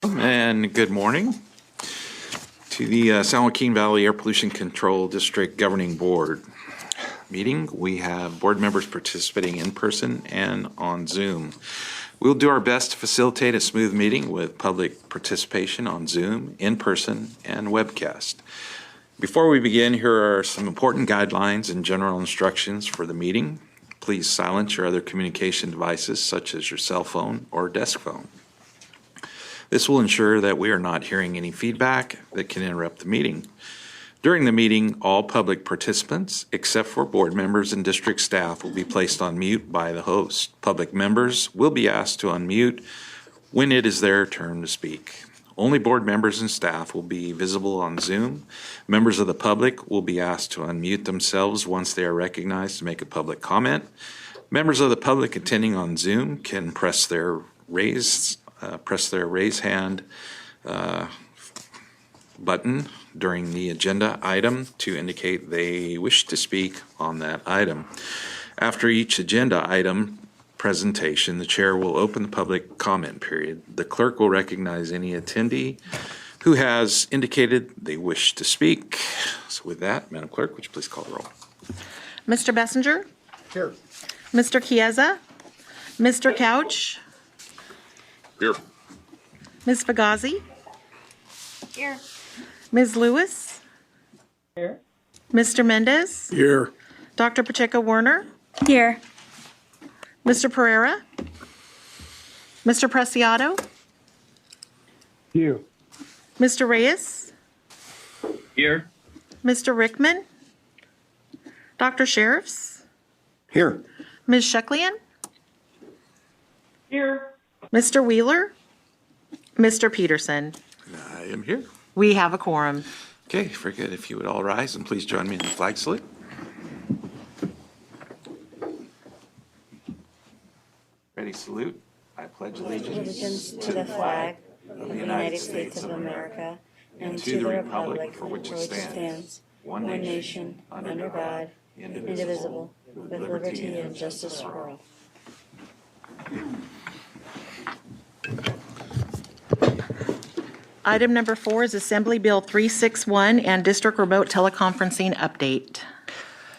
And good morning to the San Joaquin Valley Air Pollution Control District Governing Board meeting. We have board members participating in person and on Zoom. We'll do our best to facilitate a smooth meeting with public participation on Zoom, in person, and webcast. Before we begin, here are some important guidelines and general instructions for the meeting. Please silence your other communication devices such as your cell phone or desk phone. This will ensure that we are not hearing any feedback that can interrupt the meeting. During the meeting, all public participants, except for board members and district staff, will be placed on mute by the host. Public members will be asked to unmute when it is their turn to speak. Only board members and staff will be visible on Zoom. Members of the public will be asked to unmute themselves once they are recognized to make a public comment. Members of the public attending on Zoom can press their raise hand button during the agenda item to indicate they wish to speak on that item. After each agenda item presentation, the chair will open the public comment period. The clerk will recognize any attendee who has indicated they wish to speak. So with that, Madam Clerk, would you please call the roll? Mr. Bessinger? Here. Mr. Chiesa? Mr. Couch? Here. Ms. Fagazi? Here. Ms. Lewis? Here. Mr. Mendez? Here. Dr. Pacheco-Werner? Here. Mr. Pereira? Mr. Preciado? Here. Mr. Reyes? Here. Mr. Rickman? Dr. Sheriffs? Here. Ms. Sheklian? Here. Mr. Wheeler? Mr. Peterson? I am here. We have a quorum. Okay, very good. If you would all rise and please join me in the flag salute. Ready, salute. I pledge Allegiance to the flag of the United States of America and to the republic for which it stands, one nation, under God, indivisible, with liberty and justice for all. Item number 4 is Assembly Bill 361 and District Remote Teleconferencing Update.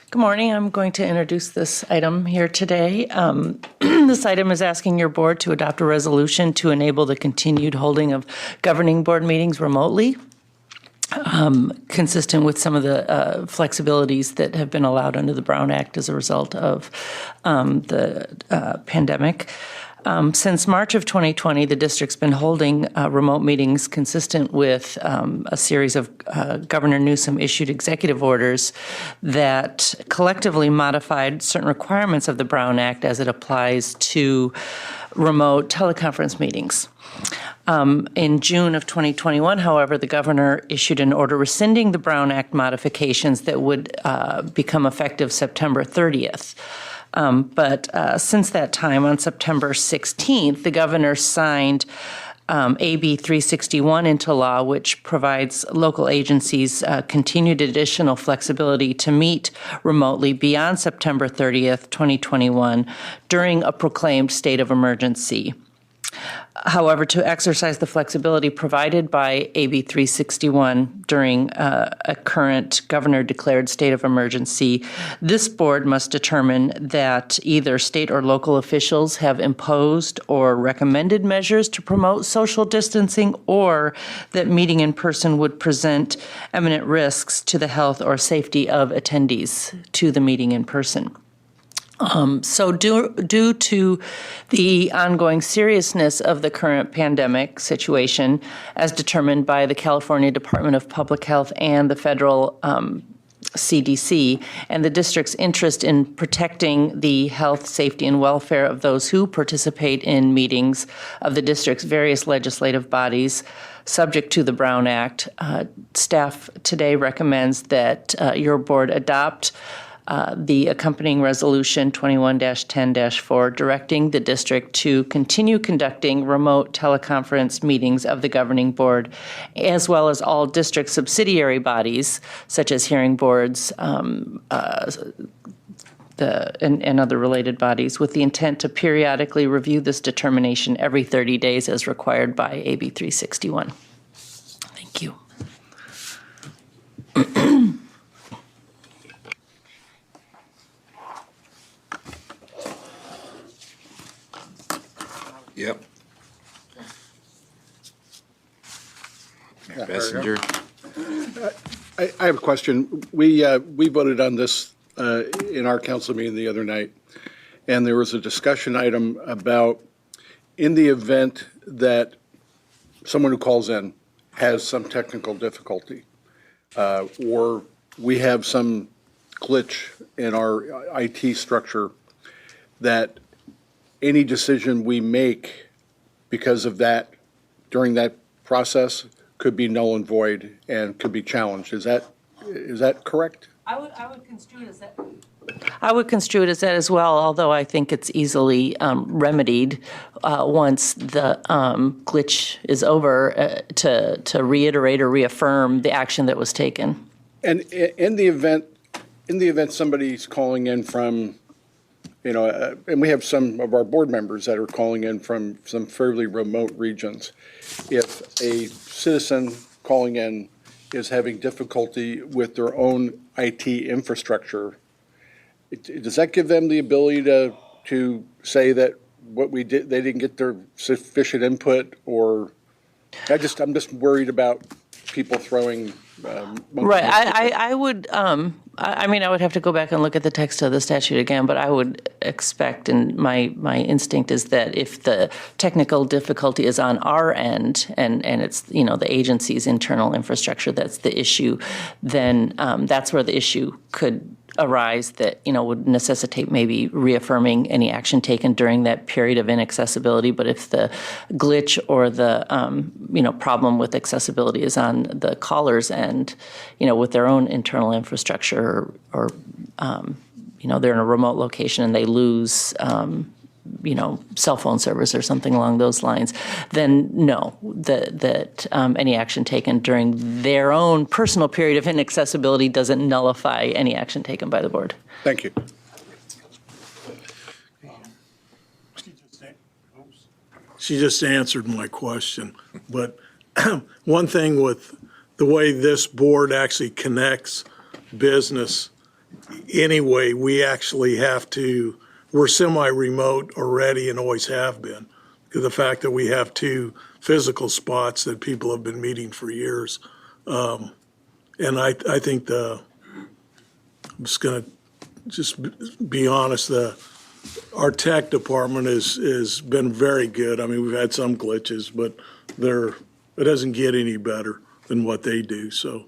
Good morning. I'm going to introduce this item here today. This item is asking your board to adopt a resolution to enable the continued holding of governing board meetings remotely, consistent with some of the flexibilities that have been allowed under the Brown Act as a result of the pandemic. Since March of 2020, the district's been holding remote meetings consistent with a series of Governor Newsom issued executive orders that collectively modified certain requirements of the Brown Act as it applies to remote teleconference meetings. In June of 2021, however, the governor issued an order rescinding the Brown Act modifications that would become effective September 30th. But since that time, on September 16th, the governor signed AB 361 into law, which provides local agencies continued additional flexibility to meet remotely beyond September 30th, 2021, during a proclaimed state of emergency. However, to exercise the flexibility provided by AB 361 during a current governor-declared state of emergency, this board must determine that either state or local officials have imposed or recommended measures to promote social distancing, or that meeting in person would present imminent risks to the health or safety of attendees to the meeting in person. So due to the ongoing seriousness of the current pandemic situation, as determined by the California Department of Public Health and the federal CDC, and the district's interest in protecting the health, safety, and welfare of those who participate in meetings of the district's various legislative bodies, subject to the Brown Act, staff today recommends that your board adopt the accompanying resolution 21-10-4 directing the district to continue conducting remote teleconference meetings of the governing board, as well as all district subsidiary bodies, such as hearing boards, the and other related bodies with the intent to periodically review this determination every 30 days as required by AB 361. Thank you. Yep. Messenger. I have a question. We voted on this in our council meeting the other night, and there was a discussion item about in the event that someone who calls in has some technical difficulty, or we have some glitch in our IT structure, that any decision we make because of that during that process could be null and void and could be challenged. Is that correct? I would construe it as that. I would construe it as that as well, although I think it's easily remedied once the glitch is over to reiterate or reaffirm the action that was taken. And in the event somebody's calling in from, and we have some of our board members that are calling in from some fairly remote regions. If a citizen calling in is having difficulty with their own IT infrastructure, does that give them the ability to say that what we did, they didn't get their sufficient input, or I'm just worried about people throwing. Right. I would. I mean, I would have to go back and look at the text of the statute again, but I would expect, and my instinct is that if the technical difficulty is on our end and it's, the agency's internal infrastructure that's the issue, then that's where the issue could arise that, would necessitate maybe reaffirming any action taken during that period of inaccessibility. But if the glitch or the, problem with accessibility is on the caller's end, with their own internal infrastructure or they're in a remote location and they lose, cell phone service or something along those lines, then no, that any action taken during their own personal period of inaccessibility doesn't nullify any action taken by the board. Thank you. She just answered my question. But one thing with the way this board actually connects business, anyway, we actually we're semi-remote already and always have been. Because the fact that we have 2 physical spots that people have been meeting for years. And I think I'm just going to be honest, our tech department has been very good. I mean, we've had some glitches, but it doesn't get any better than what they do, so.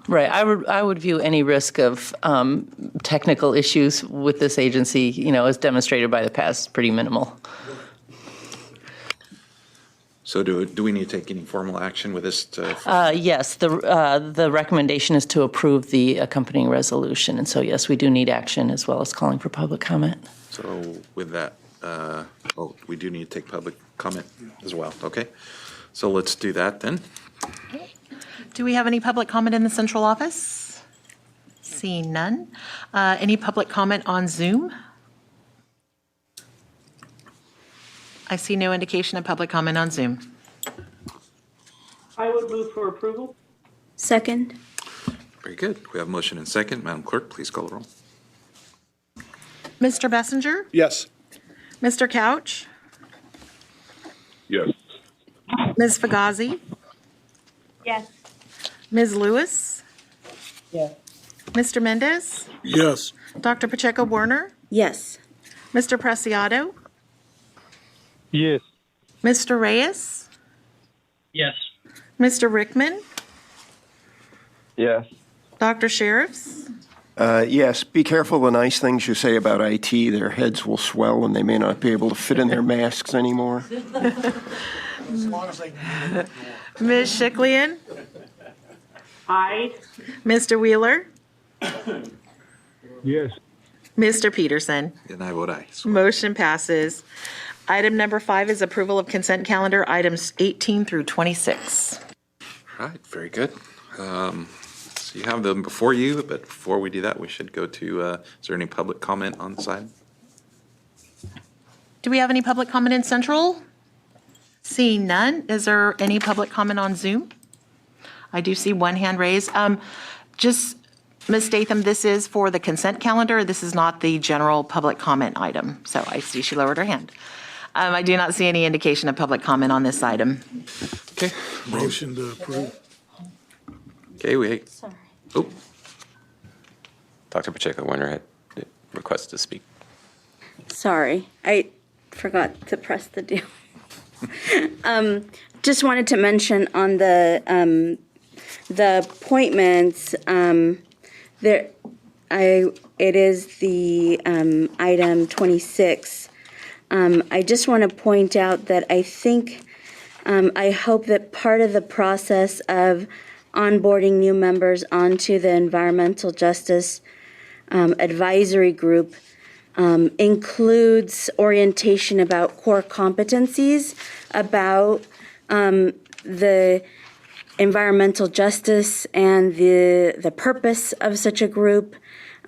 Right. I would view any risk of technical issues with this agency, as demonstrated by the past, pretty minimal. So do we need to take any formal action with this? Yes, the recommendation is to approve the accompanying resolution. And so, yes, we do need action as well as calling for public comment. So with that, we do need to take public comment as well. Okay. So let's do that then. Do we have any public comment in the central office? Seeing none. Any public comment on Zoom? I see no indication of public comment on Zoom. I would move for approval. Second. Very good. We have a motion and second. Madam Clerk, please call the roll. Mr. Bessinger? Yes. Mr. Couch? Yes. Ms. Fugazi? Yes. Ms. Lewis? Yes. Mr. Mendez? Yes. Dr. Pacheco Werner? Yes. Mr. Preciado? Yes. Mr. Reyes? Yes. Mr. Rickman? Yes. Dr. Sheriffs? Yes, be careful the nice things you say about IT. Their heads will swell and they may not be able to fit in their masks anymore. Ms. Schicklien? Aye. Mr. Wheeler? Yes. Mr. Peterson? And I vote aye. Motion passes. Item number 5 is approval of consent calendar, items 18 through 26. All right, very good. Let's So you have them before you, but before we do that, we should go to, is there any public comment on the side? Do we have any public comment in Central? Seeing none, is there any public comment on Zoom? I do see one hand raised. Just, Ms. Statham, this is for the consent calendar. This is not the general public comment item. So I see she lowered her hand. I do not see any indication of public comment on this item. Okay. Motion to approve. Okay, wait. Sorry. Oh, Dr. Pacheco Werner had requested to speak. Sorry, I forgot to press the deal. Just wanted to mention on the appointments, it is the item 26. I just want to point out that I think, I hope that part of the process of onboarding new members onto the Environmental Justice Advisory Group includes orientation about core competencies, about the environmental justice and the purpose of such a group,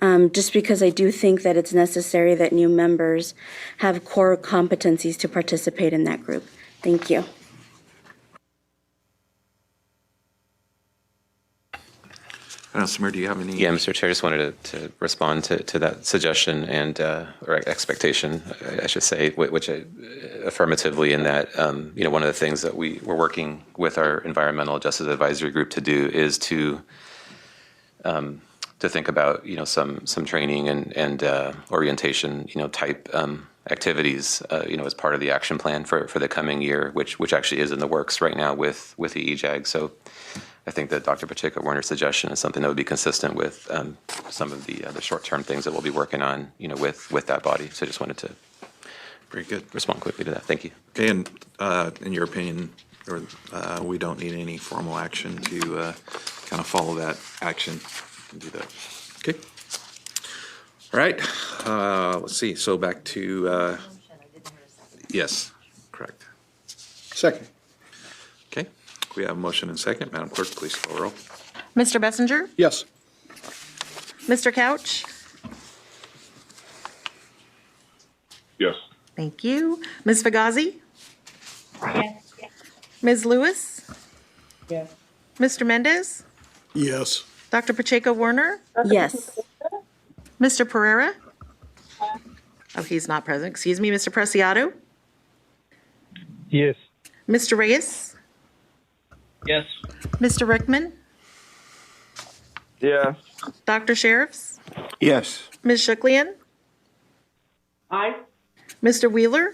just because I do think that it's necessary that new members have core competencies to participate in that group. Thank you. Samir, do you have any? Yeah, Mr. Chair, just wanted to respond to that suggestion and or expectation, I should say, which affirmatively in that, one of the things that we're working with our Environmental Justice Advisory Group to do is to think about, some training and orientation, type activities, as part of the action plan for the coming year, which actually is in the works right now with the EJAG. So I think that Dr. Pacheco Werner's suggestion is something that would be consistent with some of the short-term things that we'll be working on, with that body. So I just wanted to Very good. respond quickly to that. Thank you. Okay, and in your opinion, we don't need any formal action to kind of follow that action and do that. Okay. All right. Let's see. So back to, yes, correct. Second. Okay. We have a motion and second. Madam Clerk, please call roll. Mr. Bessinger? Yes. Mr. Couch? Yes. Thank you. Ms. Fugazi? Yes. Ms. Lewis? Yes. Mr. Mendez? Yes. Dr. Pacheco Werner? Yes. Mr. Pereira? Oh, he's not present. Excuse me. Mr. Preciado? Yes. Mr. Reyes? Yes. Mr. Rickman? Yes. Dr. Sheriffs? Yes. Ms. Shuklian? Aye. Mr. Wheeler?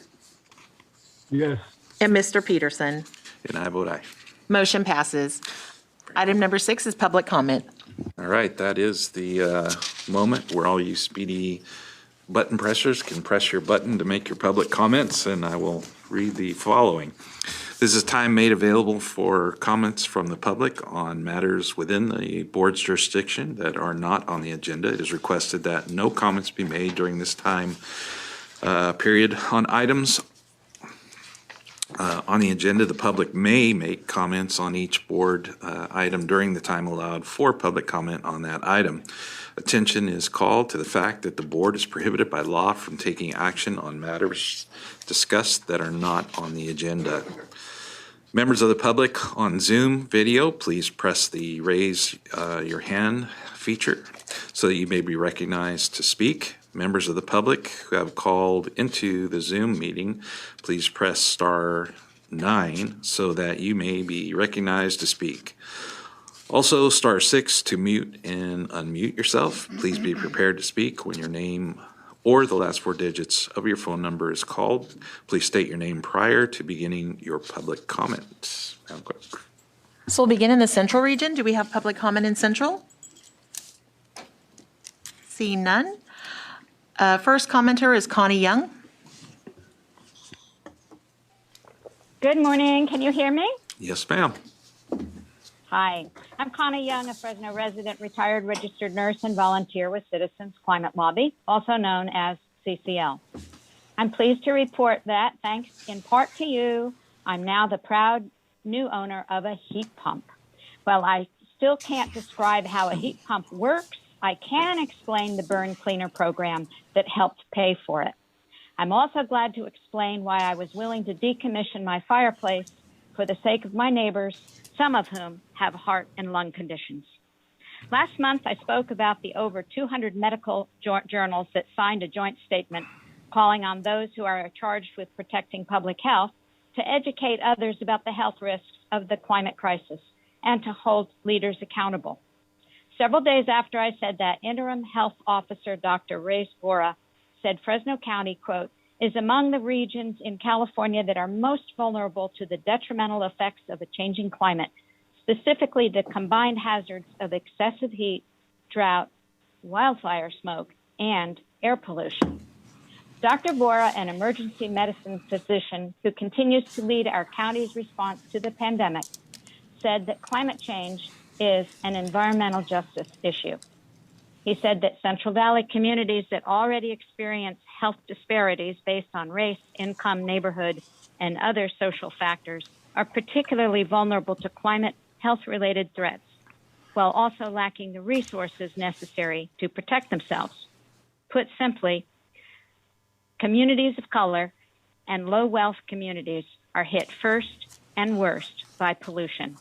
Yes. And Mr. Peterson? And I vote aye. Motion passes. Item number 6 is public comment. All right, that is the moment where all you speedy button pressers can press your button to make your public comments, and I will read the following. This is time made available for comments from the public on matters within the board's jurisdiction that are not on the agenda. It is requested that no comments be made during this time period on items on the agenda. The public may make comments on each board item during the time allowed for public comment on that item. Attention is called to the fact that the board is prohibited by law from taking action on matters discussed that are not on the agenda. Members of the public on Zoom video, please press the raise your hand feature so that you may be recognized to speak. Members of the public who have called into the Zoom meeting, please press *9 so that you may be recognized to speak. Also, *6 to mute and unmute yourself. Please be prepared to speak when your name or the last 4 digits of your phone number is called. Please state your name prior to beginning your public comment. Madam Clerk. So we'll begin in the Central region. Do we have public comment in Central? Seeing none. First commenter is Connie Young. Good morning. Can you hear me? Yes, ma'am. Hi. I'm Connie Young, a Fresno resident, retired registered nurse, and volunteer with Citizens Climate Lobby, also known as CCL. I'm pleased to report that, thanks in part to you, I'm now the proud new owner of a heat pump. Well, I still can't describe how a heat pump works, I can explain the burn cleaner program that helped pay for it. I'm also glad to explain why I was willing to decommission my fireplace for the sake of my neighbors, some of whom have heart and lung conditions. Last month, I spoke about the over 200 medical journals that signed a joint statement calling on those who are charged with protecting public health to educate others about the health risks of the climate crisis and to hold leaders accountable. Several days after I said that, Interim Health Officer Dr. Reyes Bora said Fresno County, quote, is among the regions in California that are most vulnerable to the detrimental effects of a changing climate, specifically the combined hazards of excessive heat, drought, wildfire smoke, and air pollution. Dr. Bora, an emergency medicine physician who continues to lead our county's response to the pandemic, said that climate change is an environmental justice issue. He said that Central Valley communities that already experience health disparities based on race, income, neighborhood, and other social factors are particularly vulnerable to climate health-related threats, while also lacking the resources necessary to protect themselves. Put simply, communities of color and low-wealth communities are hit first and worst by pollution.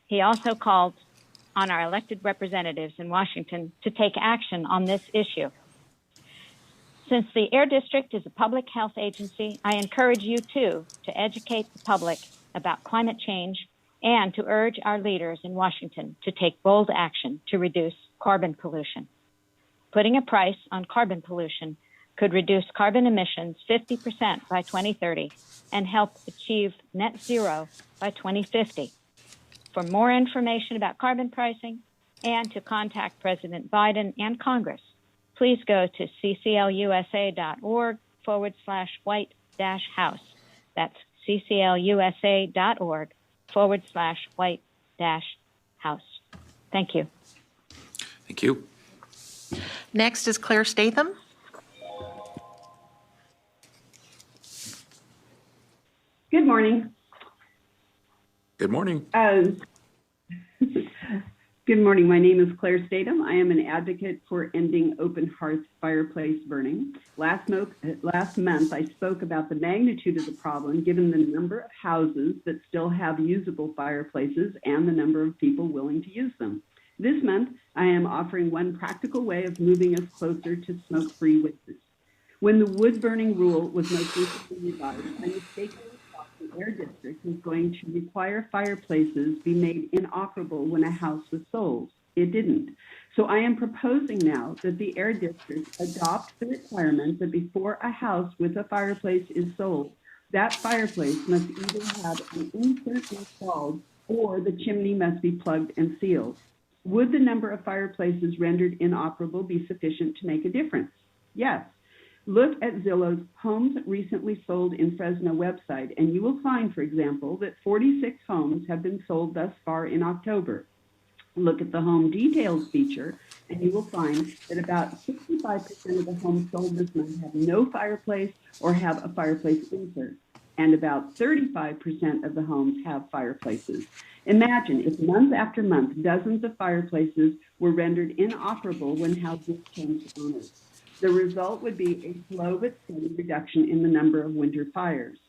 He also called on our elected representatives in Washington to take action on this issue. Since the Air District is a public health agency, I encourage you too to educate the public about climate change and to urge our leaders in Washington to take bold action to reduce carbon pollution. Putting a price on carbon pollution could reduce carbon emissions 50% by 2030 and help achieve net zero by 2050. For more information about carbon pricing and to contact President Biden and Congress, please go to cclusa.org/white-house. That's cclusa.org/white-house. Thank you. Thank you. Next is Claire Statham. Good morning. Good morning. Good morning. My name is Claire Statham. I am an advocate for ending open hearth fireplace burning. Last month, I spoke about the magnitude of the problem given the number of houses that still have usable fireplaces and the number of people willing to use them. This month, I am offering one practical way of moving us closer to smoke-free winters. When the wood burning rule was most recently revised, I mistakenly the Air District was going to require fireplaces be made inoperable when a house was sold. It didn't. So I am proposing now that the Air District adopt the requirement that before a house with a fireplace is sold, that fireplace must either have an insert installed or the chimney must be plugged and sealed. Would the number of fireplaces rendered inoperable be sufficient to make a difference? Yes. Look at Zillow's Homes Recently Sold in Fresno website, and you will find, for example, that 46 homes have been sold thus far in October. Look at the Home Details feature, and you will find that about 65% of the homes sold this month have no fireplace or have a fireplace insert, and about 35% of the homes have fireplaces. Imagine if month after month, dozens of fireplaces were rendered inoperable when houses changed owners. The result would be a slow but steady reduction in the number of winter fires.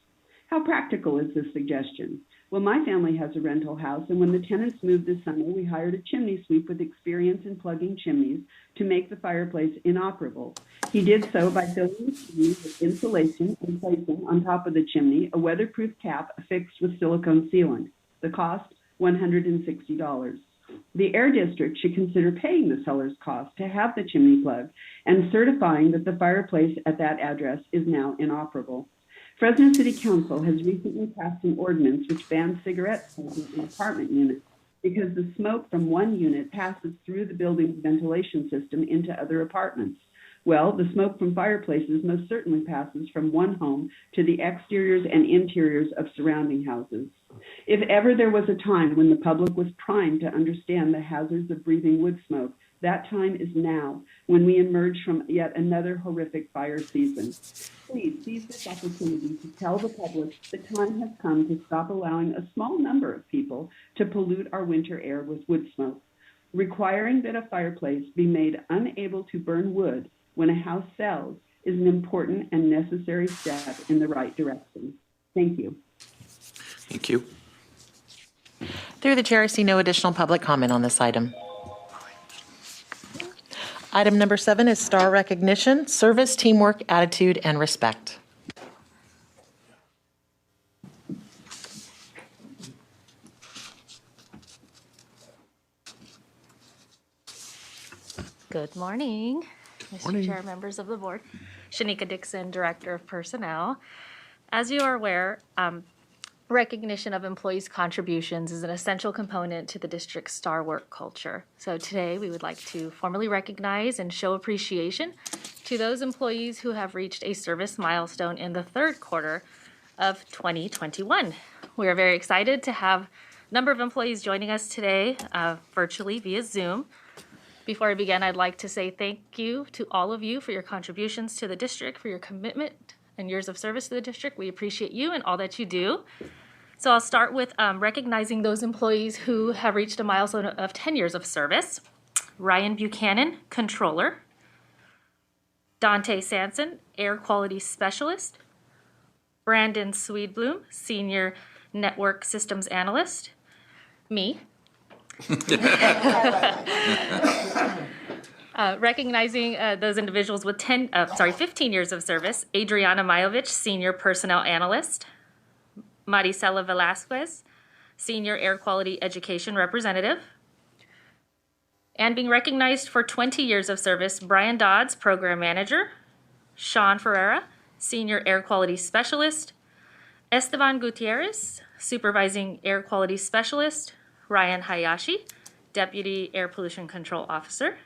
How practical is this suggestion? Well, my family has a rental house, and when the tenants moved this summer, we hired a chimney sweep with experience in plugging chimneys to make the fireplace inoperable. He did so by filling the chimney with insulation and placing on top of the chimney a weatherproof cap affixed with silicone sealant. The cost, $160. The Air District should consider paying the seller's cost to have the chimney plugged and certifying that the fireplace at that address is now inoperable. Fresno City Council has recently passed an ordinance which bans cigarette smoking in apartment units because the smoke from one unit passes through the building's ventilation system into other apartments. Well, the smoke from fireplaces most certainly passes from one home to the exteriors and interiors of surrounding houses. If ever there was a time when the public was primed to understand the hazards of breathing wood smoke, That time is now, when we emerge from yet another horrific fire season. Please seize this opportunity to tell the public the time has come to stop allowing a small number of people to pollute our winter air with wood smoke. Requiring that a fireplace be made unable to burn wood when a house sells is an important and necessary step in the right direction. Thank you. Thank you. Through the chair, I see no additional public comment on this item. Item number 7 is star recognition, service, teamwork, attitude, and respect. Good morning, Mr. Chair, members of the board. Shanika Dixon, Director of Personnel. As you are aware, recognition of employees' contributions is an essential component to the district's star work culture. So today, we would like to formally recognize and show appreciation to those employees who have reached a service milestone in the third quarter of 2021. We are very excited to have a number of employees joining us today virtually via Zoom. Before I begin, I'd like to say thank you to all of you for your contributions to the district, for your commitment and years of service to the district. We appreciate you and all that you do. So I'll start with recognizing those employees who have reached a milestone of 10 years of service. Ryan Buchanan, Controller. Dante Sanson, Air Quality Specialist. Brandon Sweetbloom, Senior Network Systems Analyst. Me. Recognizing those individuals with 15 years of service, Adriana Majovich, Senior Personnel Analyst, Maricela Velasquez, Senior Air Quality Education Representative, and being recognized for 20 years of service, Brian Dodds, Program Manager, Sean Ferreira, Senior Air Quality Specialist, Esteban Gutierrez, Supervising Air Quality Specialist, Ryan Hayashi, Deputy Air Pollution Control Officer,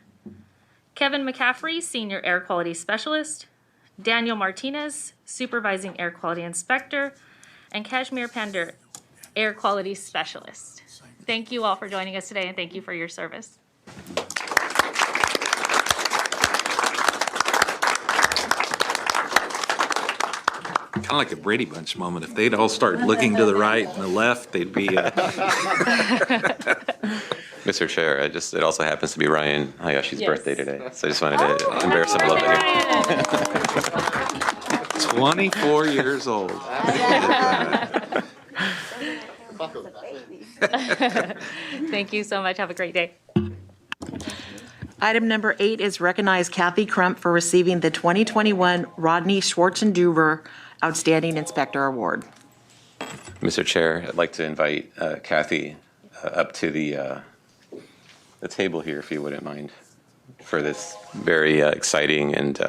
Kevin McCaffrey, Senior Air Quality Specialist, Daniel Martinez, Supervising Air Quality Inspector, and Kashmir Pander, Air Quality Specialist. Thank you all for joining us today, and thank you for your service. Kind of like a Brady Bunch moment. If they'd all start looking to the right and the left, they'd be. Mr. Chair, it also happens to be Ryan Hayashi's birthday today, so I just wanted to embarrass him a little bit here. 24 years old. Thank you so much. Have a great day. Item number 8 is recognize Kathy Crump for receiving the 2021 Rodney Schwarzenduber Outstanding Inspector Award. Mr. Chair, I'd like to invite Kathy up to the table here, if you wouldn't mind, for this very exciting and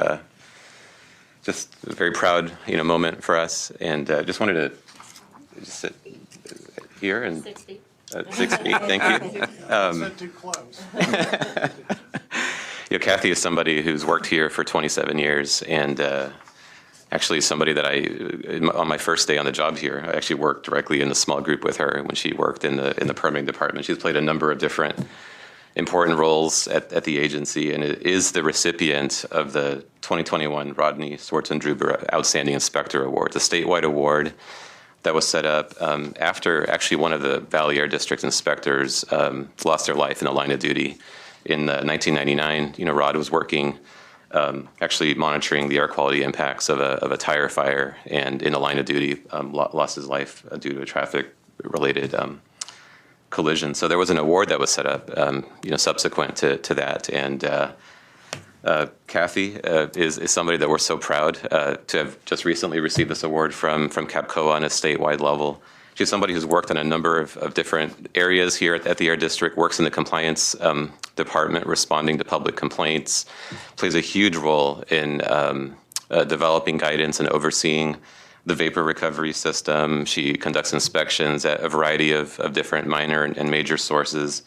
just a very proud, moment for us. And just wanted to just sit here and 60. 60. Thank you. Too close. Kathy is somebody who's worked here for 27 years, and actually somebody that on my first day on the job here, I actually worked directly in the small group with her when she worked in the permitting department. She's played a number of different important roles at the agency, and is the recipient of the 2021 Rodney Schwarzenduber Outstanding Inspector Award, the statewide award that was set up after actually one of the Valley Air District inspectors lost their life in the line of duty in 1999. Rod was working, actually monitoring the air quality impacts of a tire fire, and in the line of duty lost his life due to a traffic-related collision. So there was an award that was set up, subsequent to that, and Kathy is somebody that we're so proud to have just recently received this award from CAPCOA on a statewide level. She's somebody who's worked on a number of different areas here at the Air District, works in the compliance department, responding to public complaints, plays a huge role in developing guidance and overseeing the vapor recovery system. She conducts inspections at a variety of different minor and major sources.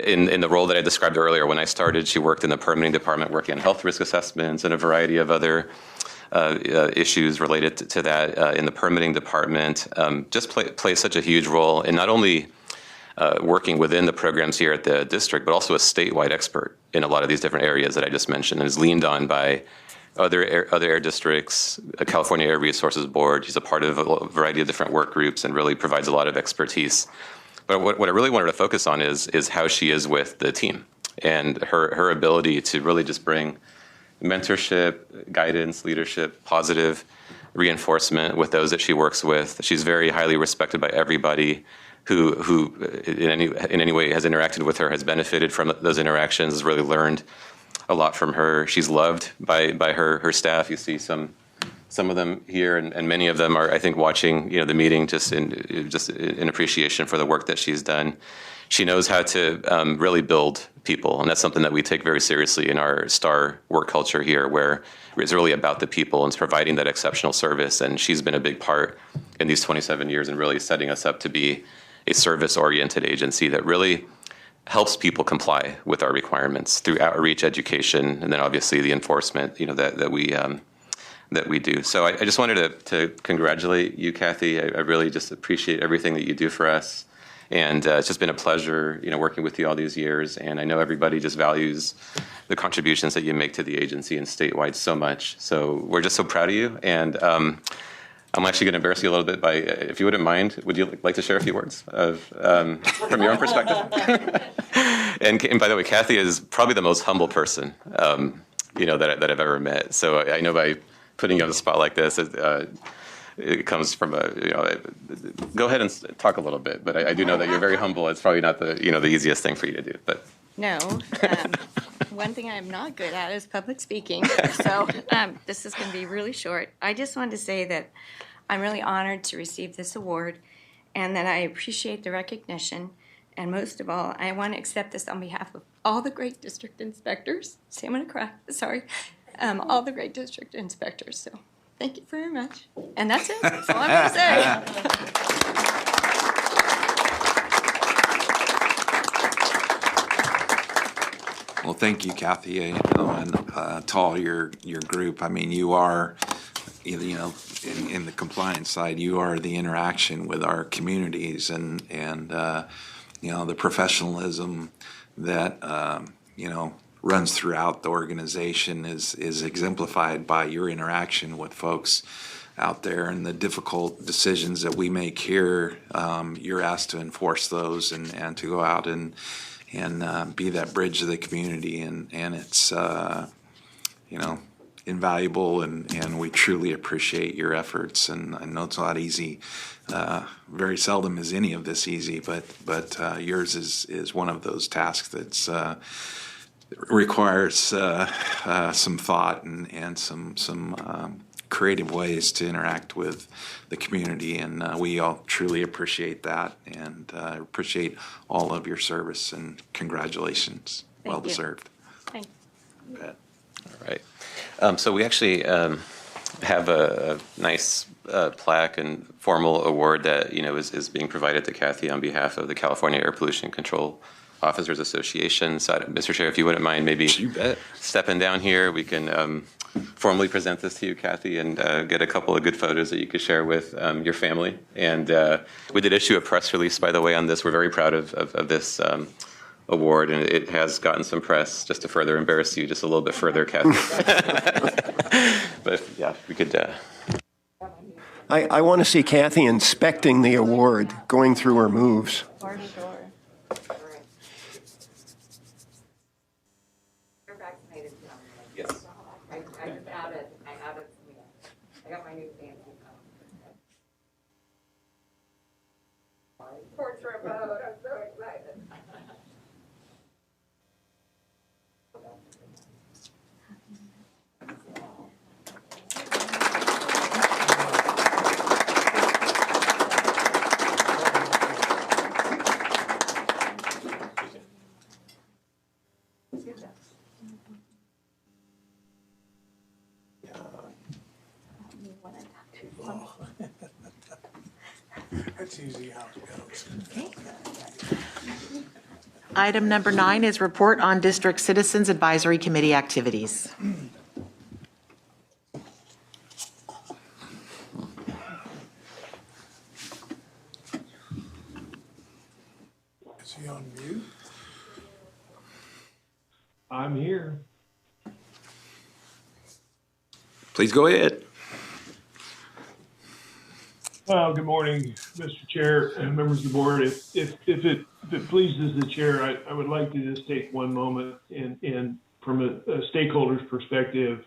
In the role that I described earlier, when I started, she worked in the permitting department, working on health risk assessments and a variety of other issues related to that in the permitting department. Just plays such a huge role in not only working within the programs here at the district, but also a statewide expert in a lot of these different areas that I just mentioned, and is leaned on by other air districts, a California Air Resources Board. She's a part of a variety of different work groups and really provides a lot of expertise. But what I really wanted to focus on is how she is with the team and her ability to really just bring mentorship, guidance, leadership, positive reinforcement with those that she works with. She's very highly respected by everybody who in any way has interacted with her, has benefited from those interactions, has really learned a lot from her. She's loved by her staff. You see some of them here, and many of them are, I think, watching the meeting just in appreciation for the work that she's done. She knows how to really build people, and that's something that we take very seriously in our STAR work culture here, where it's really about the people and it's providing that exceptional service. And she's been a big part in these 27 years in really setting us up to be a service-oriented agency that really helps people comply with our requirements through outreach, education, and then obviously the enforcement, that we do. So I just wanted to congratulate you, Kathy. I really just appreciate everything that you do for us. And it's just been a pleasure, working with you all these years. And I know everybody just values the contributions that you make to the agency and statewide so much. So we're just so proud of you. And I'm actually going to embarrass you a little bit by, if you wouldn't mind, would you like to share a few words from your own perspective? And by the way, Kathy is probably the most humble person, that I've ever met. So I know by putting you on the spot like this, it comes from go ahead and talk a little bit, but I do know that you're very humble. It's probably not the easiest thing for you to do, but. No, one thing I'm not good at is public speaking, so this is going to be really short. I just wanted to say that I'm really honored to receive this award and that I appreciate the recognition, and most of all, I want to accept this on behalf of all the great district inspectors. See, I'm going to cry, sorry. All the great district inspectors, so thank you very much. And that's it, that's all I'm going to say. Well, thank you, Kathy, and to all your group. I mean, you are, in the compliance side, you are the interaction with our communities, and the professionalism that runs throughout the organization is exemplified by your interaction with folks out there, and the difficult decisions that we make here. You're asked to enforce those and to go out and be that bridge to the community, and it's invaluable, and we truly appreciate your efforts. And I know it's not easy. Very seldom is any of this easy, but yours is one of those tasks that's requires some thought and some creative ways to interact with the community, and we all truly appreciate that, and appreciate all of your service, and congratulations. Well deserved. Thanks. You bet. All right. So we actually have a nice plaque and formal award that is being provided to Kathy on behalf of the California Air Pollution Control Officers Association. So, Mr. Chair, if you wouldn't mind maybe stepping down here, we can formally present this to you, Kathy, and get a couple of good photos that you could share with your family. And we did issue a press release, by the way, on this. We're very proud of this award, and it has gotten some press, just to further embarrass you just a little bit further, Kathy. But yeah, we could. I want to see Kathy inspecting the award, going through her moves. For sure. Yes. I just added, I got my new fancy phone. Portrait mode, I'm so excited. That's usually how it goes. Item number 9 is report on District Citizens Advisory Committee activities. he on mute? I'm here. Please go ahead. Well, good morning, Mr. Chair and members of the board. If it pleases the chair, I would like to just take one moment and from a stakeholder's perspective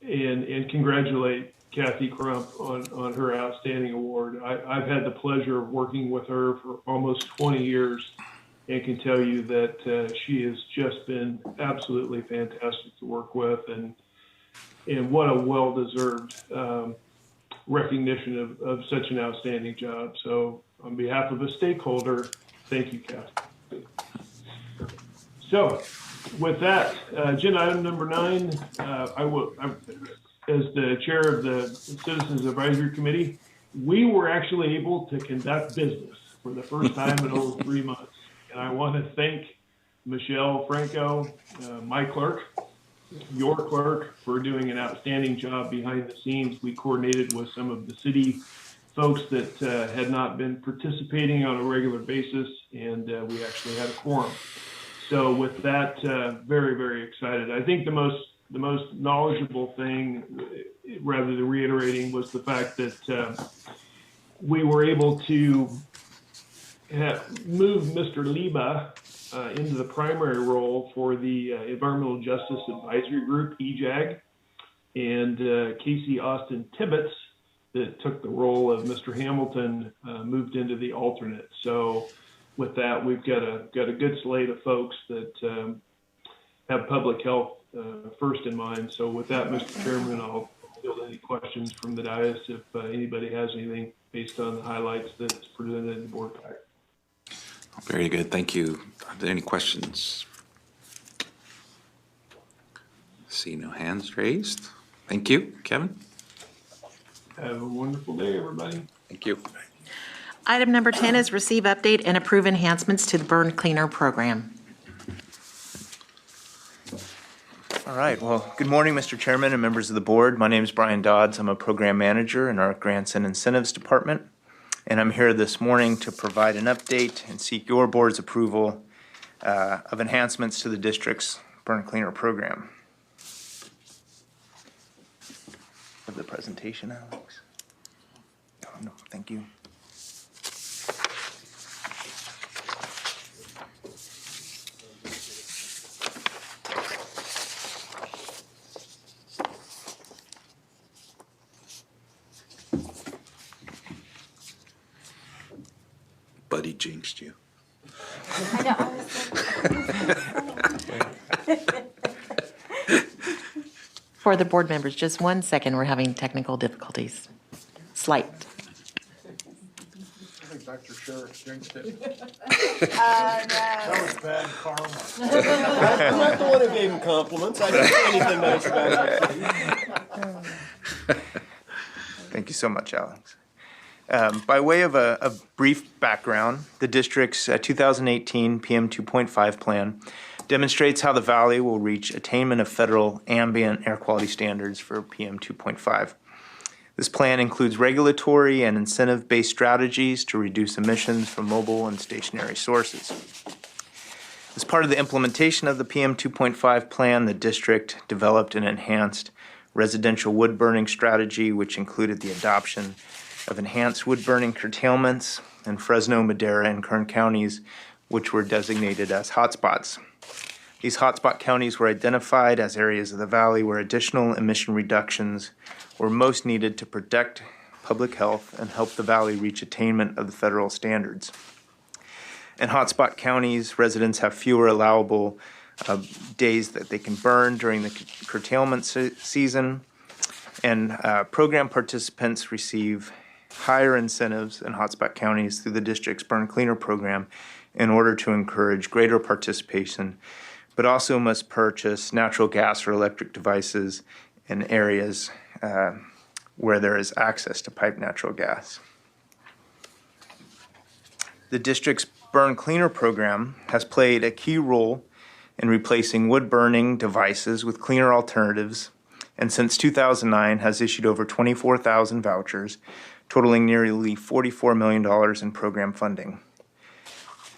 and congratulate Kathy Crump on her outstanding award. I've had the pleasure of working with her for almost 20 years and can tell you that she has just been absolutely fantastic to work with, and what a well-deserved recognition of such an outstanding job. So on behalf of a stakeholder, thank you, Kathy. So with that, agenda item number 9, as the chair of the Citizens Advisory Committee, we were actually able to conduct business for the first time in over 3 months. And I want to thank Michelle Franco, my clerk, your clerk, for doing an outstanding job behind the scenes. We coordinated with some of the city folks that had not been participating on a regular basis, and we actually had a quorum. So with that, very, very excited. I think the most knowledgeable thing, rather than reiterating, was the fact that we were able to move Mr. Liba into the primary role for the Environmental Justice Advisory Group, EJAG, and Casey Austin Tibbetts, that took the role of Mr. Hamilton, moved into the alternate. So with that, we've got a good slate of folks that have public health first in mind. So with that, Mr. Chairman, I'll field any questions from the dais if anybody has anything based on the highlights that's presented in the board pack. Very good. Thank you. Are there any questions? See no hands raised. Thank you. Kevin? Have a wonderful day, everybody. Thank you. Item number 10 is receive, update, and approve enhancements to the burn cleaner program. All right. Well, good morning, Mr. Chairman and members of the board. My name is Brian Dodds. I'm a program manager in our Grants and Incentives Department, and I'm here this morning to provide an update and seek your board's approval of enhancements to the district's burn cleaner program. Of the presentation, Alex? Oh, no, thank you. Buddy jinxed you. I know, I was For the board members, just 1 second, we're having technical difficulties. Slight. I think Dr. Sheriff jinxed it. That was bad karma. I'm not the one who gave him compliments. I didn't say anything nice about it. Thank you so much, Alex. By way of a brief background, the district's 2018 PM 2.5 plan demonstrates how the Valley will reach attainment of federal ambient air quality standards for PM 2.5. This plan includes regulatory and incentive-based strategies to reduce emissions from mobile and stationary sources. As part of the implementation of the PM 2.5 plan, the district developed an enhanced residential wood burning strategy, which included the adoption of enhanced wood burning curtailments in Fresno, Madera, and Kern counties, which were designated as hotspots. These hotspot counties were identified as areas of the valley where additional emission reductions were most needed to protect public health and help the valley reach attainment of the federal standards. In hotspot counties, residents have fewer allowable days that they can burn during the curtailment season, and program participants receive higher incentives in hotspot counties through the district's Burn Cleaner program in order to encourage greater participation, but also must purchase natural gas or electric devices in areas where there is access to piped natural gas. The district's Burn Cleaner program has played a key role in replacing wood burning devices with cleaner alternatives, and since 2009 has issued over 24,000 vouchers, totaling nearly $44 million in program funding.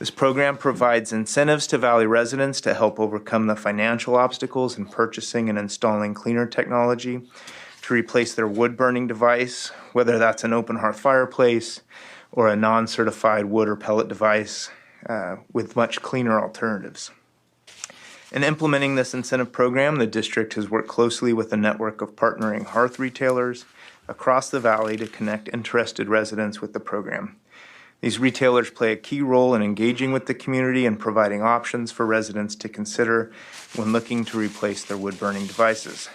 This program provides incentives to Valley residents to help overcome the financial obstacles in purchasing and installing cleaner technology to replace their wood-burning device, whether that's an open hearth fireplace or a non-certified wood or pellet device with much cleaner alternatives. In implementing this incentive program, the district has worked closely with a network of partnering hearth retailers across the valley to connect interested residents with the program. These retailers play a key role in engaging with the community and providing options for residents to consider when looking to replace their wood-burning devices.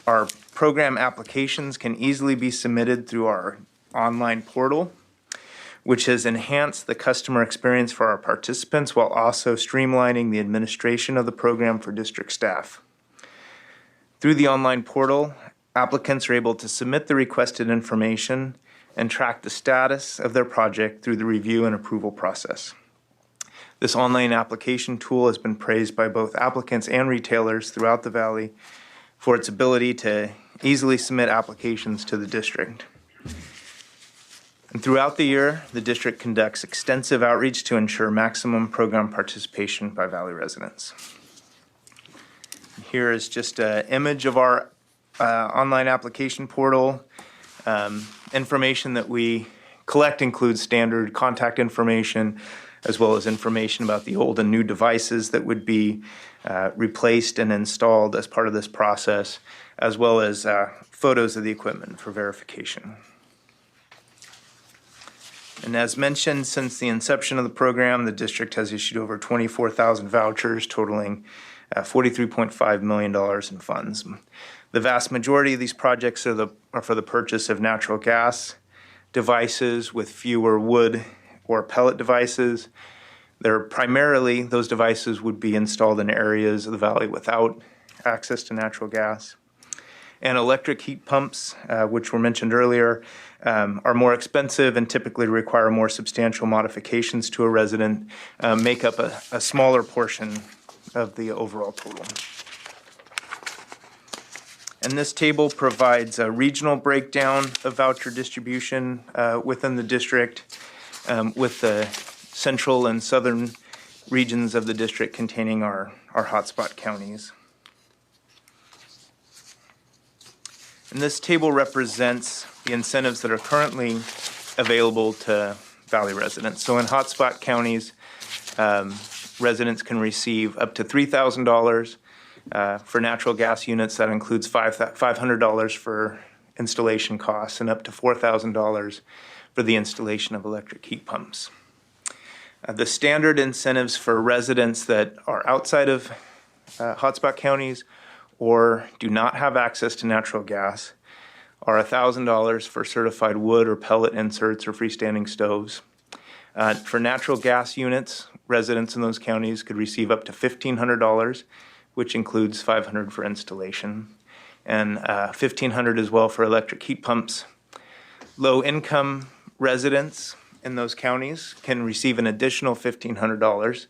Our program applications can easily be submitted through our online portal, which has enhanced the customer experience for our participants while also streamlining the administration of the program for district staff. Through the online portal, applicants are able to submit the requested information and track the status of their project through the review and approval process. This online application tool has been praised by both applicants and retailers throughout the valley for its ability to easily submit applications to the district. And throughout the year, the district conducts extensive outreach to ensure maximum program participation by Valley residents. Here is just an image of our online application portal. Information that we collect includes standard contact information, as well as information about the old and new devices that would be replaced and installed as part of this process, as well as photos of the equipment for verification. And as mentioned, since the inception of the program, the district has issued over 24,000 vouchers totaling $43.5 million in funds. The vast majority of these projects are for the purchase of natural gas devices with fewer wood or pellet devices. Those devices would be installed in areas of the valley without access to natural gas. And electric heat pumps, which were mentioned earlier, are more expensive and typically require more substantial modifications to a resident, make up a smaller portion of the overall total. And this table provides a regional breakdown of voucher distribution within the district, with the central and southern regions of the district containing our hotspot counties. And this table represents the incentives that are currently available to Valley residents. So in hotspot counties, residents can receive up to $3,000 for natural gas units. That includes $500 for installation costs and up to $4,000 for the installation of electric heat pumps. The standard incentives for residents that are outside of hotspot counties or do not have access to natural gas are $1,000 for certified wood or pellet inserts or freestanding stoves. For natural gas units, residents in those counties could receive up to $1,500, which includes $500 for installation, and $1,500 as well for electric heat pumps. Low-income residents in those counties can receive an additional $1,500,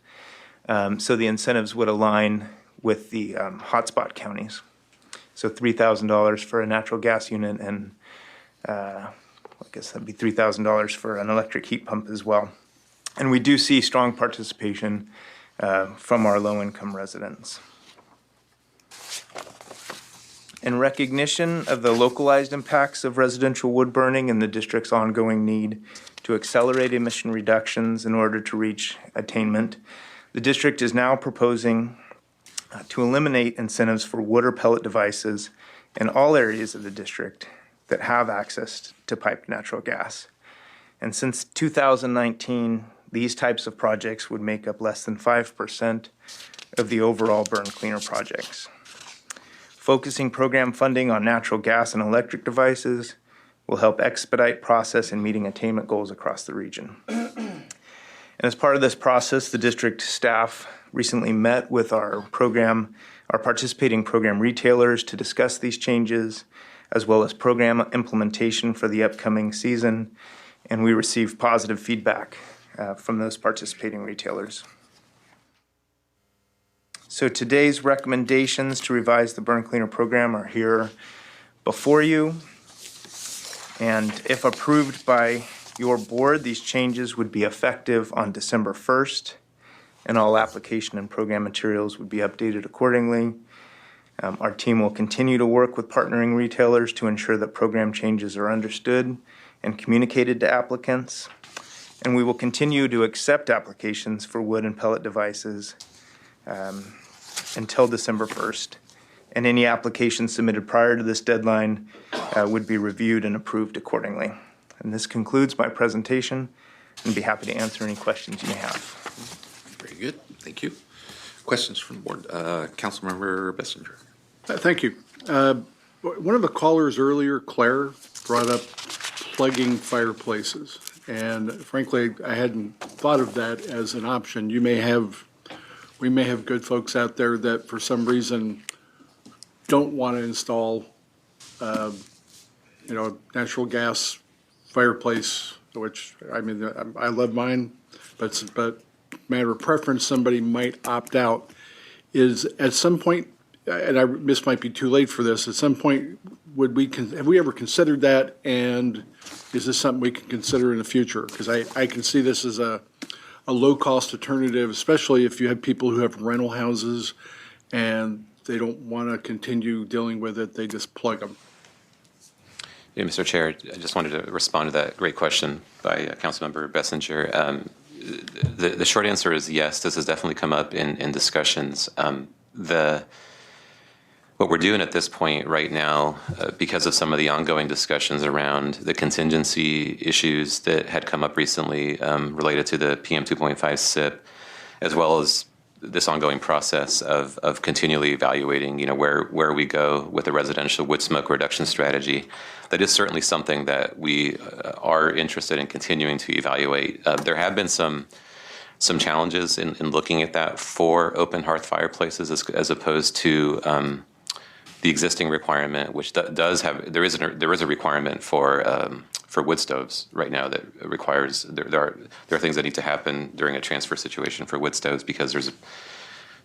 so the incentives would align with the hotspot counties. So $3,000 for a natural gas unit, and I guess that'd be $3,000 for an electric heat pump as well. And we do see strong participation from our low-income residents. In recognition of the localized impacts of residential wood burning and the district's ongoing need to accelerate emission reductions in order to reach attainment, the district is now proposing to eliminate incentives for wood or pellet devices in all areas of the district that have access to piped natural gas. And since 2019, these types of projects would make up less than 5% of the overall burn cleaner projects. Focusing program funding on natural gas and electric devices will help expedite process in meeting attainment goals across the region. And as part of this process, the district staff recently met with our participating program retailers to discuss these changes, as well as program implementation for the upcoming season, and we received positive feedback from those participating retailers. So today's recommendations to revise the burn cleaner program are here before you. And if approved by your board, these changes would be effective on December 1st, and all application and program materials would be updated accordingly. Our team will continue to work with partnering retailers to ensure that program changes are understood and communicated to applicants. And we will continue to accept applications for wood and pellet devices until December 1st. And any applications submitted prior to this deadline would be reviewed and approved accordingly. And this concludes my presentation, and I'd be happy to answer any questions you may have. Very good, thank you. Questions from the board? Councilmember Bessinger. Thank you. One of the callers earlier, Claire, brought up plugging fireplaces. And frankly, I hadn't thought of that as an option. We may have good folks out there that for some reason don't want to install, natural gas fireplace, which, I mean, I love mine, but matter of preference, somebody might opt out. Is at some point, and this might be too late for this, at some point, have we ever considered that? And is this something we can consider in the future? Because I can see this as a low-cost alternative, especially if you have people who have rental houses and they don't want to continue dealing with it, they just plug them. Yeah, Mr. Chair, I just wanted to respond to that great question by Councilmember Bessinger. The short answer is yes, this has definitely come up in discussions. What we're doing at this point right now, because of some of the ongoing discussions around the contingency issues that had come up recently related to the PM 2.5 SIP, as well as this ongoing process of continually evaluating, where we go with the residential wood smoke reduction strategy. That is certainly something that we are interested in continuing to evaluate. There have been some challenges in looking at that for open hearth fireplaces as opposed to the existing requirement, which does have there is a requirement for wood stoves right now that requires there are things that need to happen during a transfer situation for wood stoves because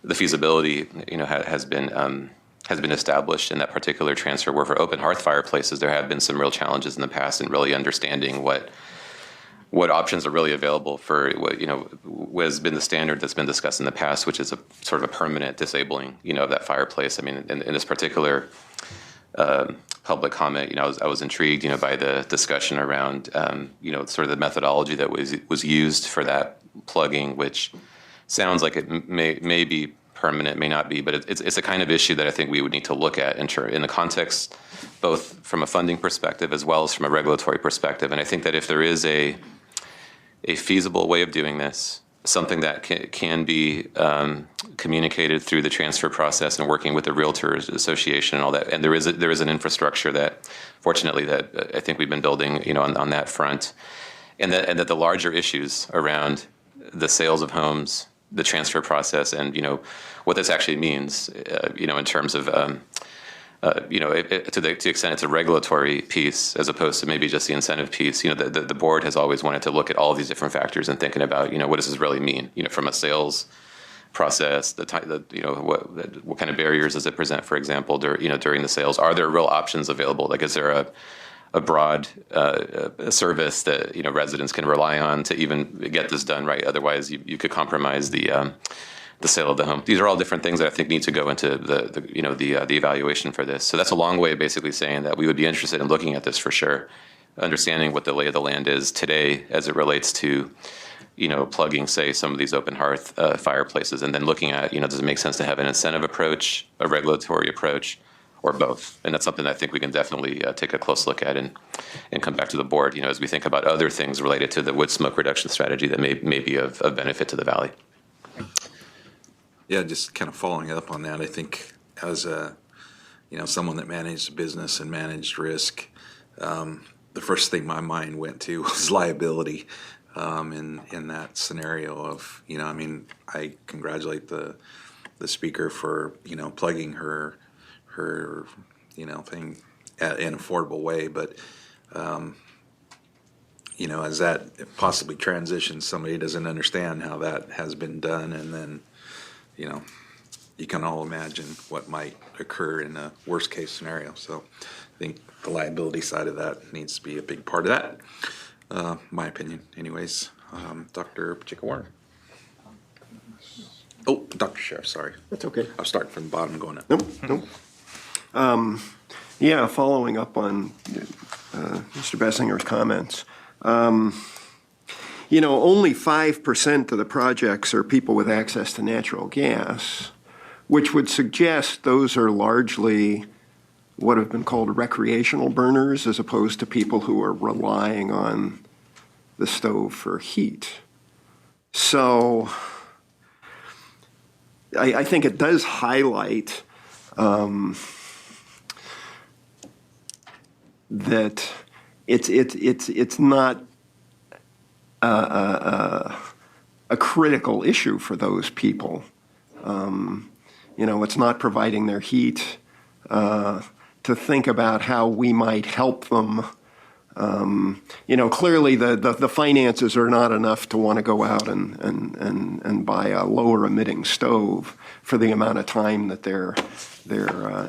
the feasibility has been established in that particular transfer. Where for open hearth fireplaces there have been some real challenges in the past in really understanding what options are really available for what has been the standard that's been discussed in the past, which is a sort of a permanent disabling of that fireplace. I mean, in this particular public comment, I was intrigued by the discussion around sort of the methodology that was used for that plugging, which sounds like it may be permanent, may not be, but it's a kind of issue that I think we would need to look at in the context, both from a funding perspective as well as from a regulatory perspective. And I think that if there is a feasible way of doing this, something that can be communicated through the transfer process and working with the Realtors Association and all that. And there is an infrastructure that, fortunately, that I think we've been building, on that front, and that the larger issues around the sales of homes, the transfer process, and what this actually means, in terms of. To the extent it's a regulatory piece as opposed to maybe just the incentive piece, the board has always wanted to look at all these different factors and thinking about, what does this really mean, from a sales process, what kind of barriers does it present, for example, during the sales? Are there real options available? Like, is there a broad service that, residents can rely on to even get this done right? Otherwise, you could compromise the sale of the home. These are all different things that I think need to go into the evaluation for this. So that's a long way of basically saying that we would be interested in looking at this for sure, understanding what the lay of the land is today as it relates to, plugging, say, some of these open hearth fireplaces, and then looking at, does it make sense to have an incentive approach, a regulatory approach, or both? And that's something that I think we can definitely take a close look at and come back to the board, as we think about other things related to the wood smoke reduction strategy that may be of benefit to the valley. Yeah, just kind of following up on that, I think as someone that managed business and managed risk, the first thing my mind went to was liability in that scenario of, I congratulate the speaker for, plugging her thing in an affordable way, but as that possibly transitions, somebody doesn't understand how that has been done, and then you can all imagine what might occur in a worst case scenario. So I think the liability side of that needs to be a big part of that. My opinion, anyways. Dr. Pacheco-Warner. Oh, Dr. Sheriff, sorry. That's okay. I'll start from the bottom going up. Nope. Yeah, following up on Mr. Bessinger's comments. Only 5% of the projects are people with access to natural gas, which would suggest those are largely what have been called recreational burners, as opposed to people who are relying on the stove for heat. So I think it does highlight that it's not a critical issue for those people. It's not providing their heat. To think about how we might help them. Clearly the finances are not enough to want to go out and buy a lower emitting stove for the amount of time that they're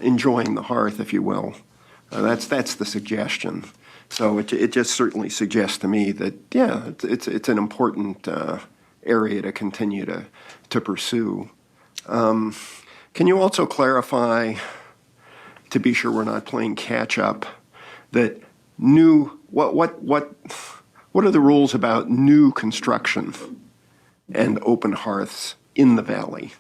enjoying the hearth, if you will. That's the suggestion. So it just certainly suggests to me that, yeah, it's an important area to continue to pursue. Can you also clarify, to be sure we're not playing catch up, that what are the rules about new construction and open hearths in the valley?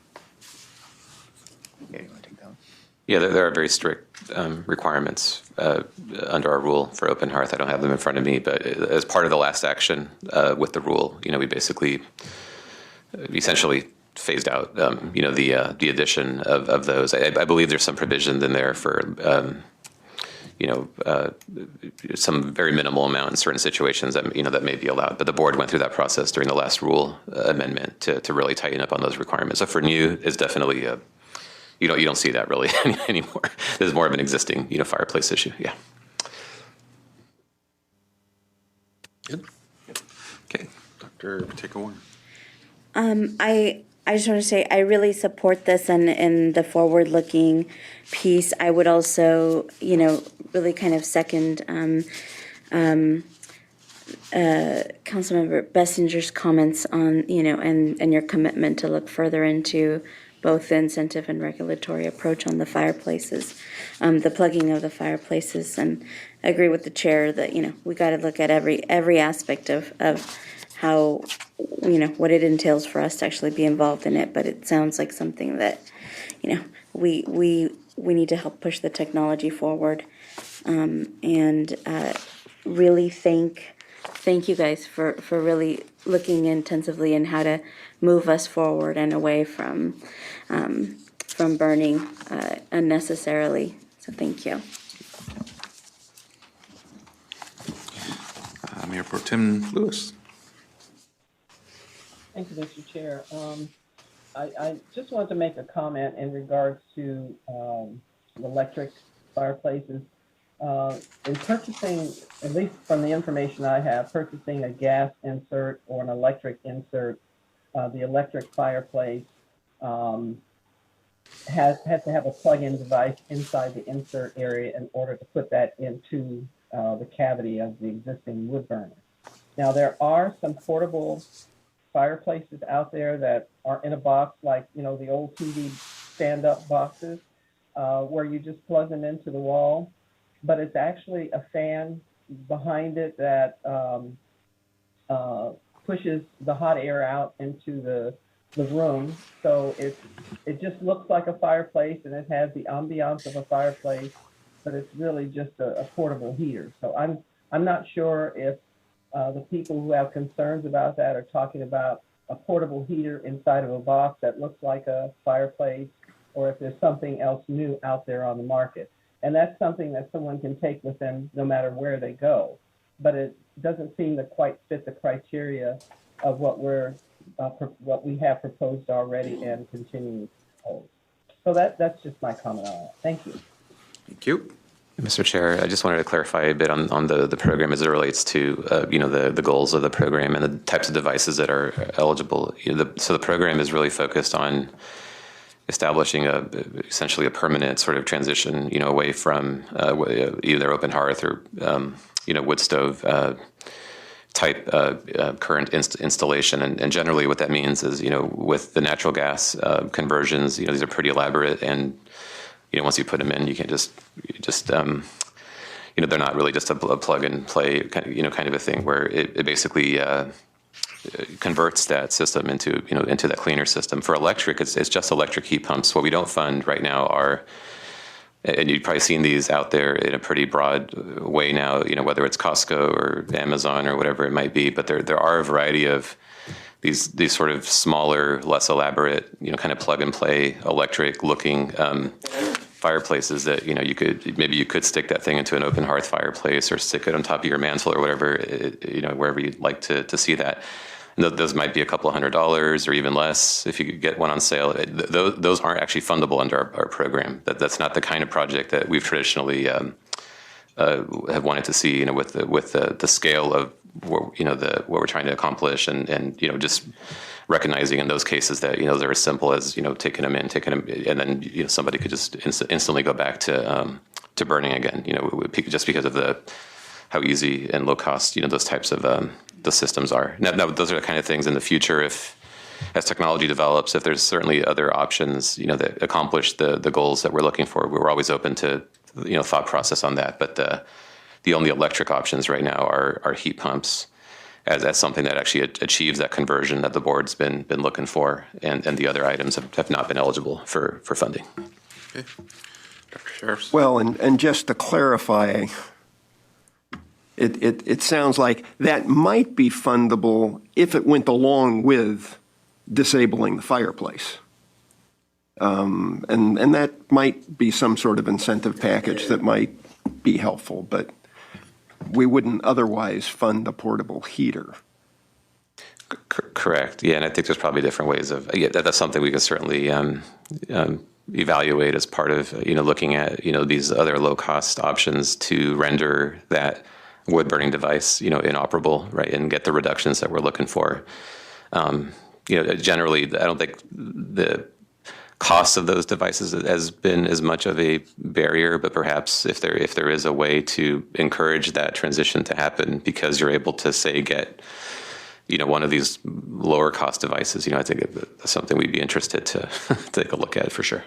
Yeah, there are very strict requirements under our rule for open hearth. I don't have them in front of me, but as part of the last action with the rule, we basically essentially phased out, the addition of those. I believe there's some provisions in there for, some very minimal amount in certain situations that, that may be allowed. But the board went through that process during the last rule amendment to really tighten up on those requirements. So for new, it's definitely you don't see that really anymore. There's more of an existing, fireplace issue. Yeah. Good. Okay, Dr. Pacheco-Warner. I just want to say I really support this and the forward-looking piece. I would also, really kind of second Councilmember Bessinger's comments on, and your commitment to look further into both the incentive and regulatory approach on the fireplaces, the plugging of the fireplaces, and I agree with the chair that, we got to look at every aspect of how, what it entails for us to actually be involved in it. But it sounds like something that, we need to help push the technology forward, and really thank you guys for really looking intensively in how to move us forward and away from burning unnecessarily. So thank you. Mayor Pro Tem Lewis. Thank you, Mr. Chair. I just wanted to make a comment in regards to electric fireplaces. In purchasing, at least from the information I have, purchasing a gas insert or an electric insert, the electric fireplace has to have a plug-in device inside the insert area in order to put that into the cavity of the existing wood burner. Now, there are some portable fireplaces out there that are in a box like, the old TV stand-up boxes where you just plug them into the wall, but it's actually a fan behind it that pushes the hot air out into the room. So it just looks like a fireplace and it has the ambiance of a fireplace, but it's really just a portable heater. So I'm not sure if the people who have concerns about that are talking about a portable heater inside of a box that looks like a fireplace, or if there's something else new out there on the market. And that's something that someone can take with them no matter where they go. But it doesn't seem to quite fit the criteria of what we have proposed already and continuing to propose. So that's just my comment on it. Thank you. Thank you. Mr. Chair, I just wanted to clarify a bit on the program as it relates to the goals of the program and the types of devices that are eligible. So the program is really focused on establishing essentially a permanent sort of transition, away from either open hearth or wood stove type current installation. And generally what that means is, with the natural gas conversions, these are pretty elaborate, and, once you put them in, you can't just they're not really just a plug and play kind of a thing where it basically converts that system into that cleaner system. For electric, it's just electric heat pumps. What we don't fund right now are, and you've probably seen these out there in a pretty broad way now, whether it's Costco or Amazon or whatever it might be, but there are a variety of these sort of smaller, less elaborate, kind of plug and play electric looking fireplaces that, you could stick that thing into an open hearth fireplace or stick it on top of your mantle or whatever, wherever you'd like to see that. And those might be a couple $100s or even less if you could get one on sale. Those aren't actually fundable under our program. That's not the kind of project that we've traditionally have wanted to see, with the scale of what we're trying to accomplish, and just recognizing in those cases that they're as simple as taking them, and then somebody could just instantly go back to burning again. Just because of how easy and low cost those types of the systems are. Now, those are the kind of things in the future, as technology develops, if there's certainly other options that accomplish the goals that we're looking for, we're always open to thought process on that. But the only electric options right now are heat pumps, as something that actually achieves that conversion that the board's been looking for, and the other items have not been eligible for funding. Okay. Dr. Sheriff. Well, and just to clarify, it sounds like that might be fundable if it went along with disabling the fireplace. And that might be some sort of incentive package that might be helpful, but we wouldn't otherwise fund a portable heater. Correct. Yeah, and I think there's probably different ways of. Yeah, that's something we can certainly evaluate as part of looking at these other low cost options to render that wood burning device inoperable, right, and get the reductions that we're looking for. Generally, I don't think the cost of those devices has been as much of a barrier, but perhaps if there is a way to encourage that transition to happen, because you're able to say get one of these lower cost devices, I think that's something we'd be interested to take a look at for sure.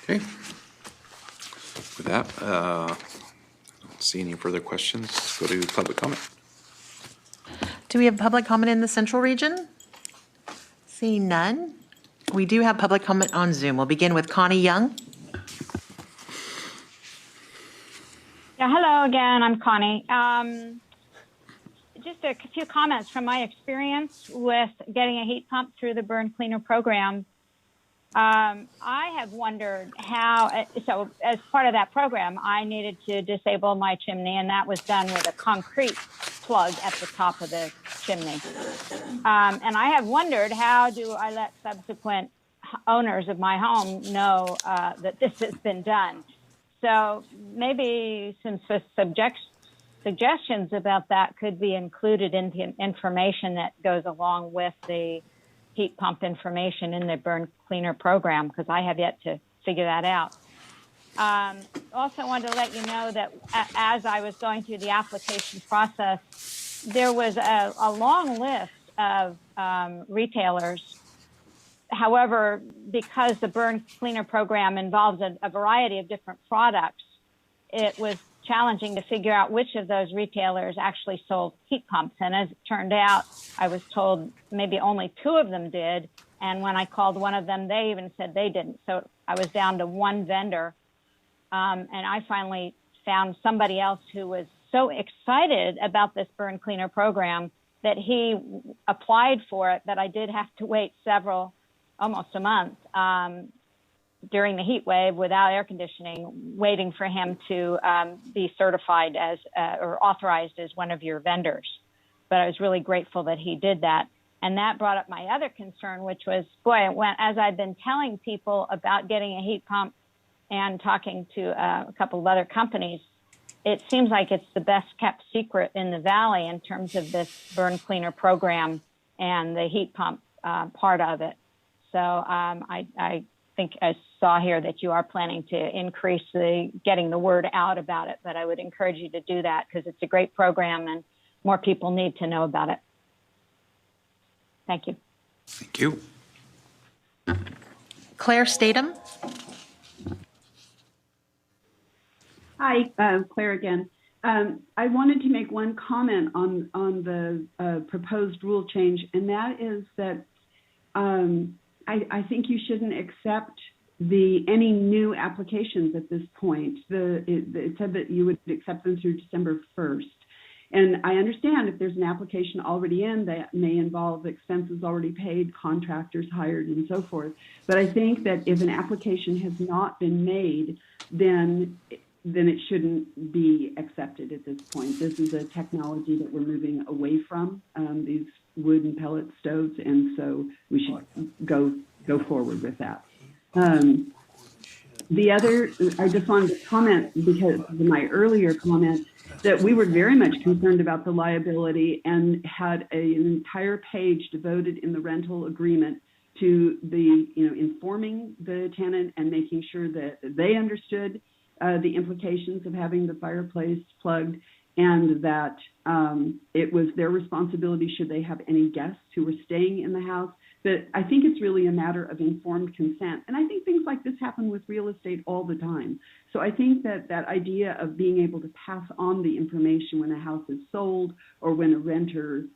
Okay. With that, I don't see any further questions. Go to public comment. Do we have public comment in the central region? Seeing none. We do have public comment on Zoom. We'll begin with Connie Young. Yeah, hello again. I'm Connie. Just a few comments from my experience with getting a heat pump through the Burn Cleaner program. I have wondered how, so as part of that program, I needed to disable my chimney, and that was done with a concrete plug at the top of the chimney. And I have wondered, how do I let subsequent owners of my home know that this has been done? So maybe some suggestions about that could be included in the information that goes along with the heat pump information in the Burn Cleaner program, because I have yet to figure that out. Also wanted to let you know that as I was going through the application process, there was a long list of retailers. However, because the Burn Cleaner program involves a variety of different products, it was challenging to figure out which of those retailers actually sold heat pumps. And as it turned out, I was told maybe only 2 of them did. And when I called one of them, they even said they didn't. So I was down to one vendor. And I finally found somebody else who was so excited about this Burn Cleaner program that he applied for it, that I did have to wait almost a month, during the heat wave without air conditioning, waiting for him to be certified as or authorized as one of your vendors. But I was really grateful that he did that. And that brought up my other concern, which was, as I've been telling people about getting a heat pump and talking to a couple of other companies, it seems like it's the best kept secret in the Valley in terms of this Burn Cleaner program and the heat pump part of it. So I think I saw here that you are planning to increase getting the word out about it, but I would encourage you to do that because it's a great program and more people need to know about it. Thank you. Thank you. Claire Statham. Hi, Claire again. I wanted to make one comment on the proposed rule change, and that is that I think you shouldn't accept any new applications at this point. It said that you would accept them through December 1st. And I understand if there's an application already in that may involve expenses already paid, contractors hired, and so forth. But I think that if an application has not been made, then it shouldn't be accepted at this point. This is a technology that we're moving away from, these wood and pellet stoves, and so we should go forward with that. The other, I just wanted to comment because of my earlier comment that we were very much concerned about the liability and had an entire page devoted in the rental agreement to informing the tenant and making sure that they understood the implications of having the fireplace plugged, and that it was their responsibility should they have any guests who were staying in the house. But I think it's really a matter of informed consent. And I think things like this happen with real estate all the time. So I think that idea of being able to pass on the information when a house is sold or when a renter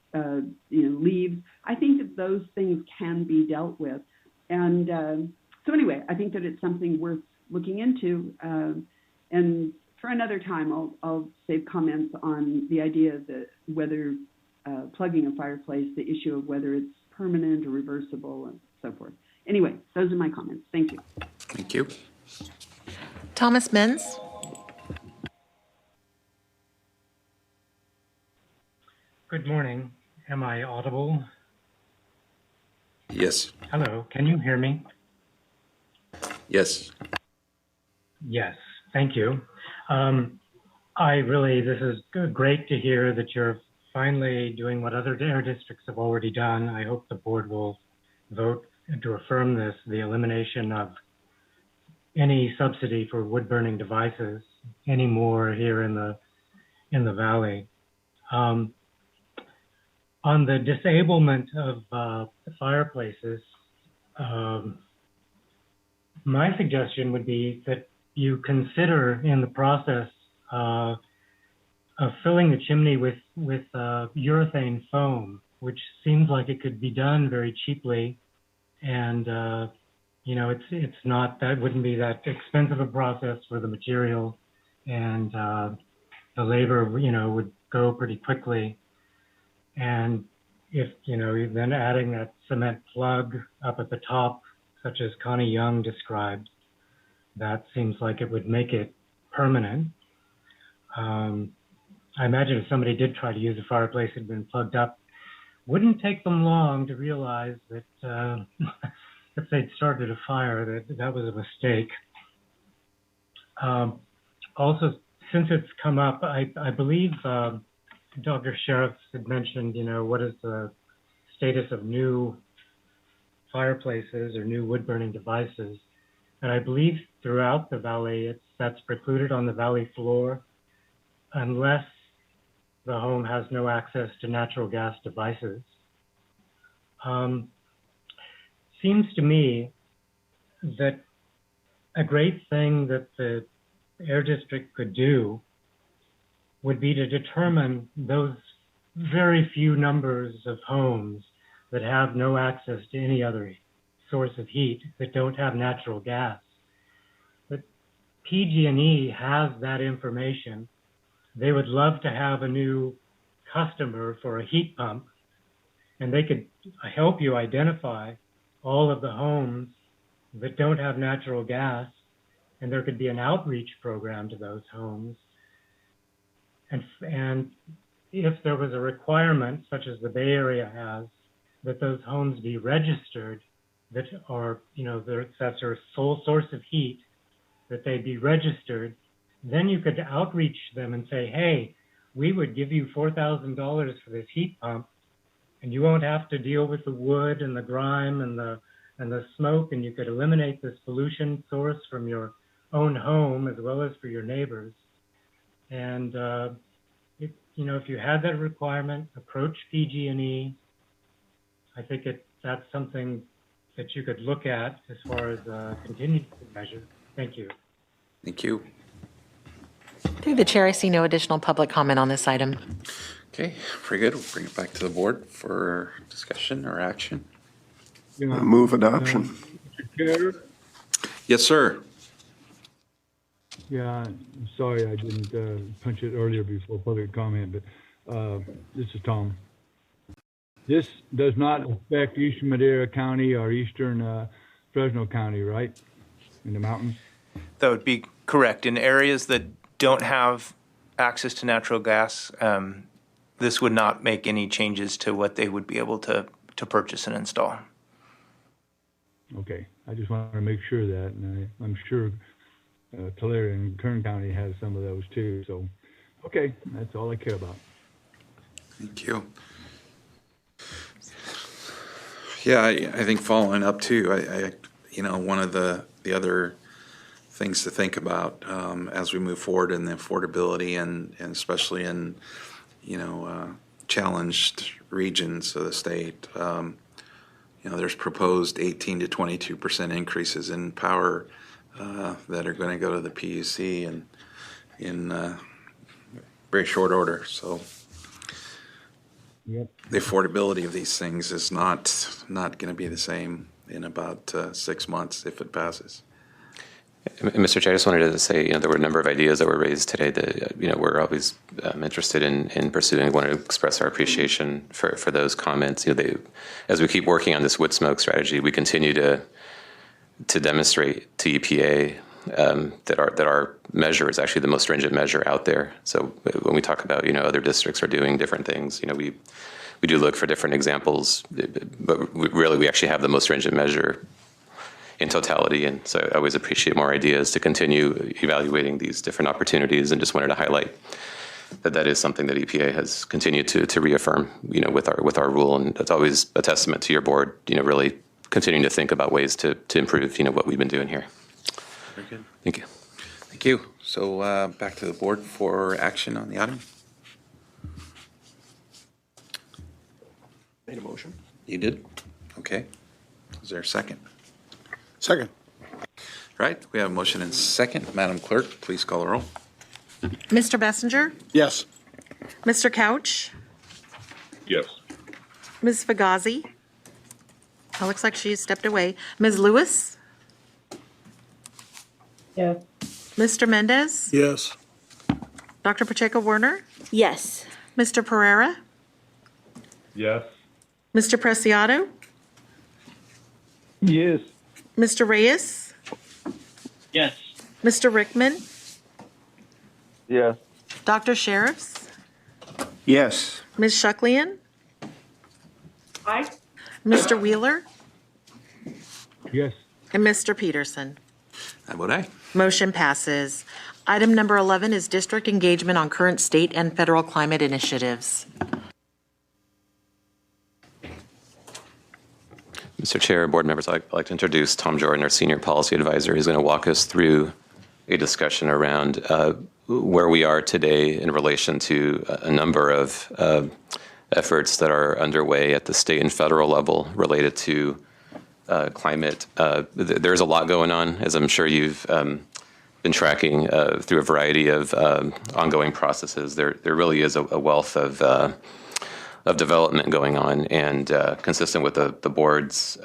leaves, I think that those things can be dealt with. And so anyway, I think that it's something worth looking into. And for another time, I'll save comments on the idea that whether plugging a fireplace, the issue of whether it's permanent or reversible and so forth. Anyway, those are my comments. Thank you. Thank you. Thomas Menz. Good morning. Am I audible? Yes. Hello, can you hear me? Yes. Yes, thank you. This is great to hear that you're finally doing what other air districts have already done. I hope the board will vote to affirm this, the elimination of any subsidy for wood burning devices anymore here in the valley. On the disablement of the fireplaces, my suggestion would be that you consider in the process of filling the chimney with urethane foam, which seems like it could be done very cheaply, and it's not, that wouldn't be that expensive a process for the material, and the labor would go pretty quickly. And if then adding that cement plug up at the top, such as Connie Young described, that seems like it would make it permanent. I imagine if somebody did try to use a fireplace that had been plugged up, wouldn't take them long to realize that if they'd started a fire, that was a mistake. Also, since it's come up, I believe Dr. Sheriff had mentioned, what is the status of new fireplaces or new wood-burning devices. And I believe throughout the valley, that's precluded on the valley floor unless the home has no access to natural gas devices. Seems to me that a great thing that the Air District could do would be to determine those very few numbers of homes that have no access to any other source of heat, that don't have natural gas. But PG&E has that information. They would love to have a new customer for a heat pump, and they could help you identify all of the homes that don't have natural gas, and there could be an outreach program to those homes. And if there was a requirement, such as the Bay Area has, that those homes be registered, that are, that's their sole source of heat, that they be registered, then you could outreach them and say, hey, we would give you $4,000 for this heat pump, and you won't have to deal with the wood and the grime and the and the smoke, and you could eliminate this pollution source from your own home as well as for your neighbors. And if you had that requirement, approach PG&E. I think that's something that you could look at as far as contingency measure. Thank you. Thank you. Through the chair, I see no additional public comment on this item. Okay, very good. We'll bring it back to the board for discussion or action. Move adoption. Chair? Yes, sir. Yeah, I'm sorry I didn't punch it earlier before public comment, but this is Tom. This does not affect Eastern Madera County or Eastern Fresno County, right? In the mountains? That would be correct. In areas that don't have access to natural gas, this would not make any changes to what they would be able to purchase and install. Okay, I just want to make sure that, and I'm sure Tulare and Kern County has some of those too. So, okay, that's all I care about. Thank you. Yeah, I think following up too, one of the other things to think about as we move forward in the affordability and especially in, challenged regions of the state, there's proposed 18 to 22% increases in power that are going to go to the PUC and in very short order. So yep. The affordability of these things is not going to be the same in about 6 months if it passes. Mr. Chair, I just wanted to say, there were a number of ideas that were raised today that, we're always interested in pursuing. I want to express our appreciation for those comments. As we keep working on this wood smoke strategy, we continue to demonstrate to EPA that our measure is actually the most stringent measure out there. So when we talk about, other districts are doing different things, we do look for different examples, but we actually have the most stringent measure in totality. And so I always appreciate more ideas to continue evaluating these different opportunities, and just wanted to highlight that is something that EPA has continued to reaffirm, with our rule. And that's always a testament to your board, really continuing to think about ways to improve, what we've been doing here. Very good. Thank you. Thank you. So back to the board for action on the item. Made a motion. You did? Okay. Is there a second? Second. Right, we have a motion and second. Madam Clerk, please call the roll. Mr. Bessinger? Yes. Mr. Couch? Yes. Ms. Fugazi? It looks like she stepped away. Ms. Lewis? Yes. Mr. Mendez? Yes. Dr. Pacheco-Werner? Yes. Mr. Pereira? Yes. Mr. Preciado? Yes. Mr. Reyes? Yes. Mr. Rickman? Yes. Dr. Sheriffs? Yes. Ms. Shucklian? Aye. Mr. Wheeler? Yes. And Mr. Peterson? I vote aye. Motion passes. Item number 11 is district engagement on current state and federal climate initiatives. Mr. Chair, board members, I'd like to introduce Tom Jordan, our Senior Policy Advisor. He's going to walk us through a discussion around where we are today in relation to a number of efforts that are underway at the state and federal level related to climate. There's a lot going on, as I'm sure you've been tracking through a variety of ongoing processes. There really is a wealth of development going on, and consistent with the board's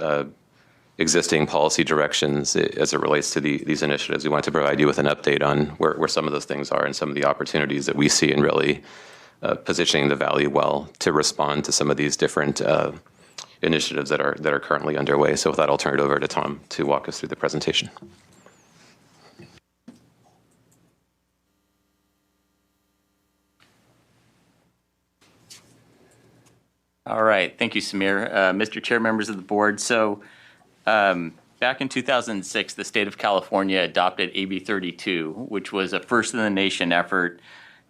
existing policy directions as it relates to these initiatives. We wanted to provide you with an update on where some of those things are and some of the opportunities that we see in really positioning the Valley well to respond to some of these different initiatives that are currently underway. So with that, I'll turn it over to Tom to walk us through the presentation. All right. Thank you, Samir. Mr. Chair, members of the board. So back in 2006, the state of California adopted AB 32, which was a first-in-the-nation effort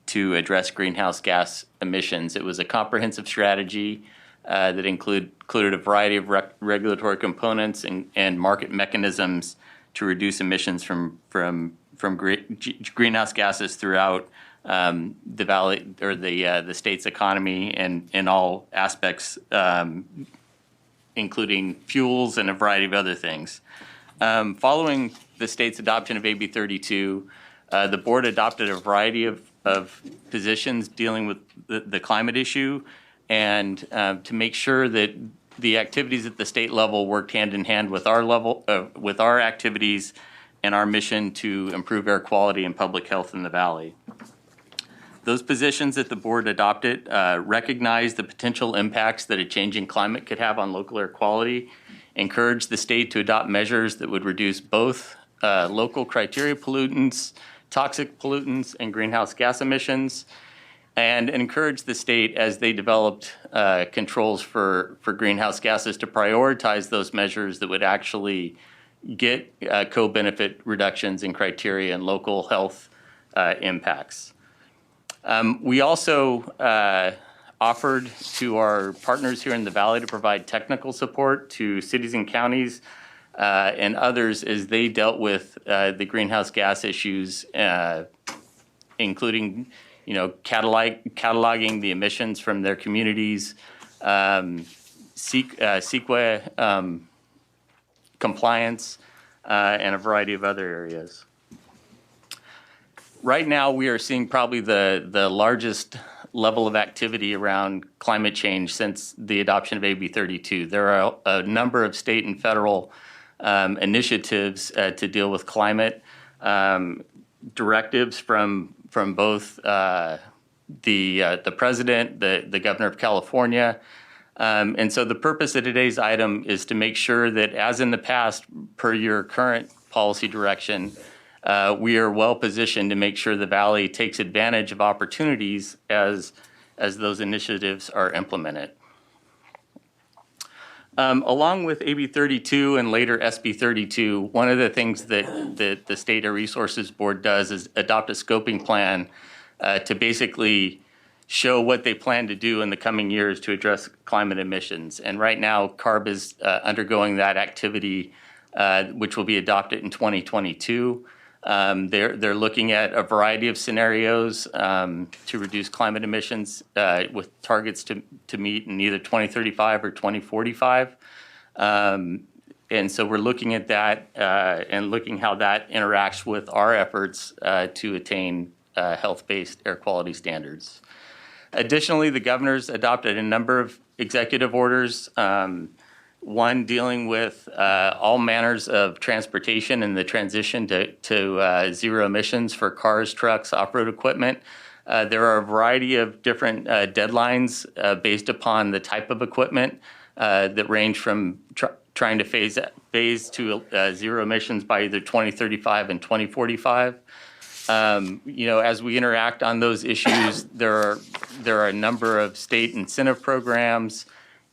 to address greenhouse gas emissions. It was a comprehensive strategy that included a variety of regulatory components and market mechanisms to reduce emissions from greenhouse gases throughout the valley or the state's economy and in all aspects, including fuels and a variety of other things. Following the state's adoption of AB 32, the board adopted a variety of positions dealing with the climate issue, and to make sure that the activities at the state level worked hand in hand with our activities and our mission to improve air quality and public health in the valley. Those positions that the board adopted recognize the potential impacts that a changing climate could have on local air quality, encourage the state to adopt measures that would reduce both local criteria pollutants, toxic pollutants, and greenhouse gas emissions, and encourage the state as they developed controls for greenhouse gases to prioritize those measures that would actually get co-benefit reductions in criteria and local health impacts. We also offered to our partners here in the Valley to provide technical support to cities and counties and others as they dealt with the greenhouse gas issues, including cataloging the emissions from their communities, CEQA compliance, and a variety of other areas. Right now, we are seeing probably the largest level of activity around climate change since the adoption of AB 32. There are a number of state and federal initiatives to deal with climate, directives from both the president, the governor of California. And so the purpose of today's item is to make sure that, as in the past, per your current policy direction, we are well positioned to make sure the Valley takes advantage of opportunities as those initiatives are implemented. Along with AB 32 and later SB 32, one of the things that the State Air Resources Board does is adopt a scoping plan to basically show what they plan to do in the coming years to address climate emissions. And right now, CARB is undergoing that activity, which will be adopted in 2022. They're looking at a variety of scenarios to reduce climate emissions with targets to meet in either 2035 or 2045. And so we're looking at that and looking how that interacts with our efforts to attain health-based air quality standards. Additionally, the governor's adopted a number of executive orders, one dealing with all manners of transportation and the transition to zero emissions for cars, trucks, off-road equipment. There are a variety of different deadlines based upon the type of equipment that range from trying to phase to zero emissions by either 2035 and 2045. As we interact on those issues, there are a number of state incentive programs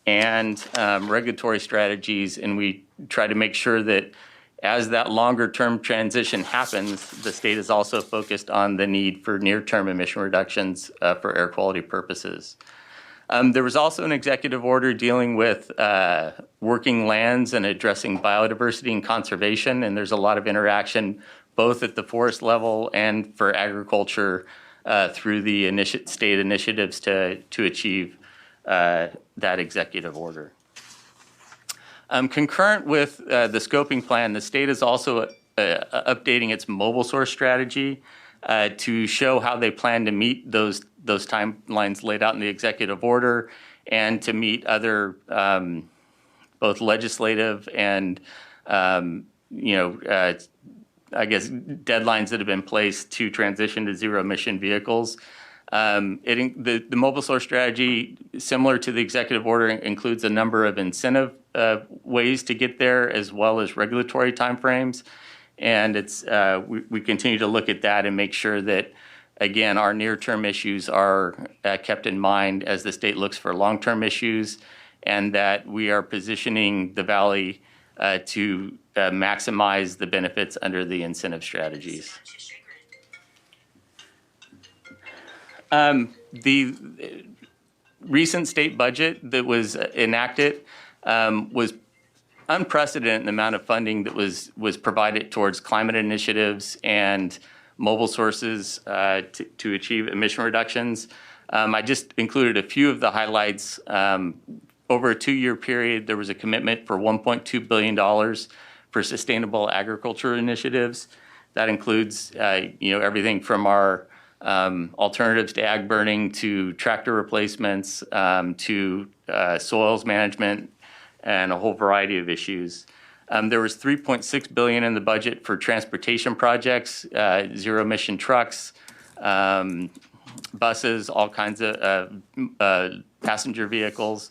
and regulatory strategies, and we try to make sure that as that longer-term transition happens, the state is also focused on the need for near-term emission reductions for air quality purposes. There was also an executive order dealing with working lands and addressing biodiversity and conservation, and there's a lot of interaction both at the forest level and for agriculture through the state initiatives to achieve that executive order. Concurrent with the scoping plan, the state is also updating its mobile source strategy to show how they plan to meet those timelines laid out in the executive order and to meet other both legislative and deadlines that have been placed to transition to zero emission vehicles. The mobile source strategy, similar to the executive order, includes a number of incentive ways to get there, as well as regulatory timeframes. And we continue to look at that and make sure that, again, our near-term issues are kept in mind as the state looks for long-term issues, and that we are positioning the Valley to maximize the benefits under the incentive strategies. recent state budget that was enacted was unprecedented in the amount of funding that was provided towards climate initiatives and mobile sources to achieve emission reductions. I just included a few of the highlights. Over a 2-year period, there was a commitment for $1.2 billion for sustainable agriculture initiatives. That includes, everything from our alternatives to ag burning to tractor replacements to soils management and a whole variety of issues. There was $3.6 billion in the budget for transportation projects, zero emission trucks, buses, all kinds of passenger vehicles.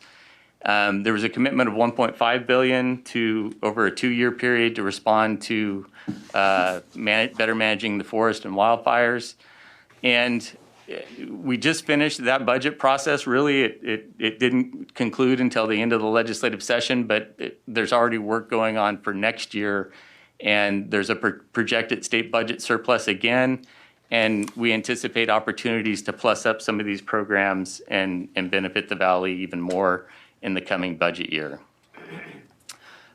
There was a commitment of $1.5 billion to over a 2-year period to respond to better managing the forest and wildfires. And we just finished that budget process. Really, it didn't conclude until the end of the legislative session, but there's already work going on for next year. And there's a projected state budget surplus again. And we anticipate opportunities to plus up some of these programs and benefit the Valley even more in the coming budget year.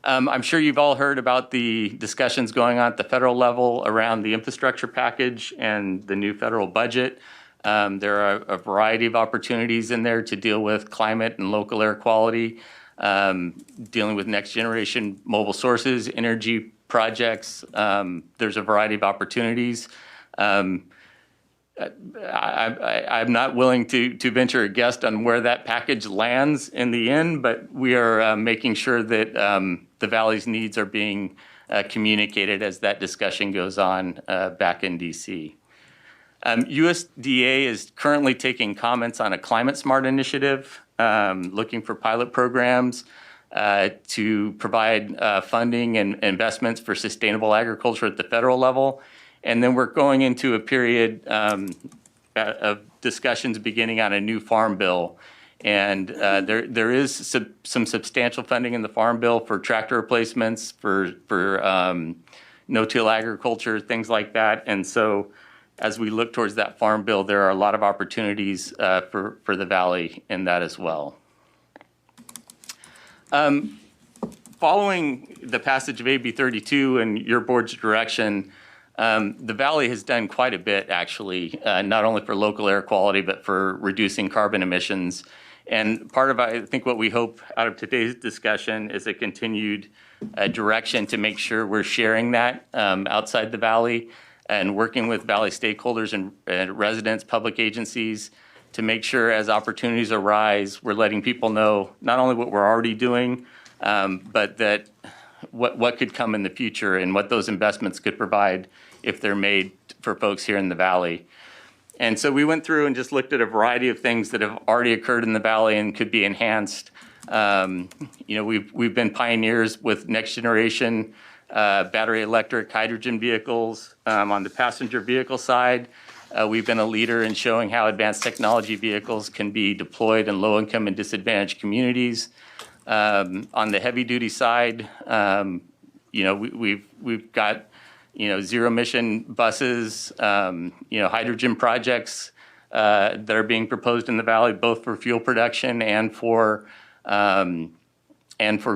I'm sure you've all heard about the discussions going on at the federal level around the infrastructure package and the new federal budget. There are a variety of opportunities in there to deal with climate and local air quality, dealing with next generation mobile sources, energy projects. There's a variety of opportunities. I'm not willing to venture a guess on where that package lands in the end, but we are making sure that the Valley's needs are being communicated as that discussion goes on back in DC. USDA is currently taking comments on a climate smart initiative, looking for pilot programs to provide funding and investments for sustainable agriculture at the federal level. And then we're going into a period of discussions beginning on a new farm bill. And there is some substantial funding in the farm bill for tractor replacements, for no-till agriculture, things like that. And so as we look towards that farm bill, there are a lot of opportunities for the Valley in that as well. Following the passage of AB 32 and your board's direction, the Valley has done quite a bit, actually, not only for local air quality, but for reducing carbon emissions. And part of, I think, what we hope out of today's discussion is a continued direction to make sure we're sharing that outside the Valley and working with Valley stakeholders and residents, public agencies, to make sure as opportunities arise, we're letting people know not only what we're already doing, but that what could come in the future and what those investments could provide if they're made for folks here in the Valley. And so we went through and just looked at a variety of things that have already occurred in the Valley and could be enhanced. We've been pioneers with next generation battery electric hydrogen vehicles. On the passenger vehicle side, we've been a leader in showing how advanced technology vehicles can be deployed in low-income and disadvantaged communities. On the heavy-duty side, we've got zero-emission buses, hydrogen projects that are being proposed in the Valley, both for fuel production and for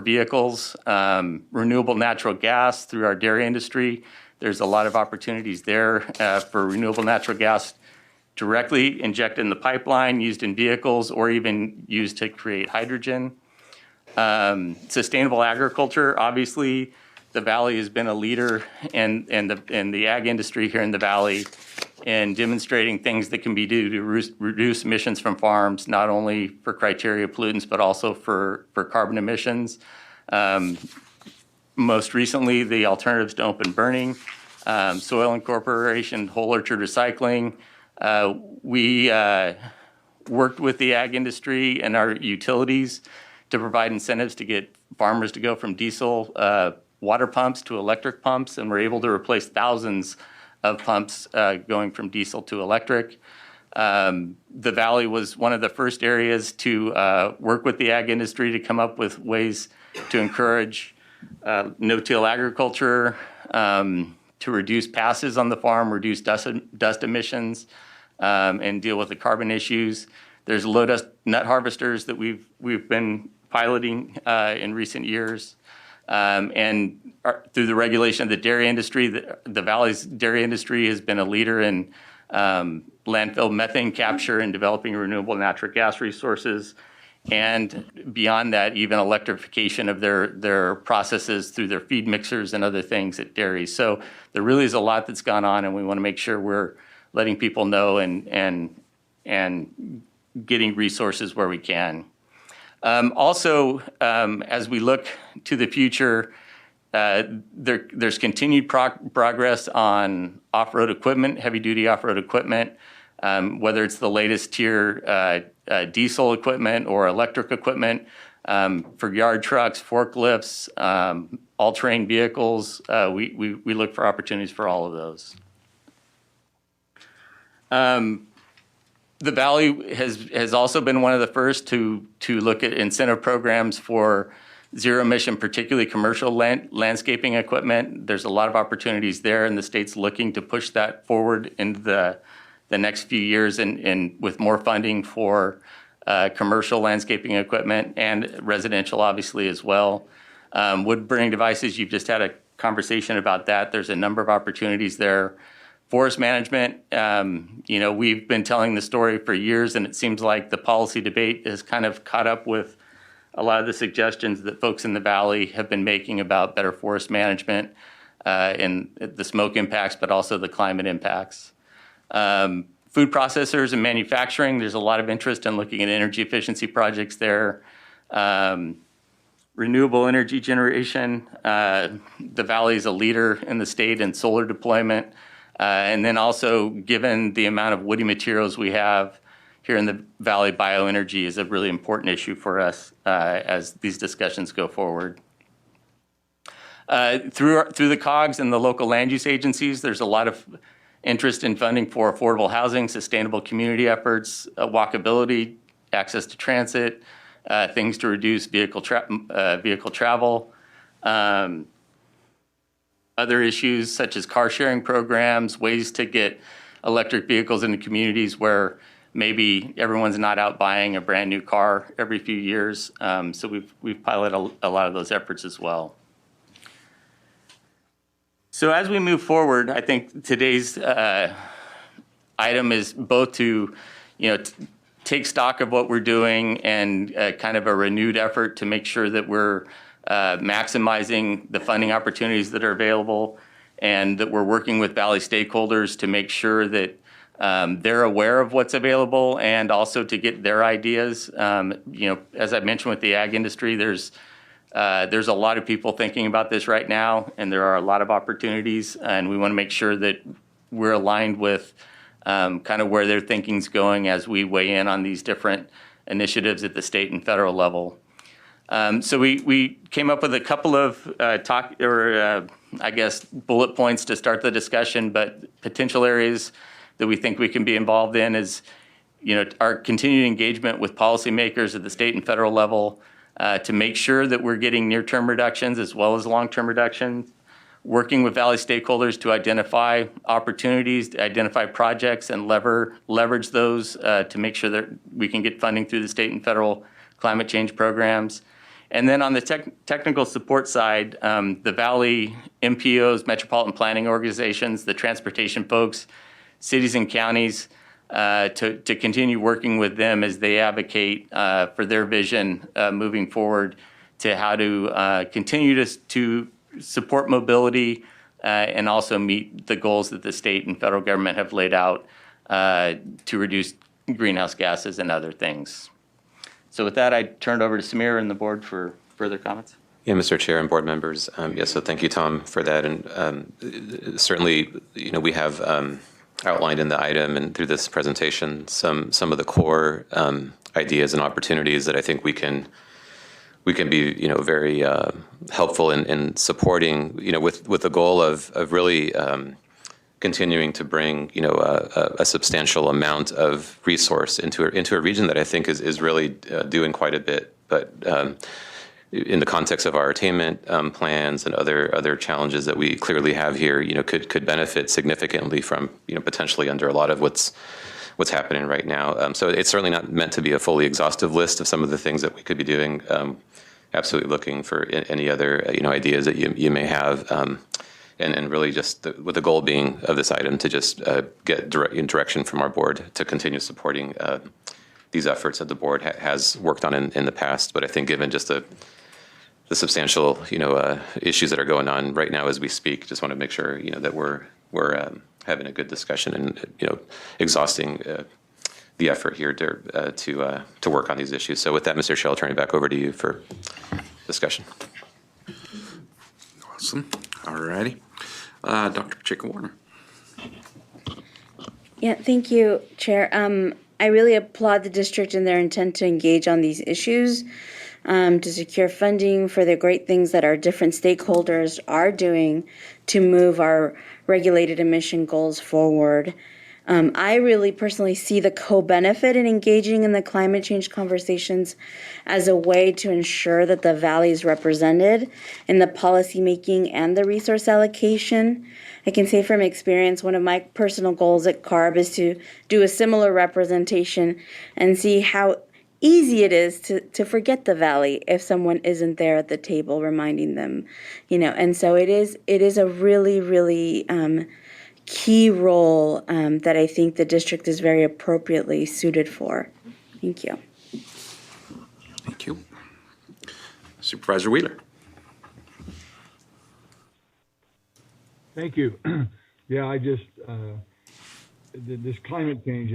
vehicles. Renewable natural gas through our dairy industry. There's a lot of opportunities there for renewable natural gas directly injected in the pipeline, used in vehicles, or even used to create hydrogen. Sustainable agriculture, obviously, the Valley has been a leader in the ag industry here in the Valley in demonstrating things that can be done to reduce emissions from farms, not only for criteria pollutants, but also for carbon emissions. Most recently, the alternatives to open burning, soil incorporation, whole orchard recycling. We worked with the ag industry and our utilities to provide incentives to get farmers to go from diesel water pumps to electric pumps, and we're able to replace thousands of pumps going from diesel to electric. The Valley was one of the first areas to work with the ag industry to come up with ways to encourage no-till agriculture, to reduce passes on the farm, reduce dust emissions, and deal with the carbon issues. There's low dust nut harvesters that we've been piloting in recent years. Through the regulation of the dairy industry, the Valley's dairy industry has been a leader in landfill methane capture and developing renewable natural gas resources. And beyond that, even electrification of their processes through their feed mixers and other things at dairies. So there really is a lot that's gone on, and we want to make sure we're letting people know and getting resources where we can. Also, as we look to the future, there's continued progress on off-road equipment, heavy-duty off-road equipment, whether it's the latest tier diesel equipment or electric equipment for yard trucks, forklifts, all-terrain vehicles. We look for opportunities for all of those. The Valley has also been one of the first to look at incentive programs for zero emission, particularly commercial landscaping equipment. There's a lot of opportunities there, and the state's looking to push that forward into the next few years and with more funding for commercial landscaping equipment and residential, obviously, as well. Wood burning devices, you've just had a conversation about that. There's a number of opportunities there. Forest management, we've been telling the story for years, and it seems like the policy debate has kind of caught up with a lot of the suggestions that folks in the Valley have been making about better forest management and the smoke impacts, but also the climate impacts. Food processors and manufacturing, there's a lot of interest in looking at energy efficiency projects there. Renewable energy generation, the Valley is a leader in the state in solar deployment. And then also, given the amount of woody materials we have here in the Valley, bioenergy is a really important issue for us as these discussions go forward. Through the COGS and the local land use agencies, there's a lot of interest in funding for affordable housing, sustainable community efforts, walkability, access to transit, things to reduce vehicle travel. Other issues such as car sharing programs, ways to get electric vehicles into communities where maybe everyone's not out buying a brand new car every few years. So we've piloted a lot of those efforts as well. So as we move forward, I think today's item is both to, take stock of what we're doing and kind of a renewed effort to make sure that we're maximizing the funding opportunities that are available, and that we're working with Valley stakeholders to make sure that they're aware of what's available, and also to get their ideas. As I mentioned with the ag industry, there's a lot of people thinking about this right now, and there are a lot of opportunities, and we want to make sure that we're aligned with kind of where their thinking's going as we weigh in on these different initiatives at the state and federal level. So we came up with a couple of bullet points to start the discussion, but potential areas that we think we can be involved in is, our continued engagement with policymakers at the state and federal level to make sure that we're getting near-term reductions as well as long-term reductions, working with Valley stakeholders to identify opportunities, to identify projects and leverage those to make sure that we can get funding through the state and federal climate change programs. And then on the technical support side, the Valley MPOs, metropolitan planning organizations, the transportation folks, cities and counties, to continue working with them as they advocate for their vision moving forward to how to continue to support mobility and also meet the goals that the state and federal government have laid out to reduce greenhouse gases and other things. So with that, I turn it over to Samir and the board for further comments. Yeah, Mr. Chair and board members. So thank you, Tom, for that. And certainly, we have outlined in the item and through this presentation some of the core ideas and opportunities that I think we can be very helpful in supporting, with the goal of really continuing to bring a substantial amount of resource into a region that I think is really doing quite a bit, but in the context of our attainment plans and other challenges that we clearly have here, could benefit significantly from potentially under a lot of what's what's happening right now. So it's certainly not meant to be a fully exhaustive list of some of the things that we could be doing. Absolutely looking for any other ideas that you may have, and really just with the goal being of this item to just get direction from our board to continue supporting these efforts that the board has worked on in the past. But I think given just the substantial issues that are going on right now as we speak, just want to make sure that we're having a good discussion and exhausting the effort here to work on these issues. So with that, Mr. Chair, I'll turn it back over to you for discussion. Awesome. All righty. Dr. Pacheco-Warner. Yeah, thank you, Chair. I really applaud the district in their intent to engage on these issues, to secure funding for the great things that our different stakeholders are doing to move our regulated emission goals forward. I really personally see the co-benefit in engaging in the climate change conversations as a way to ensure that the Valley is represented in the policymaking and the resource allocation. I can say from experience, one of my personal goals at Carb is to do a similar representation and see how easy it is to forget the Valley if someone isn't there at the table reminding them, and so it is a really, really key role that I think the district is very appropriately suited for. Thank you. Thank you. Supervisor Wheeler. Thank you. Yeah, I just this climate change,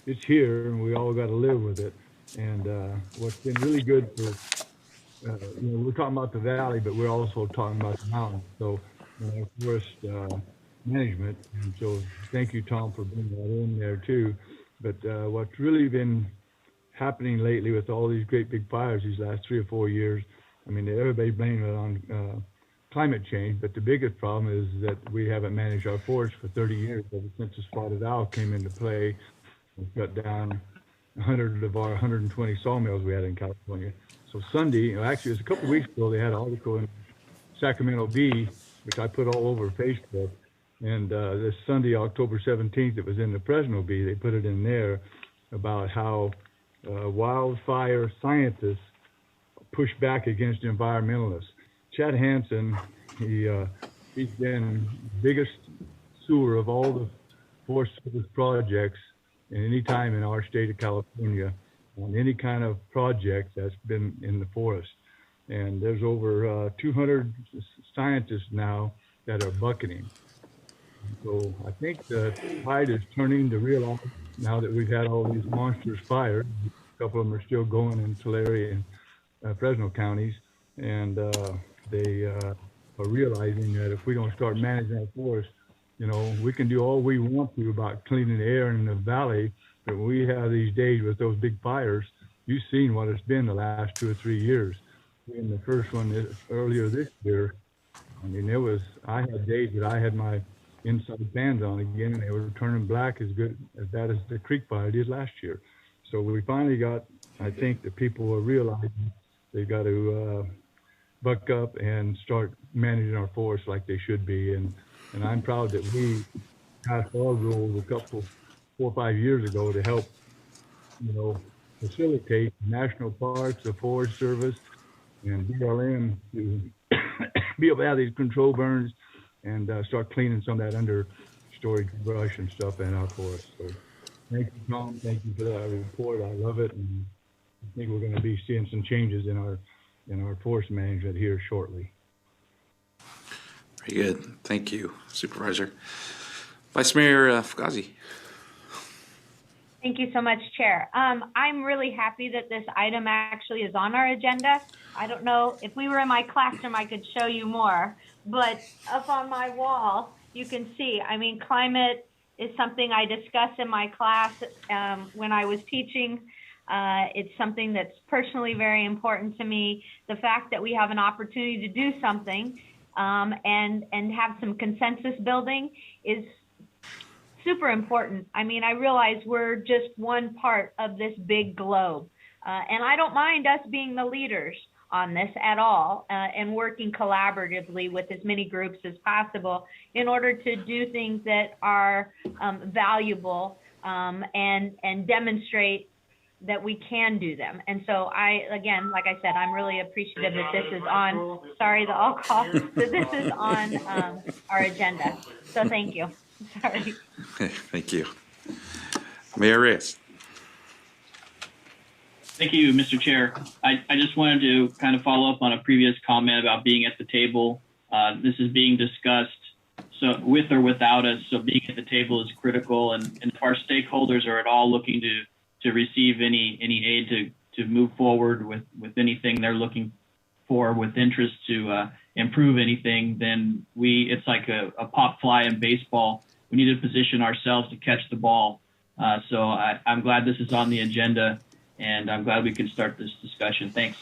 it's here, and we all got to live with it. And what's been really good for, we're talking about the valley, but we're also talking about the mountains. So forest management. And so thank you, Tom, for bringing that in there too. But what's really been happening lately with all these great big fires these last 3 or 4 years, everybody blames it on climate change, but the biggest problem is that we haven't managed our forests for 30 years ever since the spotted owl came into play. We cut down 100 of our 120 sawmills we had in California. So Sunday, actually it was a couple of weeks ago, they had an article in Sacramento Bee, which I put all over Facebook. And this Sunday, October 17th, it was in the Fresno Bee. They put it in there about how wildfire scientists push back against environmentalists. Chad Hansen, he's been the biggest sewer of all the Forest Service projects in any time in our state of California on any kind of project that's been in the forest. And there's over 200 scientists now that are bucketing. So I think the tide is turning to realize now that we've had all these monstrous fires, a couple of them are still going in Tulare and Fresno counties, and they are realizing that if we don't start managing our forests, we can do all we want to about cleaning the air in the valley, but when we have these days with those big fires, you've seen what it's been the last 2 or 3 years. In the first one earlier this year, I had days that I had my inside fans on again, and they were turning black as bad as the creek fire did last year. So we finally got, I think the people are realizing they've got to buck up and start managing our forests like they should be. And I'm proud that we passed our rules a couple, 4 or 5 years ago to help, facilitate national parks, the Forest Service, and BLM to be able to have these control burns and start cleaning some of that understory brush and stuff in our forests. So thank you, Tom. Thank you for that report. I love it. And I think we're going to be seeing some changes in our forest management here shortly. Very good. Thank you, Supervisor. Vice Mayor Fugazi. Thank you so much, Chair. I'm really happy that this item actually is on our agenda. I don't know, if we were in my classroom, I could show you more, but up on my wall, you can see, climate is something I discuss in my class when I was teaching. It's something that's personally very important to me. The fact that we have an opportunity to do something and have some consensus building is super important. I realize we're just one part of this big globe. And I don't mind us being the leaders. on this at all, and working collaboratively with as many groups as possible in order to do things that are valuable and demonstrate that we can do them. And so again, like I said, I'm really appreciative that this is on, sorry, the all call, that this is on our agenda. So thank you. Sorry. Thank you. Mayor Reyes. Thank you, Mr. Chair. I just wanted to kind of follow up on a previous comment about being at the table. This is being discussed so with or without us, so being at the table is critical. And if our stakeholders are at all looking to receive any aid to move forward with anything they're looking for with interest to improve anything, then it's like a pop fly in baseball. We need to position ourselves to catch the ball. So I'm glad this is on the agenda, and I'm glad we can start this discussion. Thanks.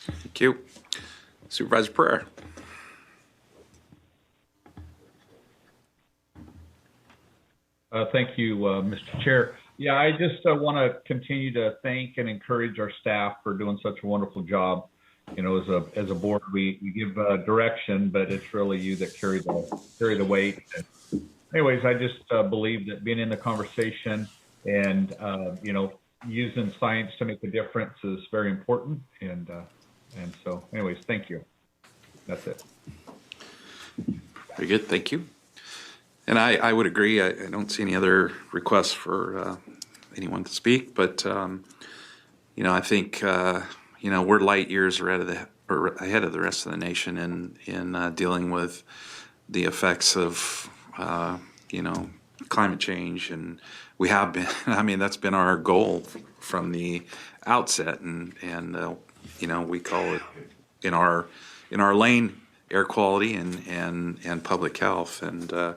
Thank you. Supervisor Pereira. Thank you, Mr. Chair. Yeah, I just want to continue to thank and encourage our staff for doing such a wonderful job. You know, as a board, we give direction, but it's really you that carry the weight. Anyways, I just believe that being in the conversation and you know, using science to make a difference is very important. And so, anyways, thank you. That's it. Very good. Thank you. And I would agree. I don't see any other requests for anyone to speak, but you know, I think you know, we're light years ahead of the rest of the nation in dealing with the effects of you know, climate change, and we have been. I mean, that's been our goal from the outset, and you know, we call it in our lane air quality and public health, and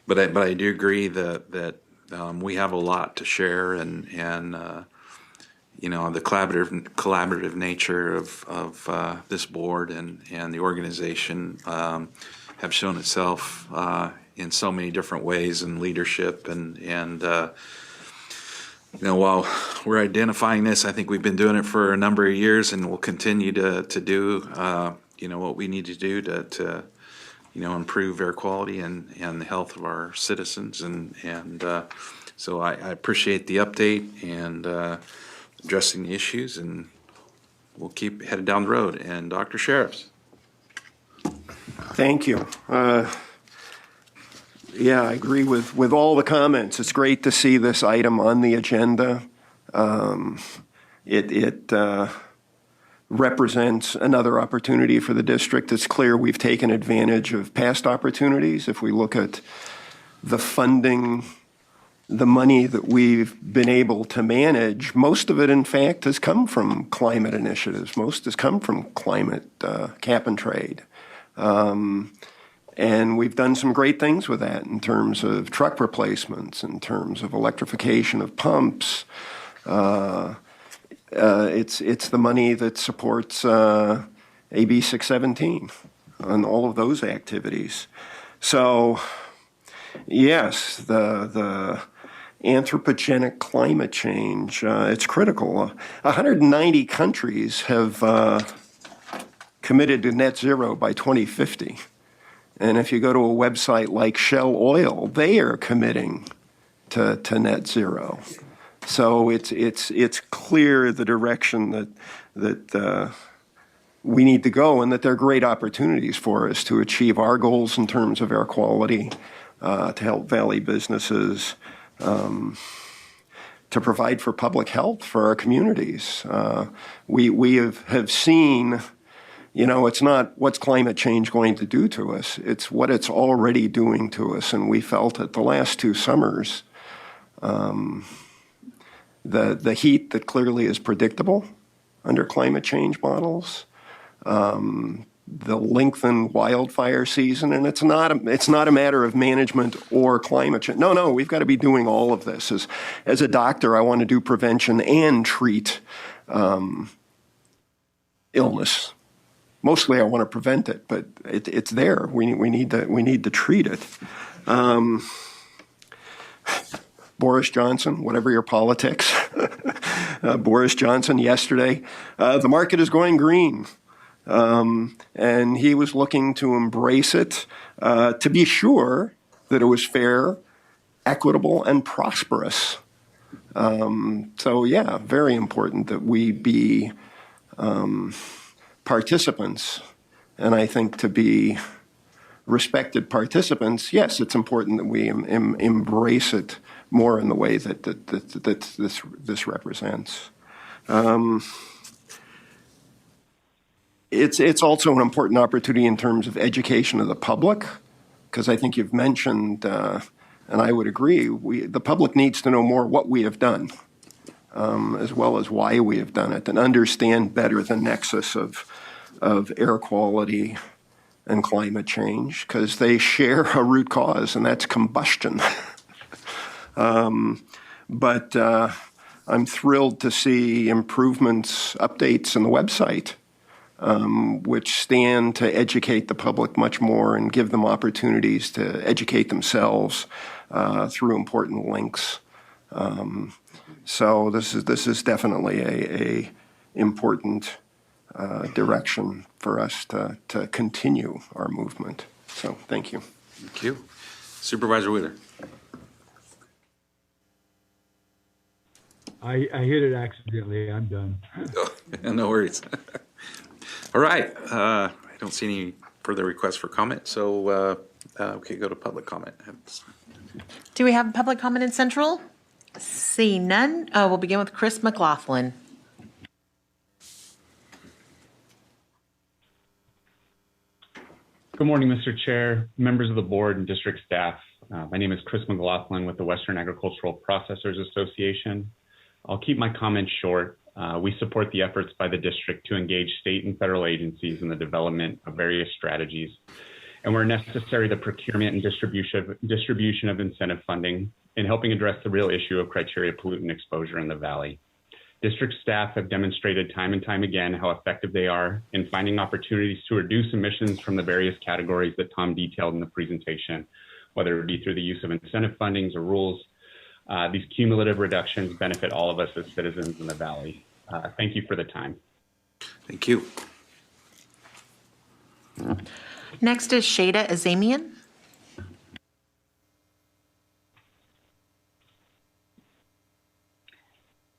but I do agree that we have a lot to share, and you know, the collaborative nature of this board and the organization have shown itself in so many different ways in leadership, and you know, while we're identifying this, I think we've been doing it for a number of years, and we'll continue to do you know, what we need to do to you know, improve air quality and the health of our citizens, and so I appreciate the update and addressing the issues, and we'll keep headed down the road. And Dr. Sheriffs. Thank you. Yeah, I agree with all the comments. It's great to see this item on the agenda. It represents another opportunity for the district. It's clear we've taken advantage of past opportunities. If we look at the funding, the money that we've been able to manage, most of it, in fact, has come from climate initiatives. Most has come from climate cap and trade. And we've done some great things with that in terms of truck replacements, in terms of electrification of pumps. It's the money that supports AB 617 and all of those activities. So, yes, the anthropogenic climate change, it's critical. 190 countries have committed to net zero by 2050. And if you go to a website like Shell Oil, they are committing to net zero. So it's clear the direction that we need to go, and that there are great opportunities for us to achieve our goals in terms of air quality, to help Valley businesses, to provide for public health for our communities. We have seen, you know, it's not what's climate change going to do to us, it's what it's already doing to us. And we felt it the last 2 summers. The heat that clearly is predictable under climate change models, the lengthened wildfire season, and it's not a matter of management or climate change. No, we've got to be doing all of this. As a doctor, I want to do prevention and treat illness. Mostly, I want to prevent it, but it's there. We need to treat it. Boris Johnson, whatever your politics, Boris Johnson yesterday. The market is going green. And he was looking to embrace it, to be sure that it was fair, equitable, and prosperous. So yeah, very important that we be participants. And I think to be respected participants, yes, it's important that we embrace it more in the way that this represents. It's also an important opportunity in terms of education of the public, because I think you've mentioned, and I would agree, the public needs to know more what we have done, as well as why we have done it, and understand better the nexus of air quality and climate change, because they share a root cause, and that's combustion. But I'm thrilled to see improvements, updates in the website, which stand to educate the public much more and give them opportunities to educate themselves through important links. So this is definitely a important direction for us to continue our movement. So thank you. Thank you. Supervisor Wheeler. I hit it accidentally. I'm done. No worries. All right. I don't see any further requests for comment, so okay, go to public comment. Do we have public comment in Central? See none. We'll begin with Chris McLaughlin. Good morning, Mr. Chair, members of the board, and district staff. My name is Chris McLaughlin with the Western Agricultural Processors Association. I'll keep my comments short. We support the efforts by the district to engage state and federal agencies in the development of various strategies, and where necessary, the procurement and distribution of incentive funding in helping address the real issue of criteria pollutant exposure in the valley. District staff have demonstrated time and time again how effective they are in finding opportunities to reduce emissions from the various categories that Tom detailed in the presentation, whether it be through the use of incentive fundings or rules. These cumulative reductions benefit all of us as citizens in the valley. Thank you for the time. Thank you. Next is Shada Azamian.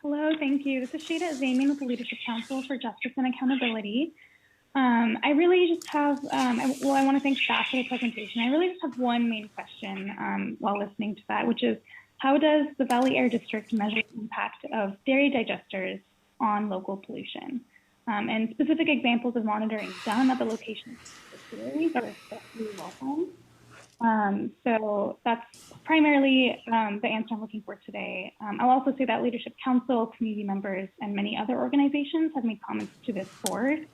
Hello, thank you. This is Shada Azamian with the Leadership Council for Justice and Accountability. I really just have, I want to thank staff for the presentation. I really just have one main question while listening to that, which is, how does the Valley Air District measure the impact of dairy digesters on local pollution? And specific examples of monitoring done at the location of the dairies are especially welcome. So that's primarily the answer I'm looking for today. I'll also say that Leadership Council, community members, and many other organizations have made comments to this board,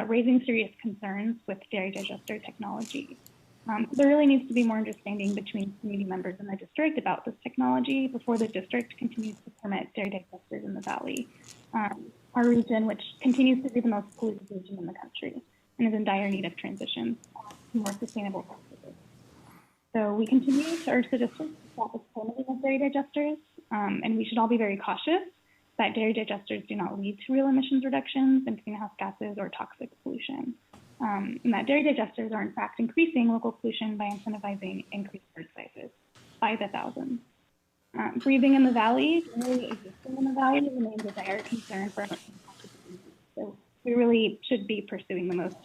raising serious concerns with dairy digester technology. There really needs to be more understanding between community members and the district about this technology before the district continues to permit dairy digesters in the valley, our region, which continues to be the most polluted region in the country and is in dire need of transition to more sustainable practices. So we continue to urge the district to stop its permitting of dairy digesters, and we should all be very cautious that dairy digesters do not lead to real emissions reductions and greenhouse gases or toxic pollution. And that dairy digesters are in fact increasing local pollution by incentivizing increased herd sizes by the thousands. Breathing in the valley, really existing in the valley, remains a dire concern for us. So we really should be pursuing the most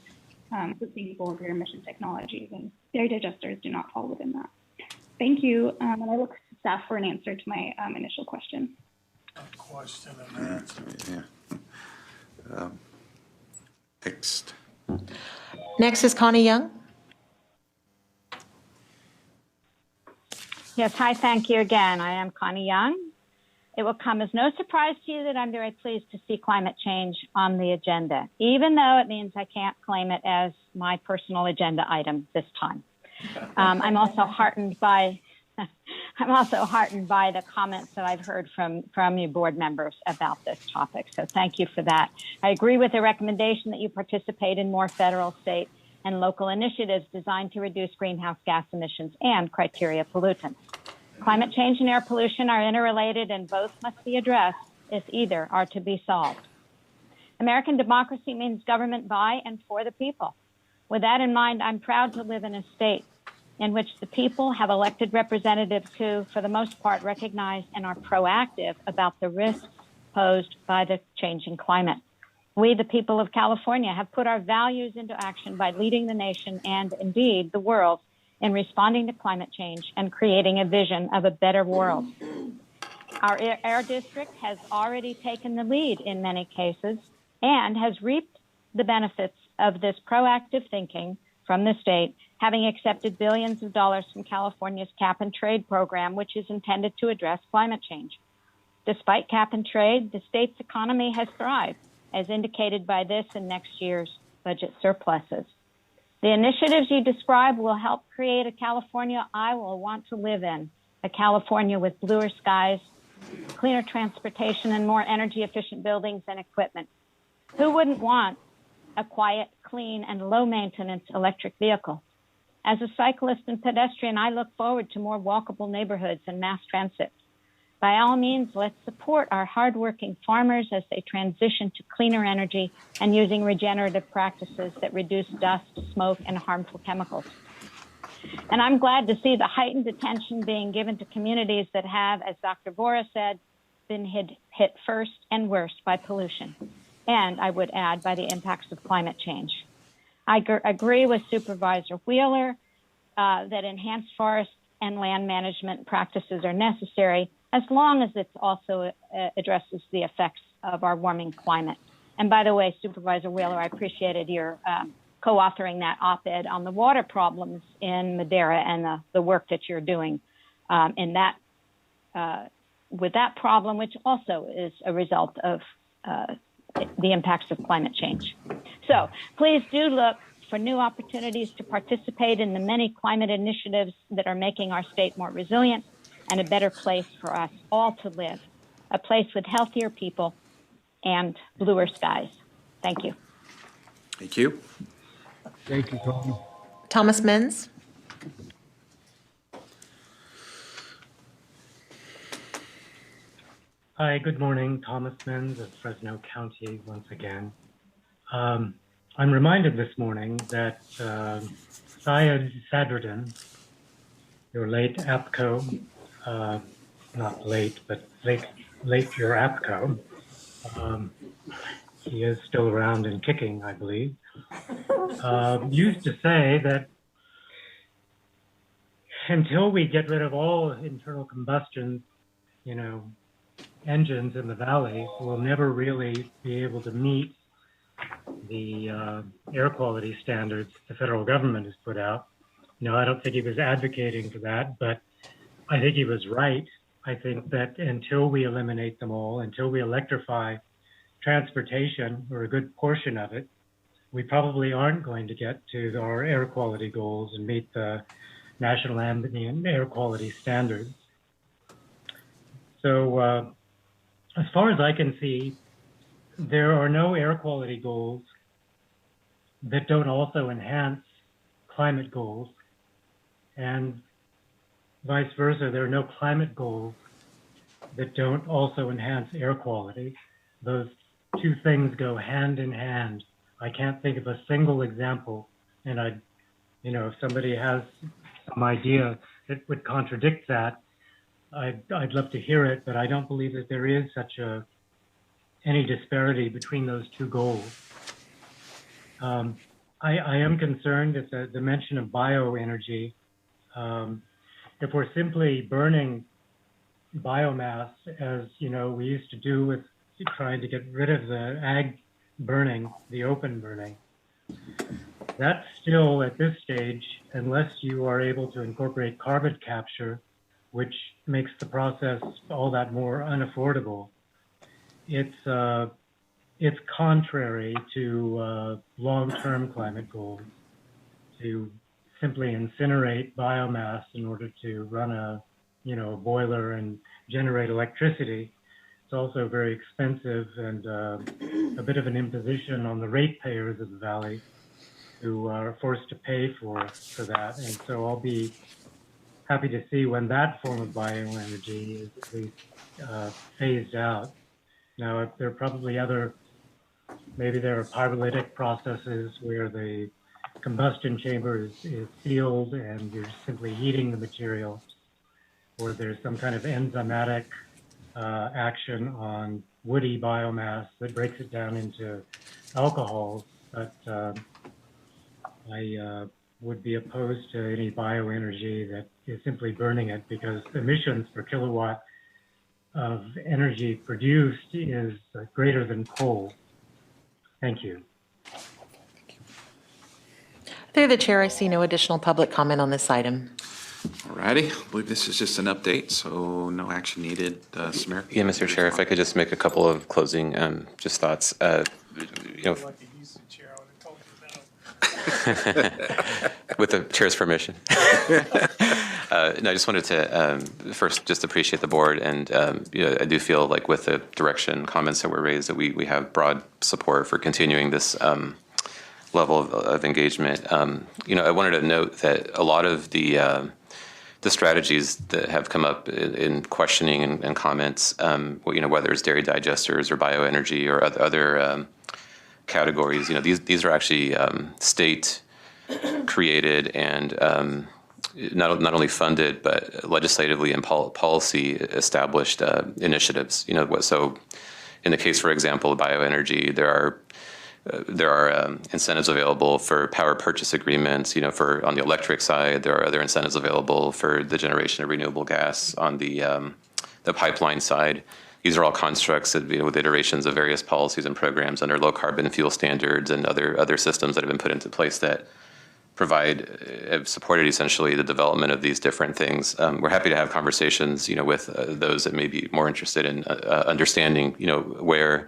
sustainable zero emission technologies, and dairy digesters do not fall within that. Thank you, and I look to staff for an answer to my initial question. Question and answer. Yeah. Next. Next is Connie Young. Yes, hi, thank you again. I am Connie Young. It will come as no surprise to you that I'm very pleased to see climate change on the agenda, even though it means I can't claim it as my personal agenda item this time. I'm also heartened by the comments that I've heard from you board members about this topic. So thank you for that. I agree with the recommendation that you participate in more federal, state, and local initiatives designed to reduce greenhouse gas emissions and criteria pollutants. Climate change and air pollution are interrelated, and both must be addressed if either are to be solved. American democracy means government by and for the people. With that in mind, I'm proud to live in a state in which the people have elected representatives who, for the most part, recognize and are proactive about the risks posed by the changing climate. We, the people of California, have put our values into action by leading the nation and, indeed, the world in responding to climate change and creating a vision of a better world. Our air district has already taken the lead in many cases and has reaped the benefits of this proactive thinking from the state, having accepted billions of dollars from California's cap and trade program, which is intended to address climate change. Despite cap and trade, the state's economy has thrived, as indicated by this and next year's budget surpluses. The initiatives you describe will help create a California I will want to live in, a California with bluer skies, cleaner transportation, and more energy-efficient buildings and equipment. Who wouldn't want a quiet, clean, and low-maintenance electric vehicle? As a cyclist and pedestrian, I look forward to more walkable neighborhoods and mass transit. By all means, let's support our hardworking farmers as they transition to cleaner energy and using regenerative practices that reduce dust, smoke, and harmful chemicals. And I'm glad to see the heightened attention being given to communities that have, as Dr. Bora said, been hit first and worst by pollution, and I would add by the impacts of climate change. I agree with Supervisor Wheeler that enhanced forest and land management practices are necessary, as long as it also addresses the effects of our warming climate. And by the way, Supervisor Wheeler, I appreciated your co-authoring that op-ed on the water problems in Madera and the work that you're doing in that with that problem, which also is a result of the impacts of climate change. So please do look for new opportunities to participate in the many climate initiatives that are making our state more resilient and a better place for us all to live, a place with healthier people and bluer skies. Thank you. Thank you. Thank you, Tom. Thomas Menz. Hi, good morning. Thomas Menz of Fresno County once again. I'm reminded this morning that Syed Sadruddin, your late APCO, not late, but late your APCO, he is still around and kicking, I believe, used to say that until we get rid of all internal combustion, engines in the valley, we'll never really be able to meet the air quality standards the federal government has put out. I don't think he was advocating for that, but I think he was right. I think that until we eliminate them all, until we electrify transportation, or a good portion of it, we probably aren't going to get to our air quality goals and meet the national ambient air quality standards. So as far as I can see, there are no air quality goals that don't also enhance climate goals, and vice versa. There are no climate goals that don't also enhance air quality. Those two things go hand in hand. I can't think of a single example, and if somebody has some idea that would contradict that, I'd love to hear it, but I don't believe that there is such any disparity between those two goals. I am concerned at the mention of bioenergy. If we're simply burning biomass, as we used to do with trying to get rid of the ag burning, the open burning, that's still at this stage, unless you are able to incorporate carbon capture, which makes the process all that more unaffordable, it's contrary to long-term climate goals to simply incinerate biomass in order to run a boiler and generate electricity. It's also very expensive and a bit of an imposition on the ratepayers of the valley, who are forced to pay for that. And so I'll be happy to see when that form of bioenergy is at least phased out. Now, if there are probably maybe there are pyrolytic processes where the combustion chamber is sealed and you're simply heating the material, or there's some kind of enzymatic action on woody biomass that breaks it down into alcohols. But I would be opposed to any bioenergy that is simply burning it, because emissions per kilowatt of energy produced is greater than coal. Thank you. Through the chair, I see no additional public comment on this item. All righty, I believe this is just an update, so no action needed. Samir? Yeah, Mr. Chair, if I could just make a couple of closing just thoughts. With the chair's permission. No, I just wanted to first just appreciate the board, and I do feel like with the direction comments that were raised that we have broad support for continuing this level of engagement. I wanted to note that a lot of the strategies that have come up in questioning and comments, whether it's dairy digesters or bioenergy or other categories, these are actually state created and not only funded but legislatively and policy established initiatives. So in the case, for example, of bioenergy, there are incentives available for power purchase agreements. For on the electric side, there are other incentives available for the generation of renewable gas on the pipeline side. These are all constructs that, with iterations of various policies and programs under low carbon fuel standards and other systems that have been put into place that have supported essentially the development of these different things. We're happy to have conversations, with those that may be more interested in understanding, where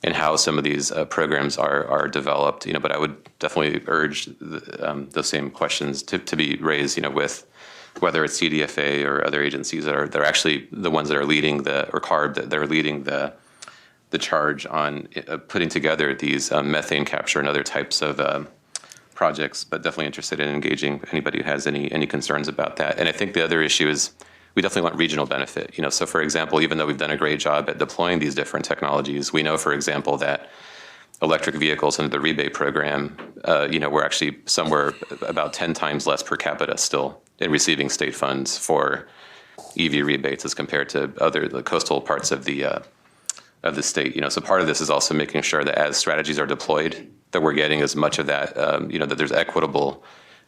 and how some of these programs are developed. But I would definitely urge those same questions to be raised, with whether it's CDFA or other agencies that are actually the ones that are leading or CARB that are leading the charge on putting together these methane capture and other types of projects. But definitely interested in engaging anybody who has any concerns about that. And I think the other issue is we definitely want regional benefit. So for example, even though we've done a great job at deploying these different technologies, we know, for example, that electric vehicles under the rebate program, we're actually somewhere about 10 times less per capita still in receiving state funds for EV rebates as compared to the coastal parts of the state. So part of this is also making sure that as strategies are deployed, that we're getting as much of that, that there's equitable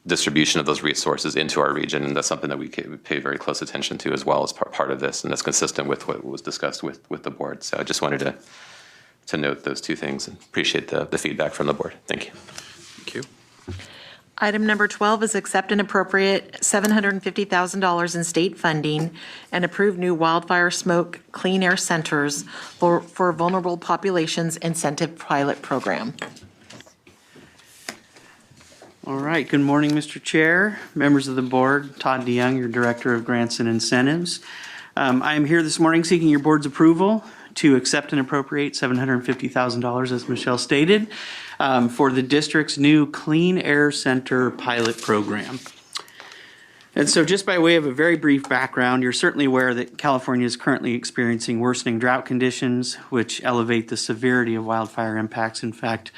distribution of those resources into our region, and that's something that we pay very close attention to as well as part of this, and that's consistent with what was discussed with the board. So I just wanted to note those two things and appreciate the feedback from the board. Thank you. Thank you. Item number 12 is accept and appropriate $750,000 in state funding and approve new wildfire smoke clean air centers for vulnerable populations incentive pilot program. All right. Good morning, Mr. Chair, members of the board. Todd DeYoung, your Director of Grants and Incentives. I am here this morning seeking your board's approval to accept and appropriate $750,000, as Michelle stated, for the district's new Clean Air Center pilot program. And so just by way of a very brief background, you're certainly aware that California is currently experiencing worsening drought conditions, which elevate the severity of wildfire impacts. In fact,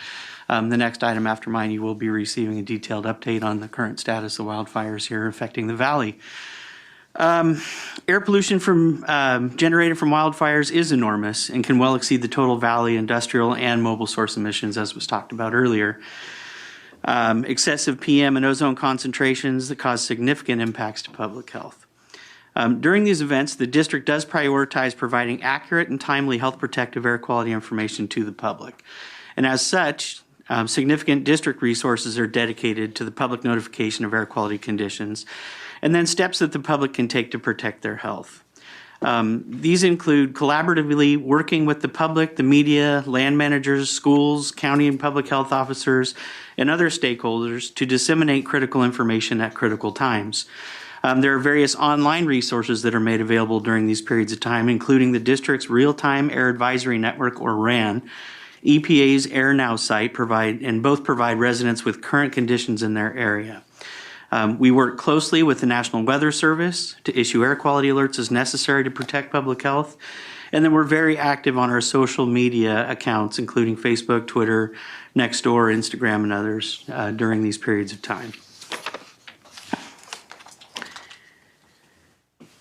the next item after mine, you will be receiving a detailed update on the current status of wildfires here affecting the valley. Air pollution generated from wildfires is enormous and can well exceed the total valley industrial and mobile source emissions, as was talked about earlier. Excessive PM and ozone concentrations that cause significant impacts to public health. During these events, the district does prioritize providing accurate and timely health protective air quality information to the public. And as such, significant district resources are dedicated to the public notification of air quality conditions, and then steps that the public can take to protect their health. These include collaboratively working with the public, the media, land managers, schools, county and public health officers, and other stakeholders to disseminate critical information at critical times. There are various online resources that are made available during these periods of time, including the district's Real-Time Air Advisory Network, or RAN, EPA's Air Now site, both provide residents with current conditions in their area. We work closely with the National Weather Service to issue air quality alerts as necessary to protect public health. And then we're very active on our social media accounts, including Facebook, Twitter, Nextdoor, Instagram, and others during these periods of time.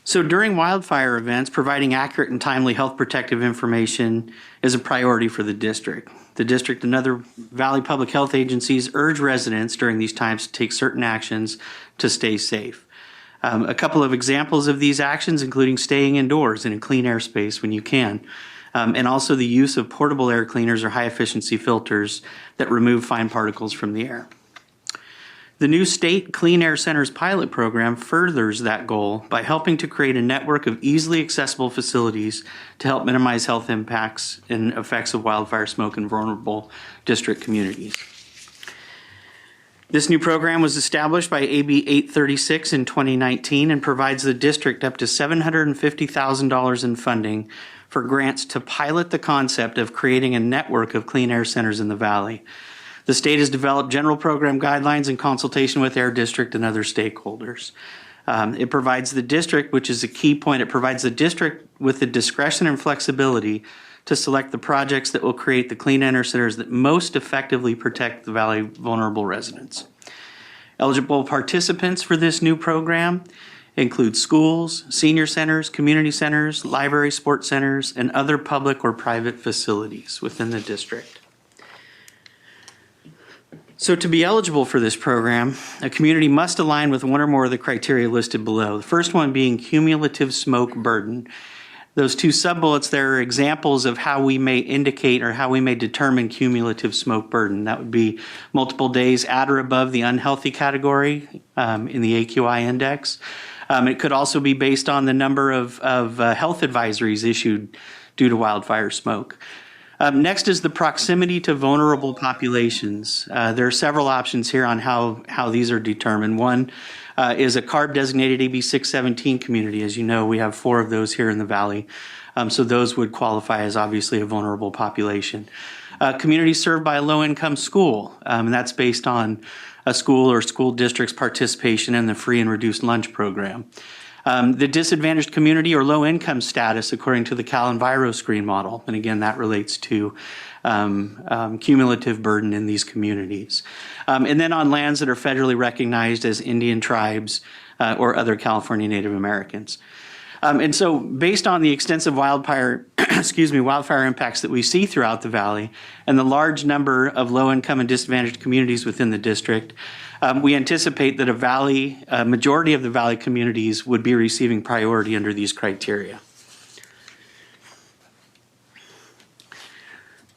So during wildfire events, providing accurate and timely health protective information is a priority for the district. The district and other Valley Public Health agencies urge residents during these times to take certain actions to stay safe. A couple of examples of these actions, including staying indoors in a clean air space when you can, and also the use of portable air cleaners or high-efficiency filters that remove fine particles from the air. The new State Clean Air Centers pilot program furthers that goal by helping to create a network of easily accessible facilities to help minimize health impacts and effects of wildfire smoke in vulnerable district communities. This new program was established by AB 836 in 2019 and provides the district up to $750,000 in funding for grants to pilot the concept of creating a network of clean air centers in the Valley. The state has developed general program guidelines in consultation with Air District and other stakeholders. It provides the district, which is a key point, it provides the district with the discretion and flexibility to select the projects that will create the clean air centers that most effectively protect the Valley vulnerable residents. Eligible participants for this new program include schools, senior centers, community centers, library, sports centers, and other public or private facilities within the district. So to be eligible for this program, a community must align with one or more of the criteria listed below. The first one being cumulative smoke burden. Those two sub-bullets there are examples of how we may indicate or how we may determine cumulative smoke burden. That would be multiple days at or above the unhealthy category in the AQI index. It could also be based on the number of health advisories issued due to wildfire smoke. Next is the proximity to vulnerable populations. There are several options here on how these are determined. One is a CARB designated AB 617 community. As you know, we have 4 of those here in the Valley. So those would qualify as obviously a vulnerable population. Community served by a low-income school, and that's based on a school or school district's participation in the free and reduced lunch program. The disadvantaged community or low income status according to the Cal Enviro screen model. And again, that relates to cumulative burden in these communities. And then on lands that are federally recognized as Indian tribes or other California Native Americans. And so based on the extensive wildfire impacts that we see throughout the Valley and the large number of low income and disadvantaged communities within the district, we anticipate that a majority of the Valley communities would be receiving priority under these criteria.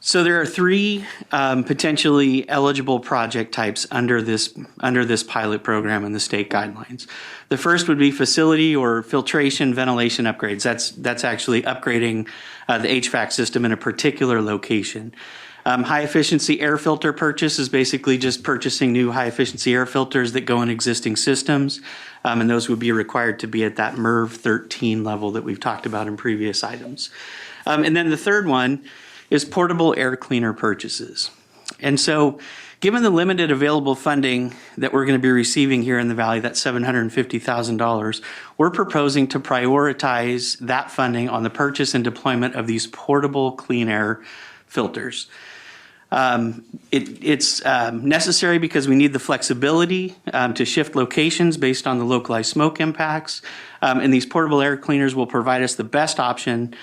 So there are 3 potentially eligible project types under this pilot program in the state guidelines. The first would be facility or filtration ventilation upgrades. That's actually upgrading the HVAC system in a particular location. High-efficiency air filter purchase is basically just purchasing new high-efficiency air filters that go in existing systems, and those would be required to be at that MERV 13 level that we've talked about in previous items. And then the third one is portable air cleaner purchases. And so given the limited available funding that we're going to be receiving here in the Valley, that's $750,000, we're proposing to prioritize that funding on the purchase and deployment of these portable clean air filters. It's necessary because we need the flexibility to shift locations based on the localized smoke impacts. And these portable air cleaners will provide us the best option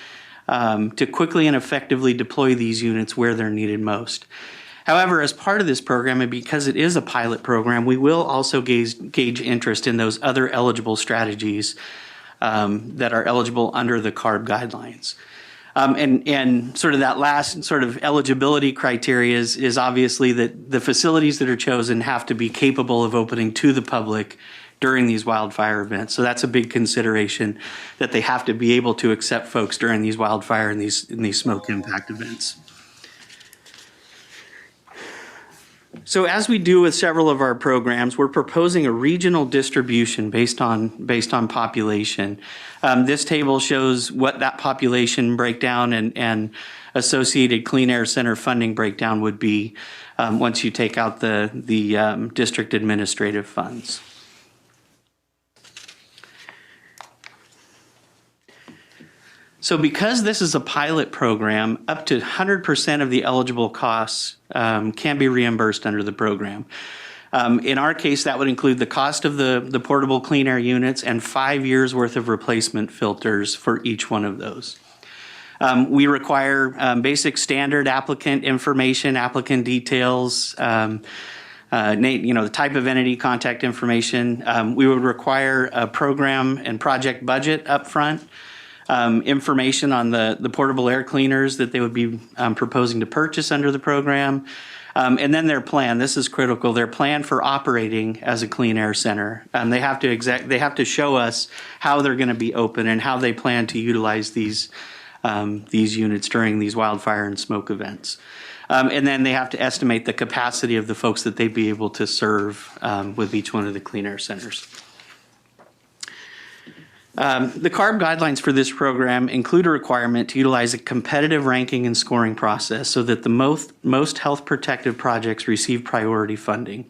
to quickly and effectively deploy these units where they're needed most. However, as part of this program, and because it is a pilot program, we will also gauge interest in those other eligible strategies that are eligible under the Carb Guidelines. And sort of that last sort of eligibility criteria is obviously that the facilities that are chosen have to be capable of opening to the public during these wildfire events. So that's a big consideration, that they have to be able to accept folks during these wildfire and these smoke impact events. So as we do with several of our programs, we're proposing a regional distribution based on population. This table shows what that population breakdown and associated Clean Air Center funding breakdown would be once you take out the district administrative funds. So because this is a pilot program, up to 100% of the eligible costs can be reimbursed under the program. In our case, that would include the cost of the portable clean air units and 5 years worth of replacement filters for each one of those. We require basic standard applicant information, applicant details, the type of entity, contact information. We would require a program and project budget up front, information on the portable air cleaners that they would be proposing to purchase under the program, and then their plan. This is critical. Their plan for operating as a clean air center. They have to show us how they're going to be open and how they plan to utilize these units during these wildfire and smoke events. And then they have to estimate the capacity of the folks that they'd be able to serve with each one of the clean air centers. The Carb Guidelines for this program include a requirement to utilize a competitive ranking and scoring process so that the most health protective projects receive priority funding.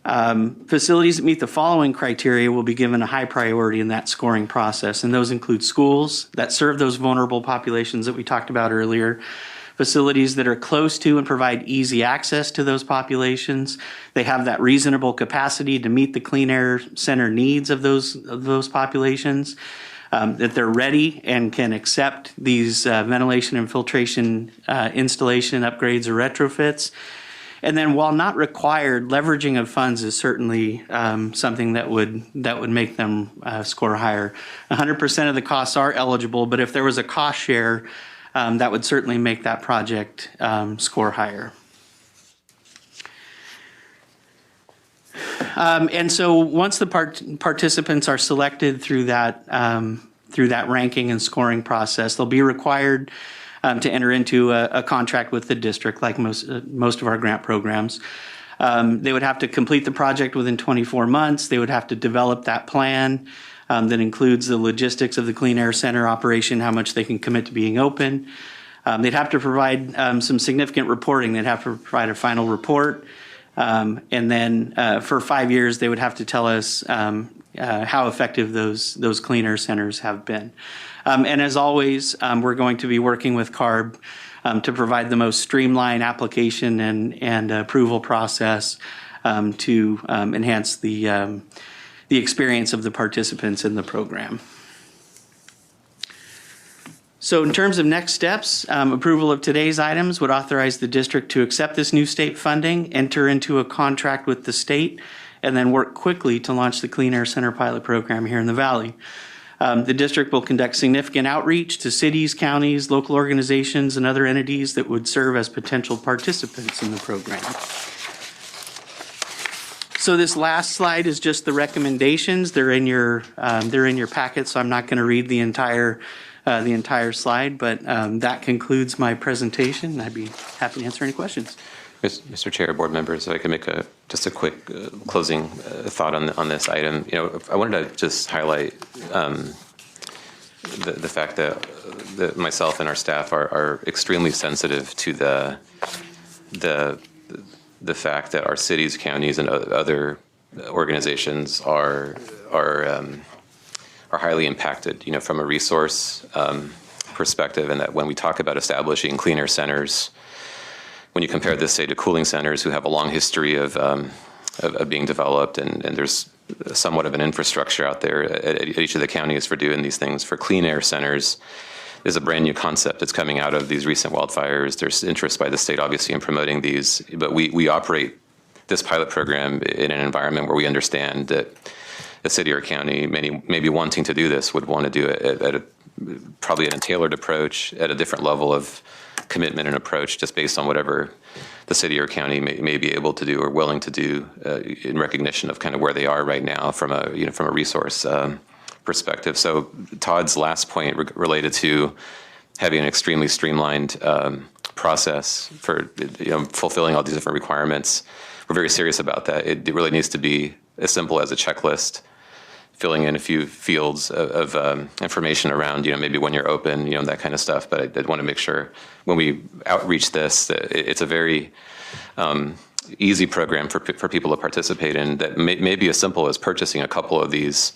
Facilities that meet the following criteria will be given a high priority in that scoring process, and those include schools that serve those vulnerable populations that we talked about earlier, facilities that are close to and provide easy access to those populations. They have that reasonable capacity to meet the clean air center needs of those populations, that they're ready and can accept these ventilation and filtration installation upgrades or retrofits. And then, while not required, leveraging of funds is certainly something that would make them score higher. 100% of the costs are eligible, but if there was a cost share, that would certainly make that project score higher. And so, once the participants are selected through that ranking and scoring process, they'll be required to enter into a contract with the district, like most of our grant programs. They would have to complete the project within 24 months. They would have to develop that plan that includes the logistics of the Clean Air Center operation, how much they can commit to being open. They'd have to provide some significant reporting. They'd have to provide a final report. And then for 5 years, they would have to tell us how effective those Clean Air Centers have been. And as always, we're going to be working with CARB to provide the most streamlined application and approval process to enhance the experience of the participants in the program. So in terms of next steps, approval of today's items would authorize the district to accept this new state funding, enter into a contract with the state, and then work quickly to launch the Clean Air Center pilot program here in the Valley. The district will conduct significant outreach to cities, counties, local organizations, and other entities that would serve as potential participants in the program. So this last slide is just the recommendations. They're in your packet, so I'm not going to read the entire slide, but that concludes my presentation. I'd be happy to answer any questions. Mr. Chair, board members, if I could make just a quick closing thought on this item. I wanted to just highlight the fact that myself and our staff are extremely sensitive to the fact that our cities, counties, and other organizations are highly impacted, from a resource perspective, and that when we talk about establishing clean air centers, when you compare this, say, to cooling centers who have a long history of being developed, and there's somewhat of an infrastructure out there at each of the counties for doing these things, for clean air centers is a brand new concept that's coming out of these recent wildfires. There's interest by the state, obviously, in promoting these, but we operate this pilot program in an environment where we understand that a city or county, maybe wanting to do this, would want to do it at probably in a tailored approach, at a different level of commitment and approach, just based on whatever the city or county may be able to do or willing to do in recognition of kind of where they are right now from a resource perspective. So Todd's last point related to having an extremely streamlined process for fulfilling all these different requirements, we're very serious about that. It really needs to be as simple as a checklist, filling in a few fields of information around, maybe when you're open, that kind of stuff. But I want to make sure when we outreach this, that it's a very easy program for people to participate in, that may be as simple as purchasing a couple of these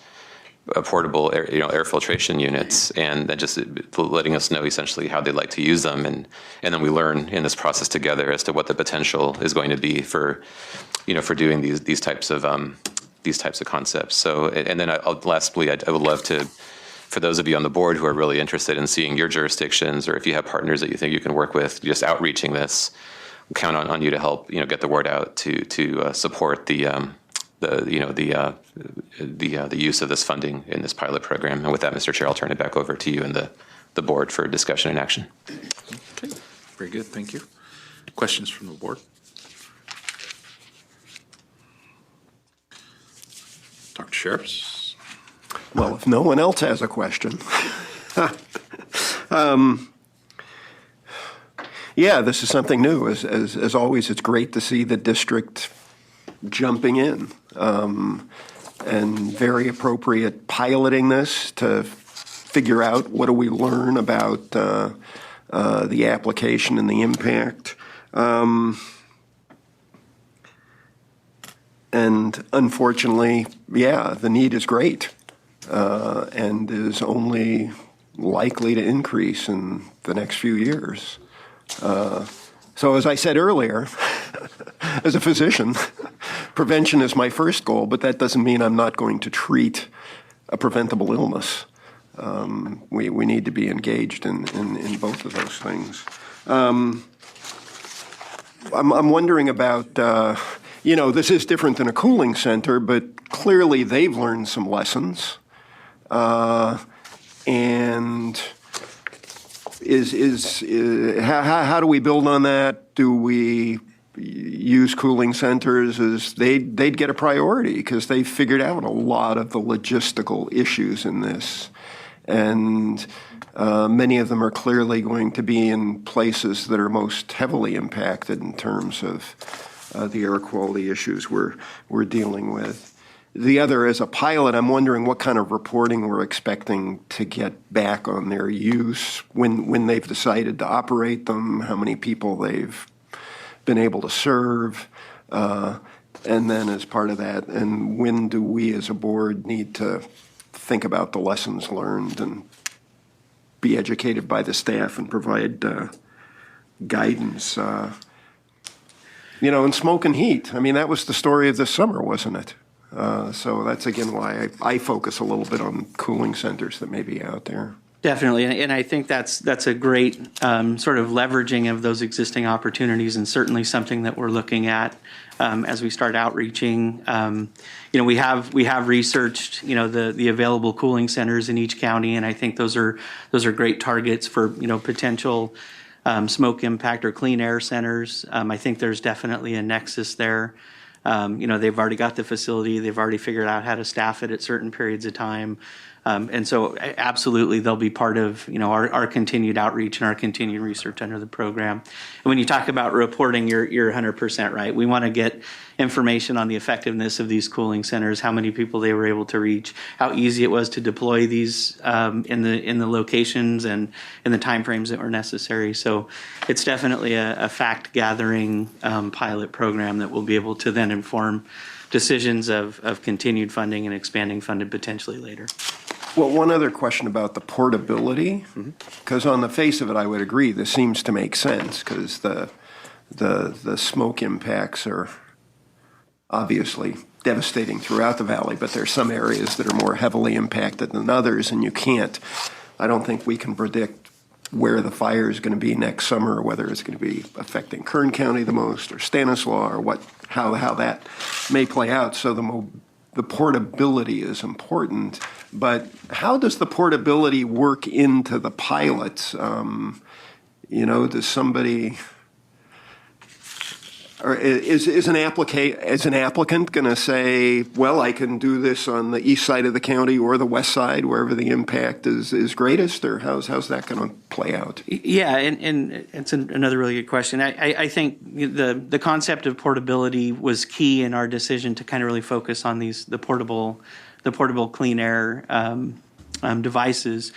portable air filtration units, and then just letting us know essentially how they'd like to use them, and then we learn in this process together as to what the potential is going to be for doing these types of concepts. So, and then lastly, I would love to, for those of you on the board who are really interested in seeing your jurisdictions, or if you have partners that you think you can work with, just outreaching this, count on you to help get the word out to support the use of this funding in this pilot program. And with that, Mr. Chair, I'll turn it back over to you and the board for discussion and action. Okay, very good, thank you. Questions from the board? Dr. Sheriffs? Well, if no one else has a question. Yeah, this is something new. As always, it's great to see the district jumping in, and very appropriate piloting this to figure out what do we learn about the application and the impact. And unfortunately, yeah, the need is great, and is only likely to increase in the next few years. So as I said earlier, as a physician, prevention is my first goal, but that doesn't mean I'm not going to treat a preventable illness. We need to be engaged in both of those things. I'm wondering about, this is different than a cooling center, but clearly they've learned some lessons. And how do we build on that? Do we use cooling centers as they'd get a priority because they figured out a lot of the logistical issues in this, and many of them are clearly going to be in places that are most heavily impacted in terms of the air quality issues we're dealing with. The other, as a pilot, I'm wondering what kind of reporting we're expecting to get back on their use when they've decided to operate them, how many people they've been able to serve, and then as part of that, and when do we as a board need to think about the lessons learned and be educated by the staff and provide guidance. And smoke and heat. I mean, that was the story of this summer, wasn't it? So that's, again, why I focus a little bit on cooling centers that may be out there. Definitely, and I think that's a great sort of leveraging of those existing opportunities, and certainly something that we're looking at as we start outreaching. We have researched the available cooling centers in each county, and I think those are great targets for potential smoke impact or clean air centers. I think there's definitely a nexus there. They've already got the facility. They've already figured out how to staff it at certain periods of time. And so absolutely, they'll be part of, our continued outreach and our continued research under the program. And when you talk about reporting, you're 100% right. We want to get information on the effectiveness of these cooling centers, how many people they were able to reach, how easy it was to deploy these in the locations and in the timeframes that were necessary. So it's definitely a fact-gathering pilot program that will be able to then inform decisions of continued funding and expanding funded potentially later. Well, one other question about the portability, because on the face of it, I would agree, this seems to make sense, because the smoke impacts are obviously devastating throughout the valley, but there's some areas that are more heavily impacted than others, and I don't think we can predict where the fire is going to be next summer, or whether it's going to be affecting Kern County the most, or Stanislaus, or how that may play out. So the portability is important, but how does the portability work into the pilots? Does somebody, or is an applicant going to say, well, I can do this on the east side of the county or the west side, wherever the impact is greatest, or how's that going to play out? Yeah, and it's another really good question. I think the concept of portability was key in our decision to kind of really focus on the portable clean air devices.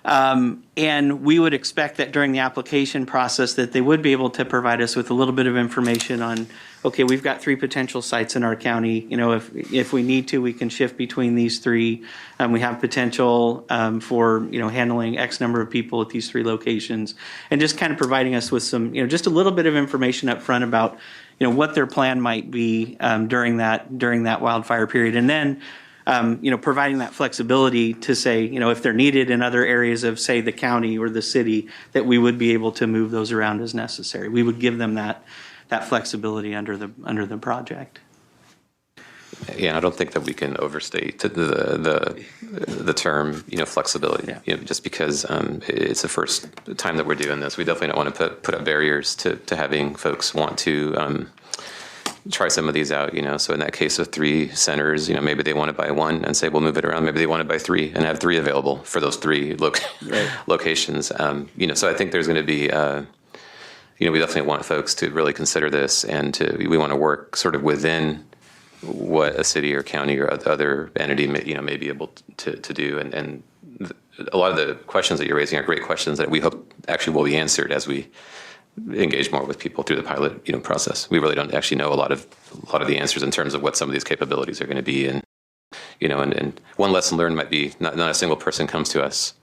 And we would expect that during the application process that they would be able to provide us with a little bit of information on, okay, we've got 3 potential sites in our county. You know, if we need to, we can shift between these 3. We have potential for, you know, handling X number of people at these 3 locations, and just kind of providing us with some, you know, just a little bit of information up front about, you know, what their plan might be during that wildfire period. And then, you know, providing that flexibility to say, you know, if they're needed in other areas of, say, the county or the city, that we would be able to move those around as necessary. We would give them that flexibility under the project. Yeah, I don't think that we can overstate the term, you know, flexibility. Yeah. You know, just because it's the first time that we're doing this, we definitely don't want to put up barriers to having folks want to try some of these out. You know, so in that case of 3 centers, you know, maybe they want to buy 1 and say we'll move it around. Maybe they want to buy 3 and have 3 available for those 3 locations. You know, so I think there's going to be. You know, we definitely want folks to really consider this, and we want to work sort of within what a city or county or other entity may be able to do. And a lot of the questions that you're raising are great questions that we hope actually will be answered as we engage more with people through the pilot, you know, process. We really don't actually know a lot of the answers in terms of what some of these capabilities are going to be. And, you know, and one lesson learned might be not a single person comes to us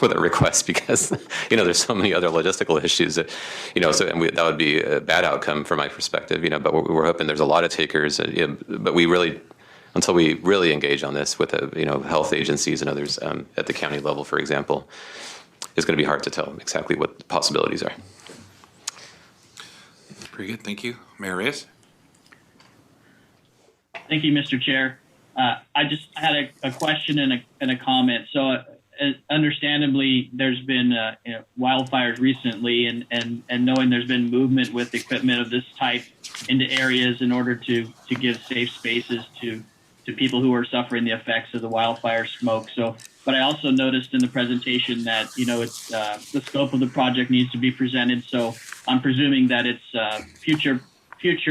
with a request because, you know, there's so many other logistical issues that, you know, that would be a bad outcome from my perspective, you know, but we're hoping there's a lot of takers, you know, but we really, until we really engage on this with, you know, health agencies and others at the county level, for example, it's going to be hard to tell exactly what the possibilities are. Pretty good. Thank you. Mayor Reyes? Thank you, Mr. Chair. I just had a question and a comment. So understandably, there's been you know, wildfires recently, and knowing there's been movement with equipment of this type into areas in order to give safe spaces to people who are suffering the effects of the wildfire smoke. So, but I also noticed in the presentation that, you know, it's the scope of the project needs to be presented. So I'm presuming that it's future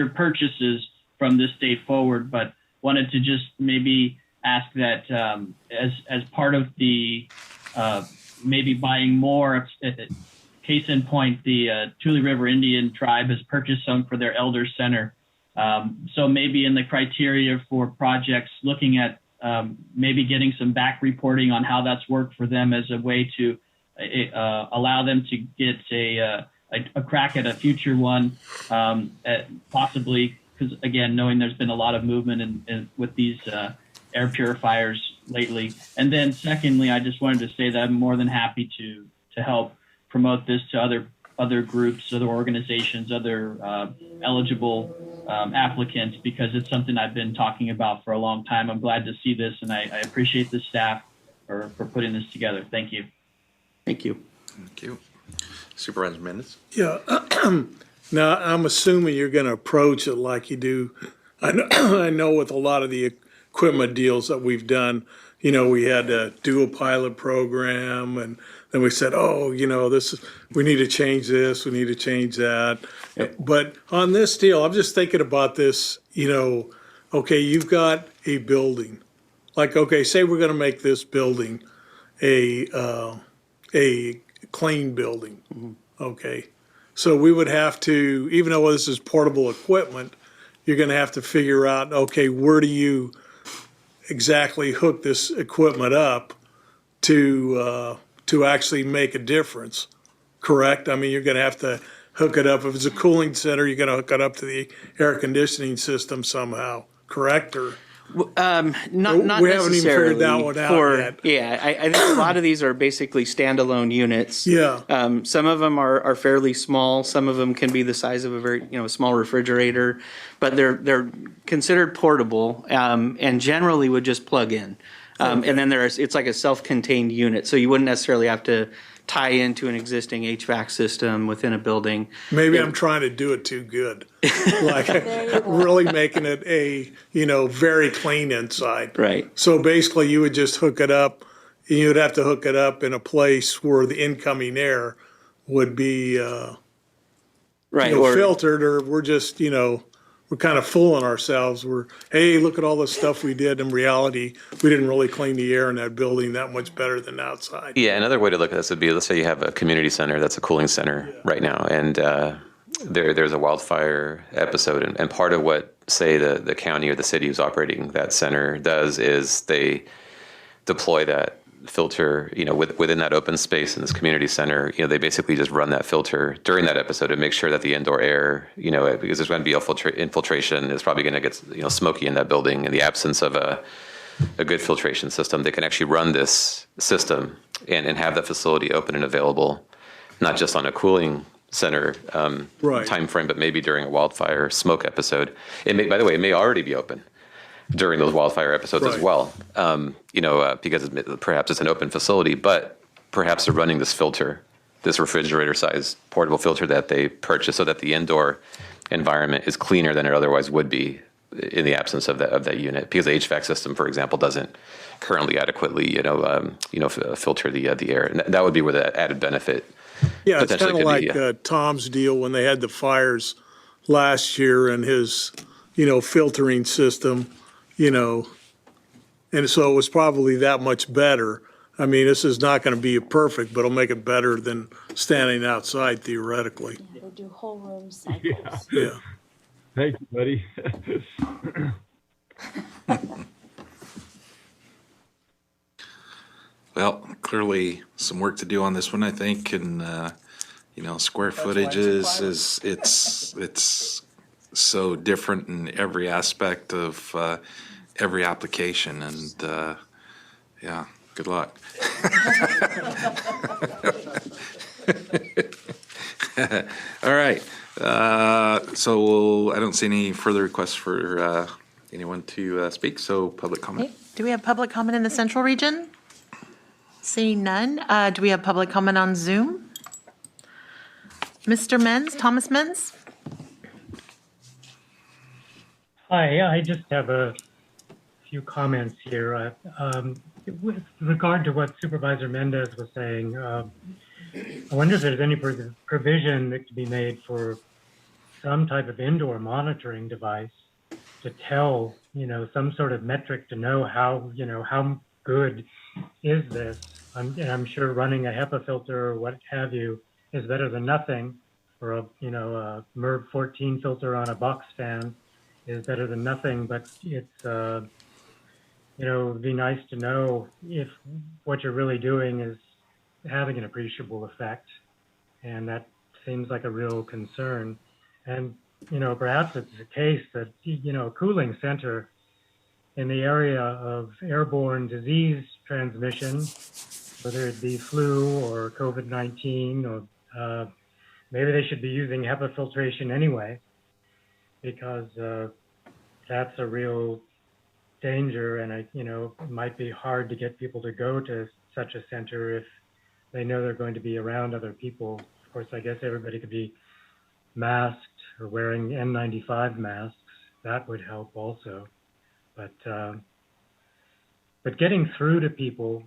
purchases from this date forward, but wanted to just maybe ask that as part of the maybe buying more, case in point, the Tule River Indian tribe has purchased some for their elder center. So maybe in the criteria for projects, looking at maybe getting some back reporting on how that's worked for them as a way to allow them to get a crack at a future one, possibly, because again, knowing there's been a lot of movement with these air purifiers lately. And then secondly, I just wanted to say that I'm more than happy to help promote this to other groups, other organizations, other eligible applicants, because it's something I've been talking about for a long time. I'm glad to see this, and I appreciate the staff for putting this together. Thank you. Thank you. Thank you. Supervisor Mendez? Yeah. Now, I'm assuming you're going to approach it like you do. I know with a lot of the equipment deals that we've done, you know, we had to do a pilot program, and then we said, oh, you know, we need to change this, we need to change that. Yep. But on this deal, I'm just thinking about this, you know, okay, you've got a building. Like, okay, say we're going to make this building a clean building, okay? So we would have to, even though this is portable equipment, you're going to have to figure out, okay, where do you exactly hook this equipment up to actually make a difference, correct? I mean, you're going to have to hook it up. If it's a cooling center, you're going to hook it up to the air conditioning system somehow, correct? Or not we haven't even figured that one out yet. Yeah, I think a lot of these are basically standalone units. Yeah. Some of them are fairly small. Some of them can be the size of a very small refrigerator, but they're considered portable and generally would just plug in. And then it's like a self-contained unit, so you wouldn't necessarily have to tie into an existing HVAC system within a building. Maybe I'm trying to do it too good, like really making it very clean inside. Right. So basically, you would just hook it up. You'd have to hook it up in a place where the incoming air would be right filtered, or we're just we're kind of fooling ourselves. We're, hey, look at all the stuff we did. In reality, we didn't really clean the air in that building that much better than outside. Yeah, another way to look at this would be, let's say you have a community center that's a cooling center right now, and there's a wildfire episode, and part of what, say, the county or the city who's operating that center does is they deploy that filter, within that open space in this community center. They basically just run that filter during that episode to make sure that the indoor air, because there's going to be infiltration, it's probably going to get, smoky in that building. In the absence of a good filtration system, they can actually run this system and have that facility open and available, not just on a cooling center time frame, but maybe during a wildfire smoke episode. By the way, it may already be open during those wildfire episodes as well, because perhaps it's an open facility, but perhaps they're running this filter, this refrigerator-sized portable filter that they purchase, so that the indoor environment is cleaner than it otherwise would be in the absence of that unit, because the HVAC system, for example, doesn't currently adequately, filter the air, and that would be where the added benefit. Yeah, it's kind of like Tom's deal when they had the fires last year and his, filtering system. And so it was probably that much better. I mean, this is not going to be perfect, but it'll make it better than standing outside theoretically. They do whole room cycles. Yeah. Thank you, buddy. Well, clearly some work to do on this one, I think, and square footage it's so different in every aspect of every application, and good luck. All right, so I don't see any further requests for anyone to speak, so public comment. Okay. Do we have public comment in the central region? Seeing none. Do we have public comment on Zoom? Mr. Menz, Thomas Menz? Hi, I just have a few comments here. With regard to what Supervisor Mendez was saying, I wonder if there's any provision that could be made for some type of indoor monitoring device to tell, some sort of metric to know how good is this. I'm sure running a HEPA filter or what have you is better than nothing, or a MERV 14 filter on a box fan is better than nothing, but it's, it'd be nice to know if what you're really doing is having an appreciable effect. And that seems like a real concern. And, perhaps it's the case that, a cooling center in the area of airborne disease transmission, whether it be flu or COVID-19, or maybe they should be using HEPA filtration anyway, because that's a real danger, and it might be hard to get people to go to such a center if they know they're going to be around other people. Of course, I guess everybody could be masked or wearing N95 masks. That would help also. But getting through to people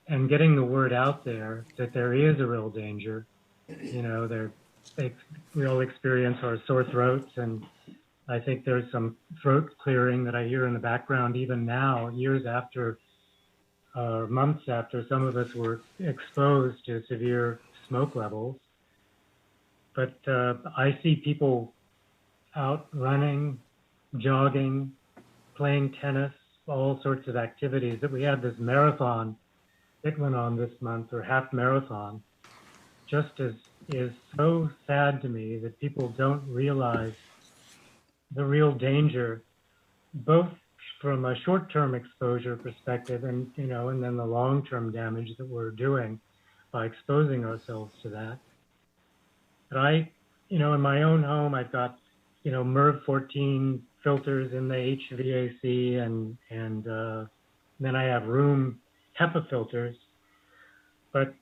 and getting the word out there that there is a real danger, we all experience our sore throats, and I think there's some throat clearing that I hear in the background even now, years after, months after some of us were exposed to severe smoke levels. But I see people out running, jogging, playing tennis, all sorts of activities. That we had this marathon that went on this month, or half marathon, just is so sad to me that people don't realize the real danger, both from a short-term exposure perspective and, and then the long-term damage that we're doing by exposing ourselves to that. But in my own home, I've got, MERV 14 filters in the HVAC, and then I have room HEPA filters. But,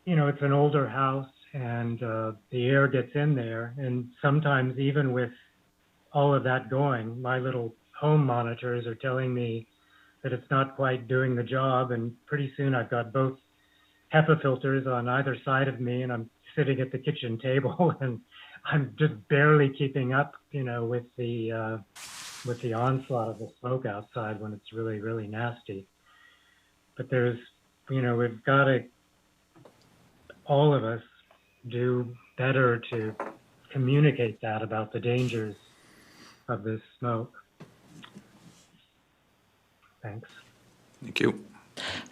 it's an older house, and the air gets in there. And sometimes even with all of that going, my little home monitors are telling me that it's not quite doing the job. And pretty soon I've got both HEPA filters on either side of me, and I'm sitting at the kitchen table, and I'm just barely keeping up, with the onslaught of the smoke outside when it's really, really nasty. But there's, we've got to, all of us, do better to communicate that about the dangers of this smoke. Thanks. Thank you.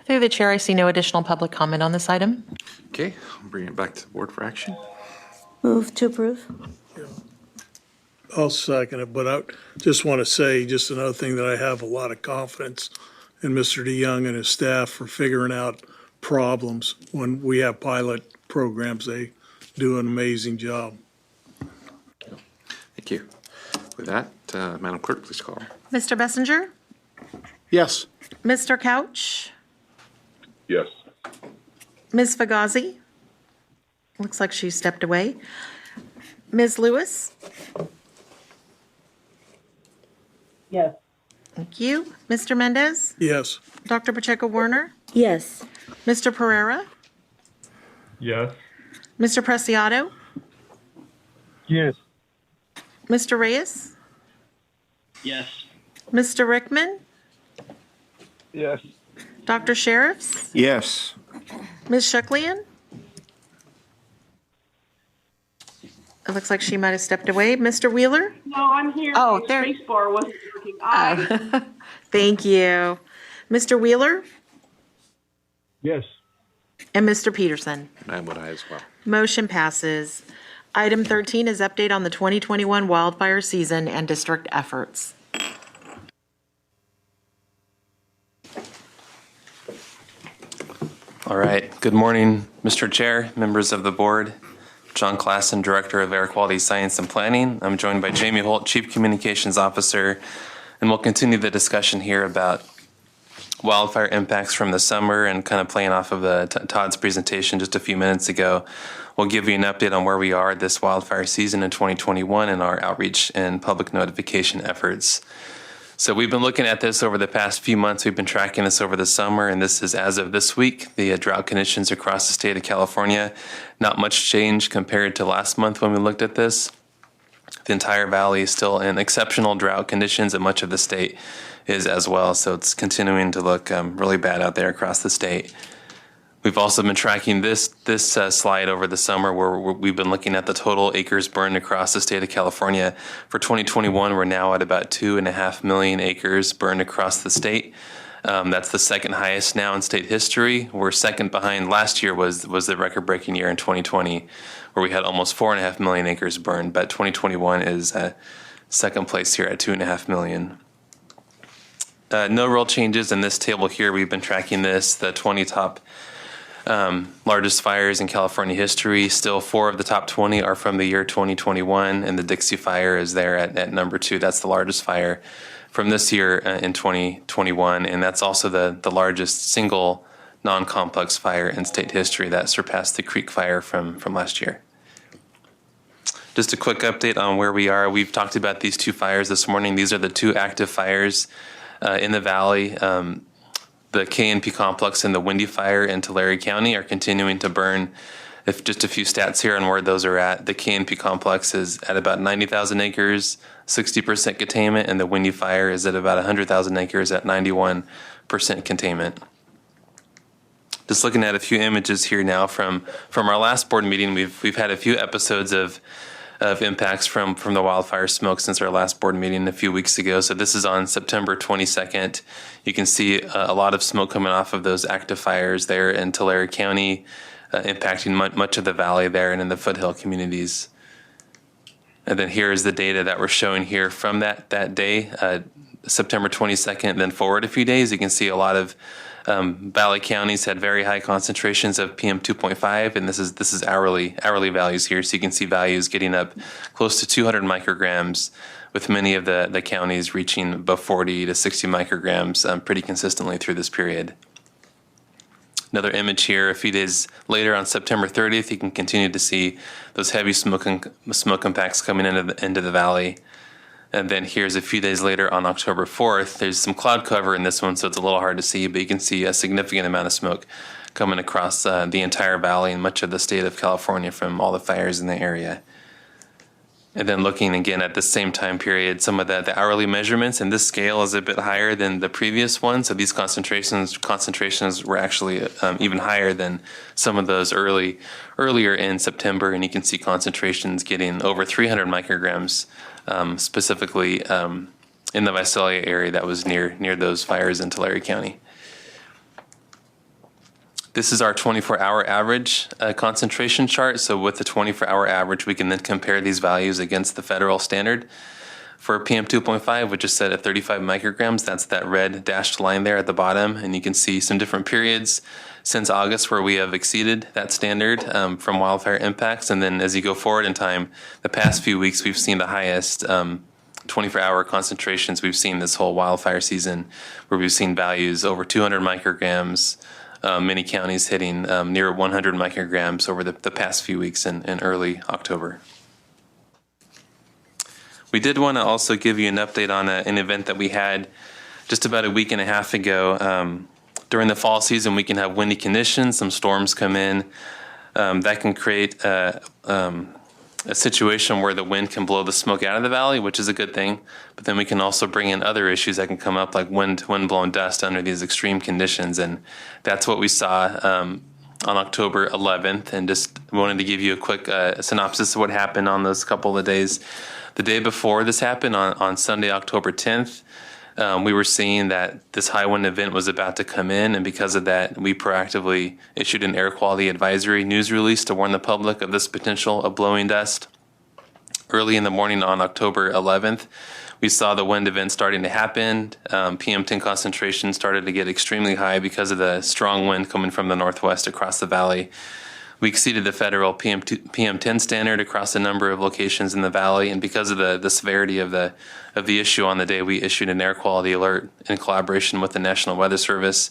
Through the chair, I see no additional public comment on this item. Okay, I'll bring it back to the board for action. Move to approve. I'll second it, but I just want to say, just another thing, that I have a lot of confidence in Mr. DeYoung and his staff for figuring out problems. When we have pilot programs, they do an amazing job. Thank you. With that, Madam Clerk, please call. Mr. Bessinger? Yes. Mr. Couch? Yes. Ms. Fugazi? Looks like she stepped away. Ms. Lewis? Yes. Thank you. Mr. Mendez? Yes. Dr. Pacheco-Warner? Yes. Mr. Pereira? Yes. Mr. Preciado? Yes. Mr. Reyes? Yes. Mr. Rickman? Yes. Dr. Sheriffs? Yes. Ms. Shucklian? It looks like she might have stepped away. Mr. Wheeler? No, I'm here. Oh, My there. space bar wasn't working. Aye. Thank you. Mr. Wheeler? Yes. And Mr. Peterson? I would as well. Motion passes. Item 13 is update on the 2021 wildfire season and district efforts. All right. Good morning, Mr. Chair, members of the board. John Klassen, Director of Air Quality Science and Planning. I'm joined by Jamie Holt, Chief Communications Officer, and we'll continue the discussion here about wildfire impacts from the summer and kind of playing off of Todd's presentation just a few minutes ago. We'll give you an update on where we are this wildfire season in 2021 and our outreach and public notification efforts. So we've been looking at this over the past few months. We've been tracking this over the summer, and this is as of this week, the drought conditions across the state of California. Not much change compared to last month when we looked at this. The entire valley is still in exceptional drought conditions, and much of the state is as well. So it's continuing to look really bad out there across the state. We've also been tracking this slide over the summer where we've been looking at the total acres burned across the state of California. For 2021, we're now at about 2.5 million acres burned across the state. That's the second highest now in state history. We're second behind. Last year was the record-breaking year in 2020, where we had almost 4.5 million acres burned. But 2021 is second place here at 2.5 million. No real changes in this table here. We've been tracking this, the 20 top largest fires in California history. Still 4 of the top 20 are from the year 2021, and the Dixie Fire is there at number 2. That's the largest fire from this year in 2021, and that's also the largest single non-complex fire in state history that surpassed the Creek Fire from last year. Just a quick update on where we are. We've talked about these 2 fires this morning. These are the 2 active fires in the valley. The KNP complex and the Windy Fire in Tulare County are continuing to burn. If just a few stats here on where those are at. The KNP complex is at about 90,000 acres, 60% containment, and the Windy Fire is at about 100,000 acres at 91% containment. Just looking at a few images here now from our last board meeting, we've had a few episodes of impacts from the wildfire smoke since our last board meeting a few weeks ago. So this is on September 22nd. You can see a lot of smoke coming off of those active fires there in Tulare County, impacting much of the valley there and in the foothill communities. And then here is the data that we're showing here from that day, September 22nd, then forward a few days. You can see a lot of valley counties had very high concentrations of PM 2.5, and this is hourly values here. So you can see values getting up close to 200 micrograms, with many of the counties reaching above 40 to 60 micrograms pretty consistently through this period. Another image here, a few days later on September 30th, you can continue to see those heavy smoke impacts coming into the valley. And then here's a few days later on October 4th. There's some cloud cover in this one, so it's a little hard to see, but you can see a significant amount of smoke coming across the entire valley and much of the state of California from all the fires in the area. And then looking again at the same time period, some of the hourly measurements, and this scale is a bit higher than the previous one. So these concentrations were actually even higher than some of those earlier in September. And you can see concentrations getting over 300 micrograms, specifically in the Visalia area that was near those fires in Tulare County. This is our 24-hour average concentration chart. So with the 24-hour average, we can then compare these values against the federal standard. For PM 2.5, which is set at 35 micrograms, that's that red dashed line there at the bottom. And you can see some different periods since August where we have exceeded that standard from wildfire impacts. And then as you go forward in time, the past few weeks, we've seen the highest 24-hour concentrations we've seen this whole wildfire season, where we've seen values over 200 micrograms, many counties hitting near 100 micrograms over the past few weeks in early October. We did want to also give you an update on an event that we had just about a week and a half ago. During the fall season, we can have windy conditions, some storms come in. That can create a situation where the wind can blow the smoke out of the valley, which is a good thing. But then we can also bring in other issues that can come up, like wind-blown dust under these extreme conditions. And that's what we saw on October 11th. And just wanted to give you a quick synopsis of what happened on those couple of days. The day before this happened, on Sunday, October 10th, we were seeing that this high wind event was about to come in, and because of that, we proactively issued an air quality advisory news release to warn the public of this potential of blowing dust. Early in the morning on October 11th, we saw the wind event starting to happen. PM10 concentration started to get extremely high because of the strong wind coming from the northwest across the valley. We exceeded the federal PM10 standard across a number of locations in the valley, and because of the severity of the issue on the day, we issued an air quality alert in collaboration with the National Weather Service.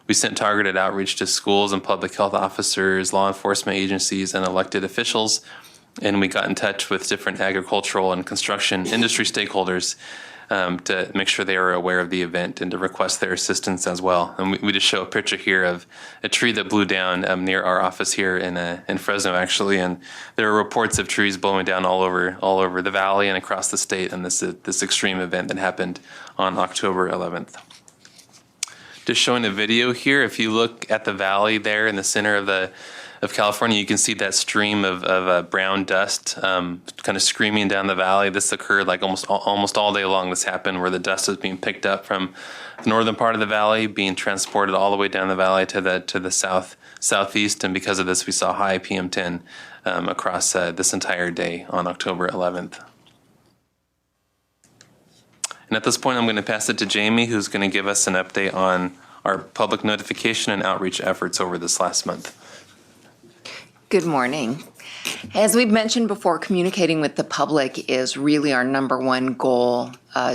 We sent targeted outreach to schools and public health officers, law enforcement agencies, and elected officials, and we got in touch with different agricultural and construction industry stakeholders to make sure they were aware of the event and to request their assistance as well. And we just show a picture here of a tree that blew down near our office here in Fresno, actually. And there are reports of trees blowing down all over the valley and across the state. And this extreme event that happened on October 11th. Just showing a video here. If you look at the valley there in the center of California, you can see that stream of brown dust kind of screaming down the valley. This occurred like almost all day long. This happened where the dust was being picked up from the northern part of the valley, being transported all the way down the valley to the southeast. And because of this, we saw high PM10 across this entire day on October 11th. And at this point, I'm going to pass it to Jamie, who's going to give us an update on our public notification and outreach efforts over this last month. Good morning. As we've mentioned before, communicating with the public is really our number one goal.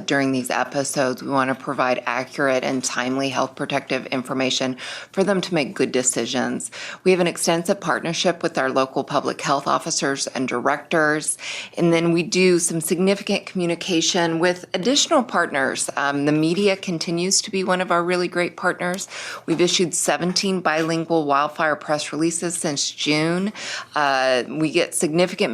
During these episodes, we want to provide accurate and timely health protective information for them to make good decisions. We have an extensive partnership with our local public health officers and directors, and then we do some significant communication with additional partners. The media continues to be one of our really great partners. We've issued 17 bilingual wildfire press releases since June. We get significant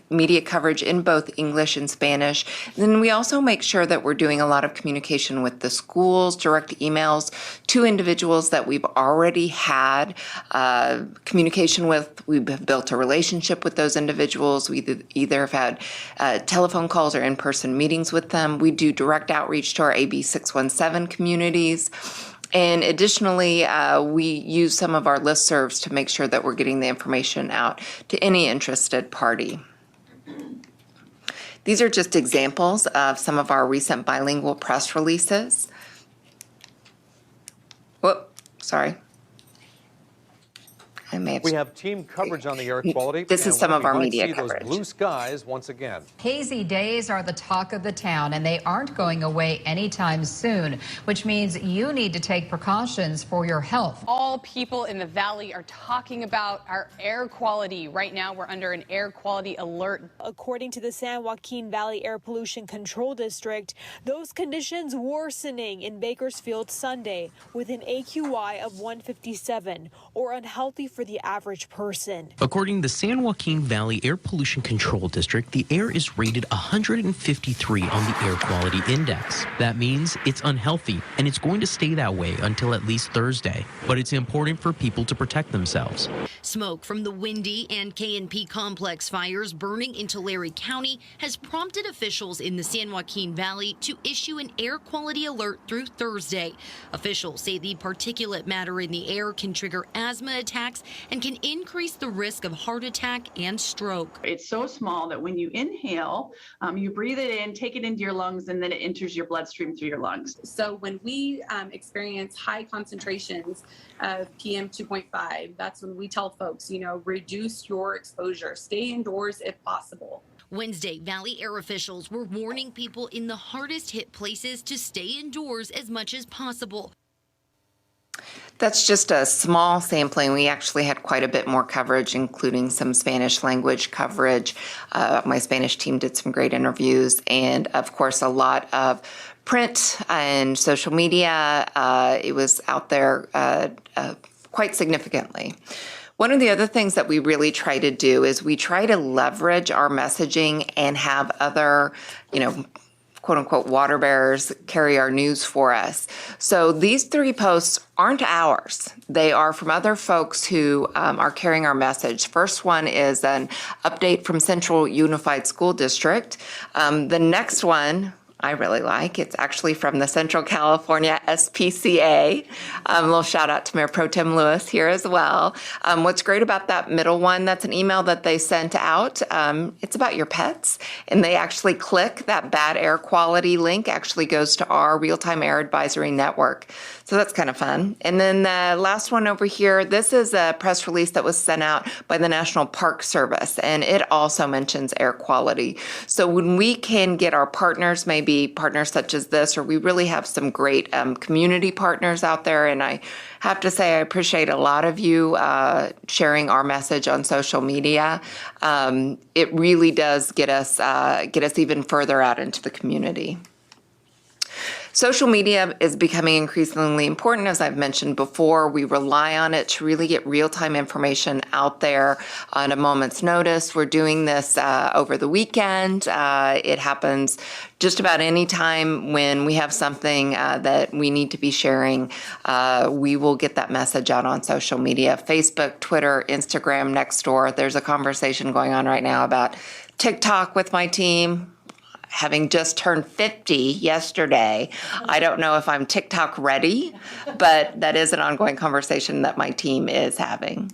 media coverage in both English and Spanish. And then we also make sure that we're doing a lot of communication with the schools, direct emails to individuals that we've already had communication with. We've built a relationship with those individuals. We either have had telephone calls or in-person meetings with them. We do direct outreach to our AB 617 communities. And additionally, we use some of our listservs to make sure that we're getting the information out to any interested party. These are just examples of some of our recent bilingual press releases. I may have. We have team coverage on the air quality. This is and some when of we our might media see coverage. Those blue skies once again. Hazy days are the talk of the town, and they aren't going away anytime soon, which means you need to take precautions for your health. All people in the valley are talking about our air quality. Right now, we're under an air quality alert. According to the San Joaquin Valley Air Pollution Control District, those conditions worsening in Bakersfield Sunday with an AQI of 157, or unhealthy for the average person. According to the San Joaquin Valley Air Pollution Control District, the air is rated 153 on the air quality index. That means it's unhealthy, and it's going to stay that way until at least Thursday. But it's important for people to protect themselves. Smoke from the Windy and K&P complex fires burning into Tulare County has prompted officials in the San Joaquin Valley to issue an air quality alert through Thursday. Officials say the particulate matter in the air can trigger asthma attacks and can increase the risk of heart attack and stroke. It's so small that when you inhale, you breathe it in, take it into your lungs, and then it enters your bloodstream through your lungs. So when we experience high concentrations of PM 2.5, that's when we tell folks, reduce your exposure, stay indoors if possible. Wednesday, Valley Air officials were warning people in the hardest hit places to stay indoors as much as possible. That's just a small sampling. We actually had quite a bit more coverage, including some Spanish language coverage. My Spanish team did some great interviews, and of course, a lot of print and social media. It was out there quite significantly. One of the other things that we really try to do is we try to leverage our messaging and have other, quote unquote, water bearers carry our news for us. So these 3 posts aren't ours. They are from other folks who are carrying our message. First one is an update from Central Unified School District. The next one I really like. It's actually from the Central California SPCA. A little shout out to Mayor Pro Tem Lewis here as well. What's great about that middle one, that's an email that they sent out. It's about your pets, and they actually click that bad air quality link actually goes to our real-time air advisory network. So that's kind of fun. And then the last one over here, this is a press release that was sent out by the National Park Service, and it also mentions air quality. So when we can get our partners, maybe partners such as this, or we really have some great community partners out there, and I have to say I appreciate a lot of you sharing our message on social media. It really does get us even further out into the community. Social media is becoming increasingly important. As I've mentioned before, we rely on it to really get real-time information out there on a moment's notice. We're doing this over the weekend. It happens just about any time when we have something that we need to be sharing. We will get that message out on social media, Facebook, Twitter, Instagram, Nextdoor. There's a conversation going on right now about TikTok with my team. Having just turned 50 yesterday, I don't know if I'm TikTok ready, but that is an ongoing conversation that my team is having.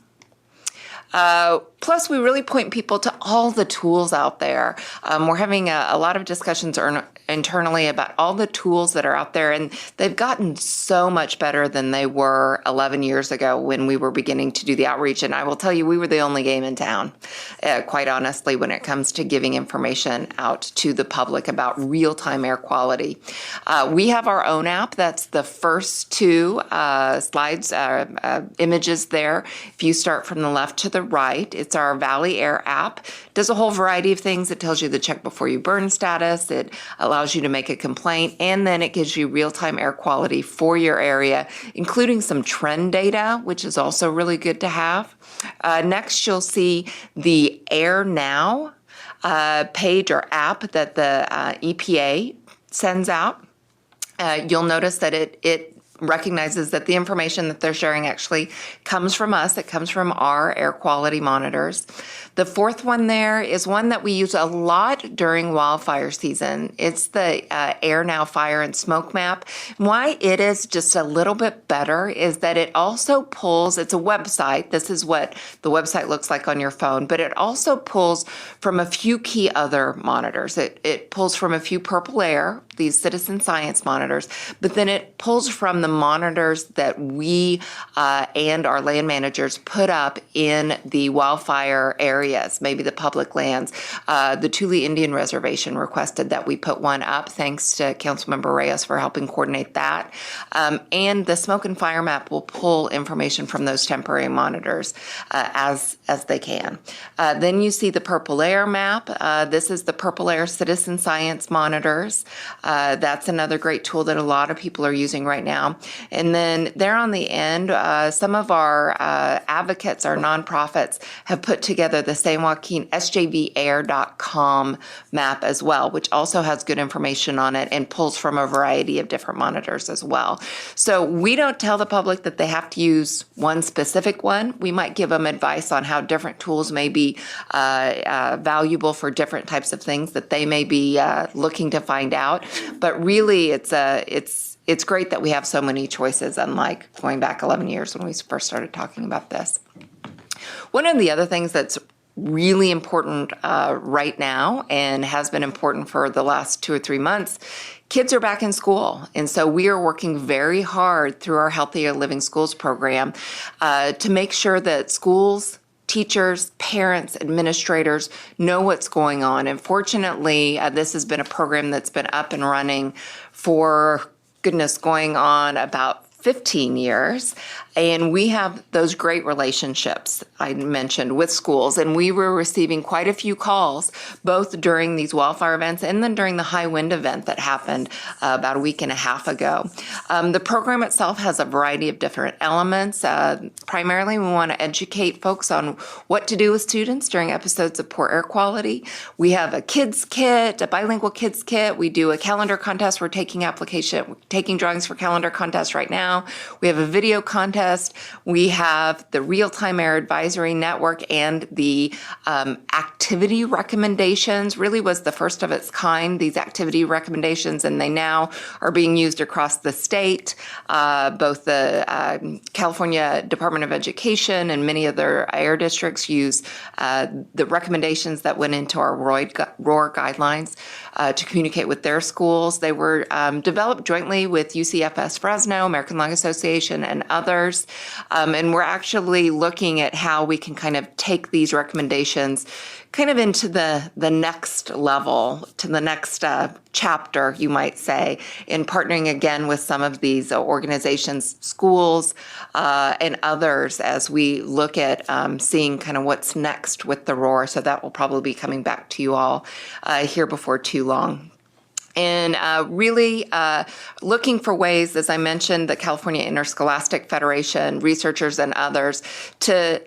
Plus, we really point people to all the tools out there. We're having a lot of discussions internally about all the tools that are out there, and they've gotten so much better than they were 11 years ago when we were beginning to do the outreach. And I will tell you, we were the only game in town, quite honestly, when it comes to giving information out to the public about real-time air quality. We have our own app. That's the first 2 slides, images there. If you start from the left to the right, it's our Valley Air app. It does a whole variety of things. It tells you the check before you burn status. It allows you to make a complaint, and then it gives you real-time air quality for your area, including some trend data, which is also really good to have. Next, you'll see the Air Now page or app that the EPA sends out. You'll notice that it recognizes that the information that they're sharing actually comes from us. It comes from our air quality monitors. The fourth one there is one that we use a lot during wildfire season. It's the Air Now Fire and Smoke Map. Why it is just a little bit better is that it also pulls, it's a website. This is what the website looks like on your phone, but it also pulls from a few key other monitors. It pulls from a few Purple Air, these citizen science monitors, but then it pulls from the monitors that we and our land managers put up in the wildfire areas, maybe the public lands. The Thule Indian Reservation requested that we put one up. Thanks to Councilmember Reyes for helping coordinate that. And the smoke and fire map will pull information from those temporary monitors as they can. Then you see the Purple Air map. This is the Purple Air Citizen Science Monitors. That's another great tool that a lot of people are using right now. And then there on the end, some of our advocates, our nonprofits, have put together the San Joaquin sjvair.com map as well, which also has good information on it and pulls from a variety of different monitors as well. So we don't tell the public that they have to use one specific one. We might give them advice on how different tools may be valuable for different types of things that they may be looking to find out. But really, it's great that we have so many choices, unlike going back 11 years when we first started talking about this. One of the other things that's really important right now and has been important for the last 2 or 3 months, kids are back in school. And so we are working very hard through our Healthier Living Schools program to make sure that schools, teachers, parents, administrators know what's going on. And fortunately, this has been a program that's been up and running for, going on about 15 years. And we have those great relationships I mentioned with schools. And we were receiving quite a few calls, both during these wildfire events and then during the high wind event that happened about a week and a half ago. The program itself has a variety of different elements. Primarily, we want to educate folks on what to do with students during episodes of poor air quality. We have a kids kit, a bilingual kids kit. We do a calendar contest. We're taking drawings for calendar contest right now. We have a video contest. We have the Real-Time Air Advisory Network, and the activity recommendations really was the first of its kind, these activity recommendations, and they now are being used across the state. Both the California Department of Education and many other air districts use the recommendations that went into our ROAR guidelines to communicate with their schools. They were developed jointly with UCFS Fresno, American Lung Association, and others. And we're actually looking at how we can kind of take these recommendations kind of into the next level, to the next chapter, you might say, in partnering again with some of these organizations, schools, and others as we look at seeing kind of what's next with the ROAR. So that will probably be coming back to you all here before too long. And really looking for ways, as I mentioned, the California Interscholastic Federation, researchers and others, to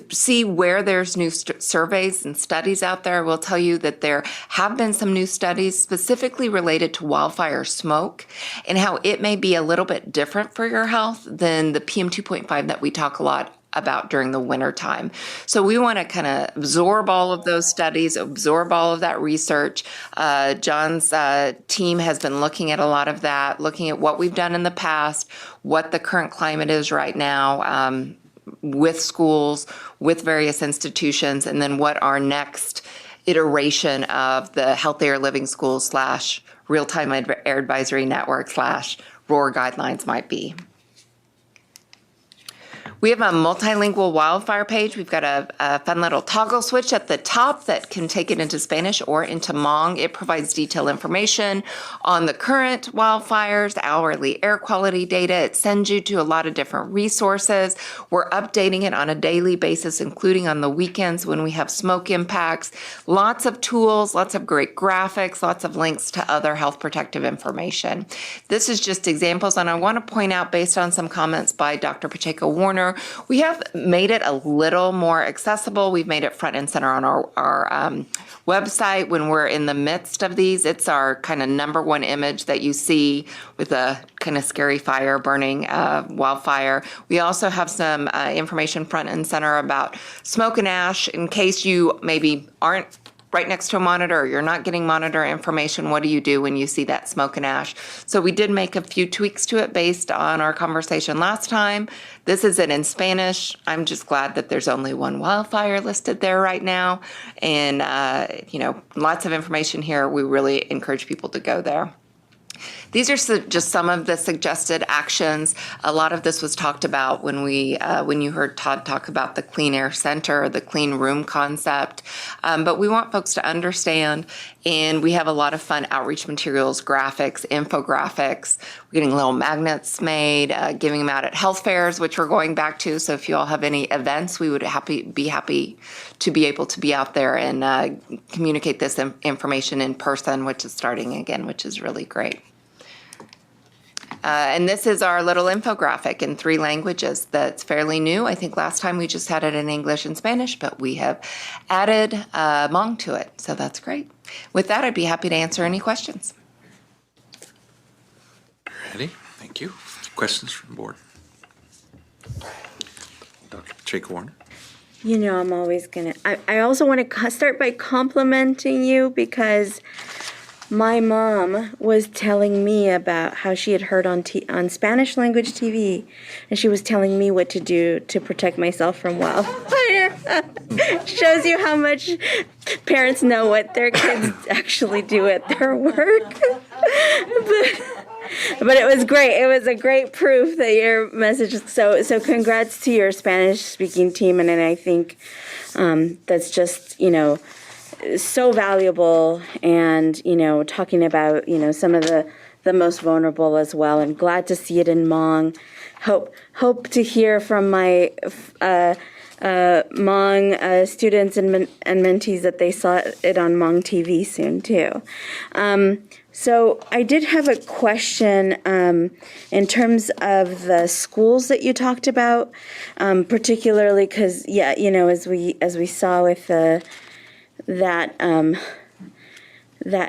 see where there's new surveys and studies out there. I will tell you that there have been some new studies specifically related to wildfire smoke and how it may be a little bit different for your health than the PM 2.5 that we talk a lot about during the winter time. So we want to kind of absorb all of those studies, absorb all of that research. John's team has been looking at a lot of that, looking at what we've done in the past, what the current climate is right now with schools, with various institutions, and then what our next iteration of the Healthier Living Schools / Real-Time Air Advisory Network / ROAR guidelines might be. We have a multilingual wildfire page. We've got a fun little toggle switch at the top that can take it into Spanish or into Hmong. It provides detailed information on the current wildfires, hourly air quality data. It sends you to a lot of different resources. We're updating it on a daily basis, including on the weekends when we have smoke impacts. Lots of tools, lots of great graphics, lots of links to other health protective information. This is just examples, and I want to point out, based on some comments by Dr. Pacheco Warner, we have made it a little more accessible. We've made it front and center on our website when we're in the midst of these. It's our kind of #1 image that you see with a kind of scary fire burning wildfire. We also have some information front and center about smoke and ash in case you maybe aren't right next to a monitor, or you're not getting monitor information, what do you do when you see that smoke and ash? So we did make a few tweaks to it based on our conversation last time. This is it in Spanish. I'm just glad that there's only one wildfire listed there right now. And, lots of information here. We really encourage people to go there. These are just some of the suggested actions. A lot of this was talked about when you heard Todd talk about the Clean Air Center, the clean room concept. But we want folks to understand, and we have a lot of fun outreach materials, graphics, infographics. We're getting little magnets made, giving them out at health fairs, which we're going back to. So if you all have any events, we would be happy to be able to be out there and communicate this information in person, which is starting again, which is really great. And this is our little infographic in 3 languages that's fairly new. I think last time we just had it in English and Spanish, but we have added Hmong to it, so that's great. With that, I'd be happy to answer any questions. Ready? Thank you. Questions from the board? Dr. Pacheco Warner. I'm always going to, I also want to start by complimenting you because my mom was telling me about how she had heard on Spanish language TV, and she was telling me what to do to protect myself from wildfire. Shows you how much parents know what their kids actually do at their work. But it was great. It was a great proof that your message. So congrats to your Spanish speaking team, and I think that's just so valuable, and talking about some of the most vulnerable as well, and glad to see it in Hmong. Hope to hear from my Hmong students and mentees that they saw it on Hmong TV soon too. So I did have a question in terms of the schools that you talked about, particularly because as we saw with that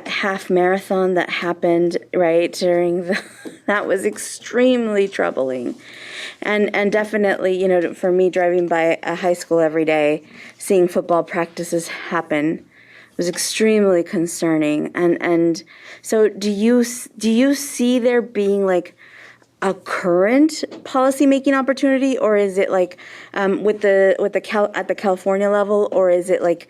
half marathon that happened right during that was extremely troubling, and definitely for me driving by a high school every day, seeing football practices happen was extremely concerning. And so do you see there being like a current policy making opportunity, or is it like at the California level, or is it like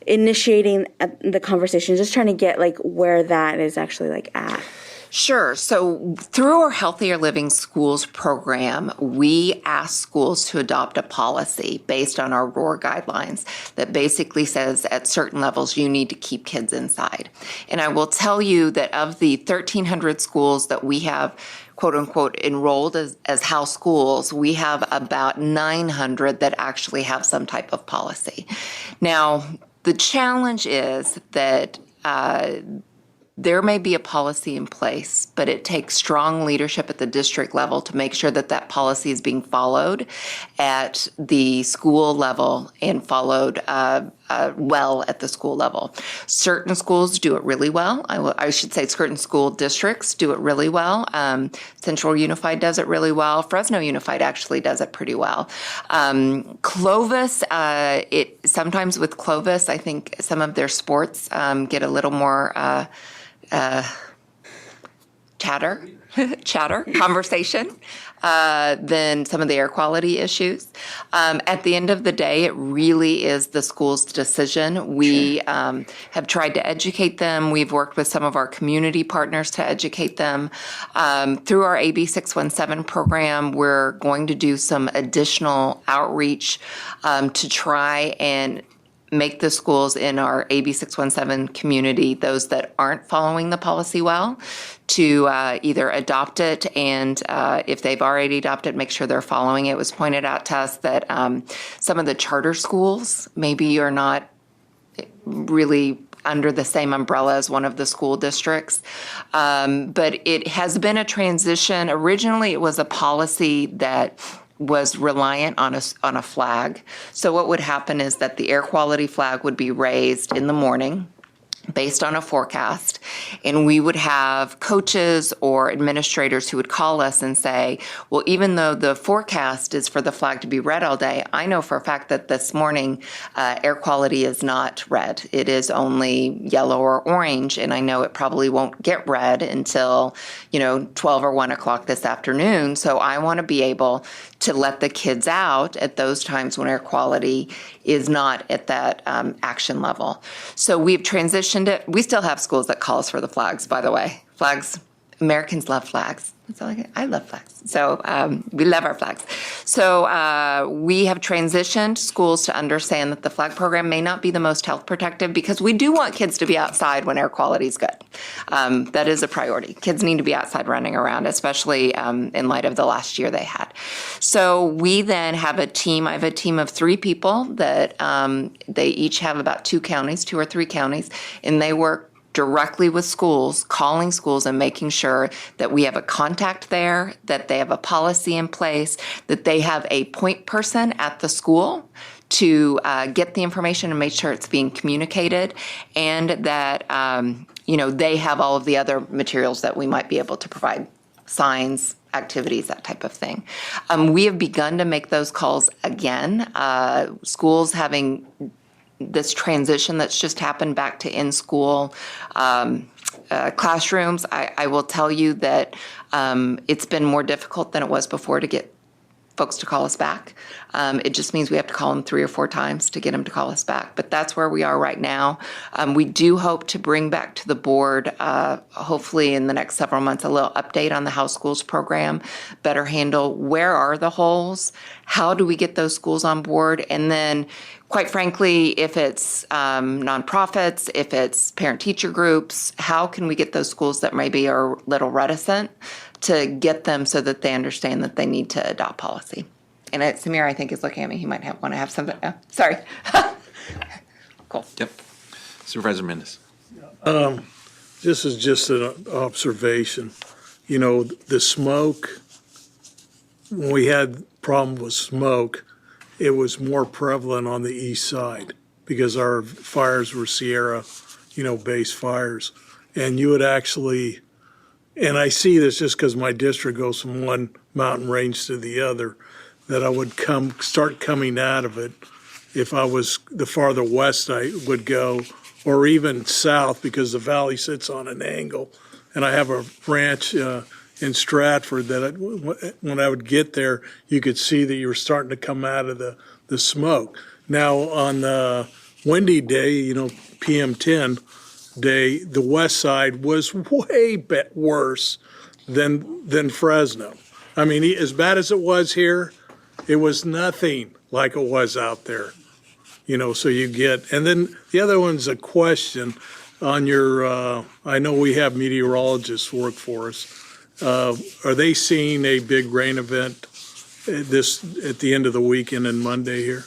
initiating the conversation, just trying to get like where that is actually like at? Sure. So through our Healthier Living Schools program, we ask schools to adopt a policy based on our ROAR guidelines that basically says at certain levels you need to keep kids inside. And I will tell you that of the 1,300 schools that we have quote unquote enrolled as house schools, we have about 900 that actually have some type of policy. Now, the challenge is that there may be a policy in place, but it takes strong leadership at the district level to make sure that that policy is being followed at the school level and followed well at the school level. Certain schools do it really well. I should say certain school districts do it really well. Central Unified does it really well. Fresno Unified actually does it pretty well. Clovis, sometimes with Clovis, I think some of their sports get a little more conversation than some of the air quality issues. At the end of the day, it really is the school's decision. We have tried to educate them. We've worked with some of our community partners to educate them. Through our AB 617 program, we're going to do some additional outreach to try and make the schools in our AB 617 community, those that aren't following the policy well, to either adopt it, and if they've already adopted, make sure they're following it. It was pointed out to us that some of the charter schools maybe are not really under the same umbrella as one of the school districts. But it has been a transition. Originally, it was a policy that was reliant on a flag. So what would happen is that the air quality flag would be raised in the morning. based on a forecast, and we would have coaches or administrators who would call us and say, well, even though the forecast is for the flag to be red all day, I know for a fact that this morning air quality is not red. It is only yellow or orange, and I know it probably won't get red until 12 or 1 o'clock this afternoon. So I want to be able to let the kids out at those times when air quality is not at that action level. So we've transitioned it. We still have schools that call us for the flags, by the way. Flags, Americans love flags. That's all I love flags. So we love our flags. So we have transitioned schools to understand that the flag program may not be the most health protective, because we do want kids to be outside when air quality is good. That is a priority. Kids need to be outside running around, especially in light of the last year they had. So we then have a team. I have a team of 3 people that they each have about 2 or 3 counties, and they work directly with schools, calling schools and making sure that we have a contact there, that they have a policy in place, that they have a point person at the school to get the information and make sure it's being communicated, and that they have all of the other materials that we might be able to provide, signs, activities, that type of thing. We have begun to make those calls again. Schools having this transition that's just happened back to in-school classrooms, I will tell you that it's been more difficult than it was before to get folks to call us back. It just means we have to call them 3 or 4 times to get them to call us back. But that's where we are right now. We do hope to bring back to the board, hopefully in the next several months, a little update on the House Schools program, better handle where are the holes, how do we get those schools on board, and then quite frankly, if it's nonprofits, if it's parent-teacher groups, how can we get those schools that maybe are a little reticent to get them so that they understand that they need to adopt policy? And Samir, I think, is looking at me. He might want to have something. Sorry. Cool. Yep. Supervisor Mendez. This is just an observation. The smoke, when we had problem with smoke, it was more prevalent on the east side because our fires were Sierra, based fires. And you would actually, and I see this just because my district goes from one mountain range to the other, that I would start coming out of it. If I was the farther west I would go, or even south, because the valley sits on an angle. And I have a ranch in Stratford that when I would get there, you could see that you were starting to come out of the smoke. Now on the windy day, PM 10 day, the west side was way worse than Fresno. I mean, as bad as it was here, it was nothing like it was out there. So you get, and then the other one's a question on your, I know we have meteorologists work for us. Are they seeing a big rain event at the end of the weekend and Monday here?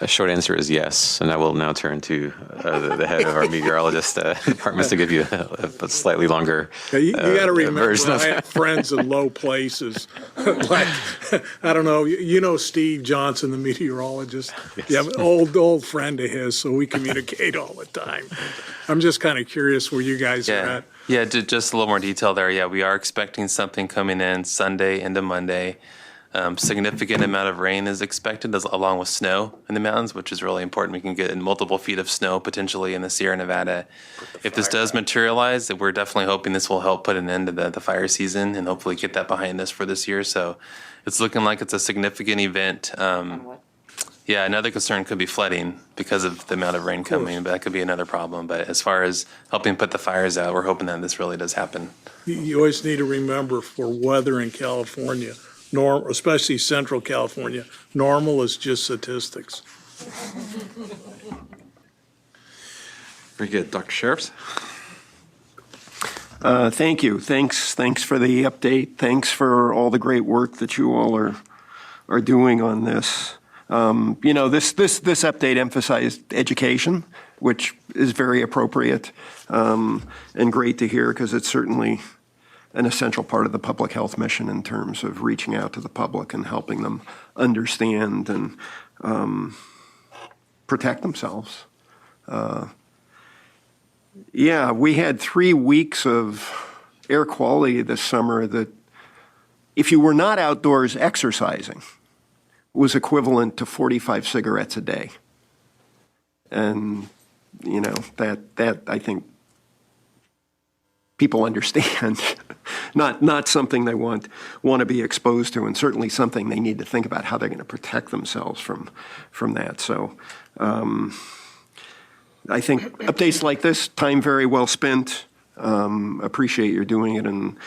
A short answer is yes, and I will now turn to the head of our meteorologist departments to give you a slightly longer You got to remember, version of I have friends in low places. Like, I don't know, Steve Johnson, the meteorologist. Yes. You have an old friend of his, so we communicate all the time. I'm just kind of curious where you guys are at. Yeah, just a little more detail there. Yeah, we are expecting something coming in Sunday into Monday. Significant amount of rain is expected, along with snow in the mountains, which is really important. We can get multiple feet of snow potentially in the Sierra Nevada. If this does materialize, we're definitely hoping this will help put an end to the fire season and hopefully get that behind us for this year. So it's looking like it's a significant event. Yeah, another concern could be flooding because of the amount of rain coming, but that could be another problem. But as far as helping put the fires out, we're hoping that this really does happen. You always need to remember, for weather in California, especially Central California, normal is just statistics. Very good. Dr. Sheriffs? Thank you. Thanks for the update. Thanks for all the great work that you all are doing on this. This update emphasized education, which is very appropriate and great to hear, because it's certainly an essential part of the public health mission in terms of reaching out to the public and helping them understand and protect themselves. Yeah, we had 3 weeks of air quality this summer that, if you were not outdoors exercising, was equivalent to 45 cigarettes a day. And, you know, that I think people understand. Not something they want to be exposed to, and certainly something they need to think about how they're going to protect themselves from that. So I think updates like this, time very well spent. Appreciate your doing it, and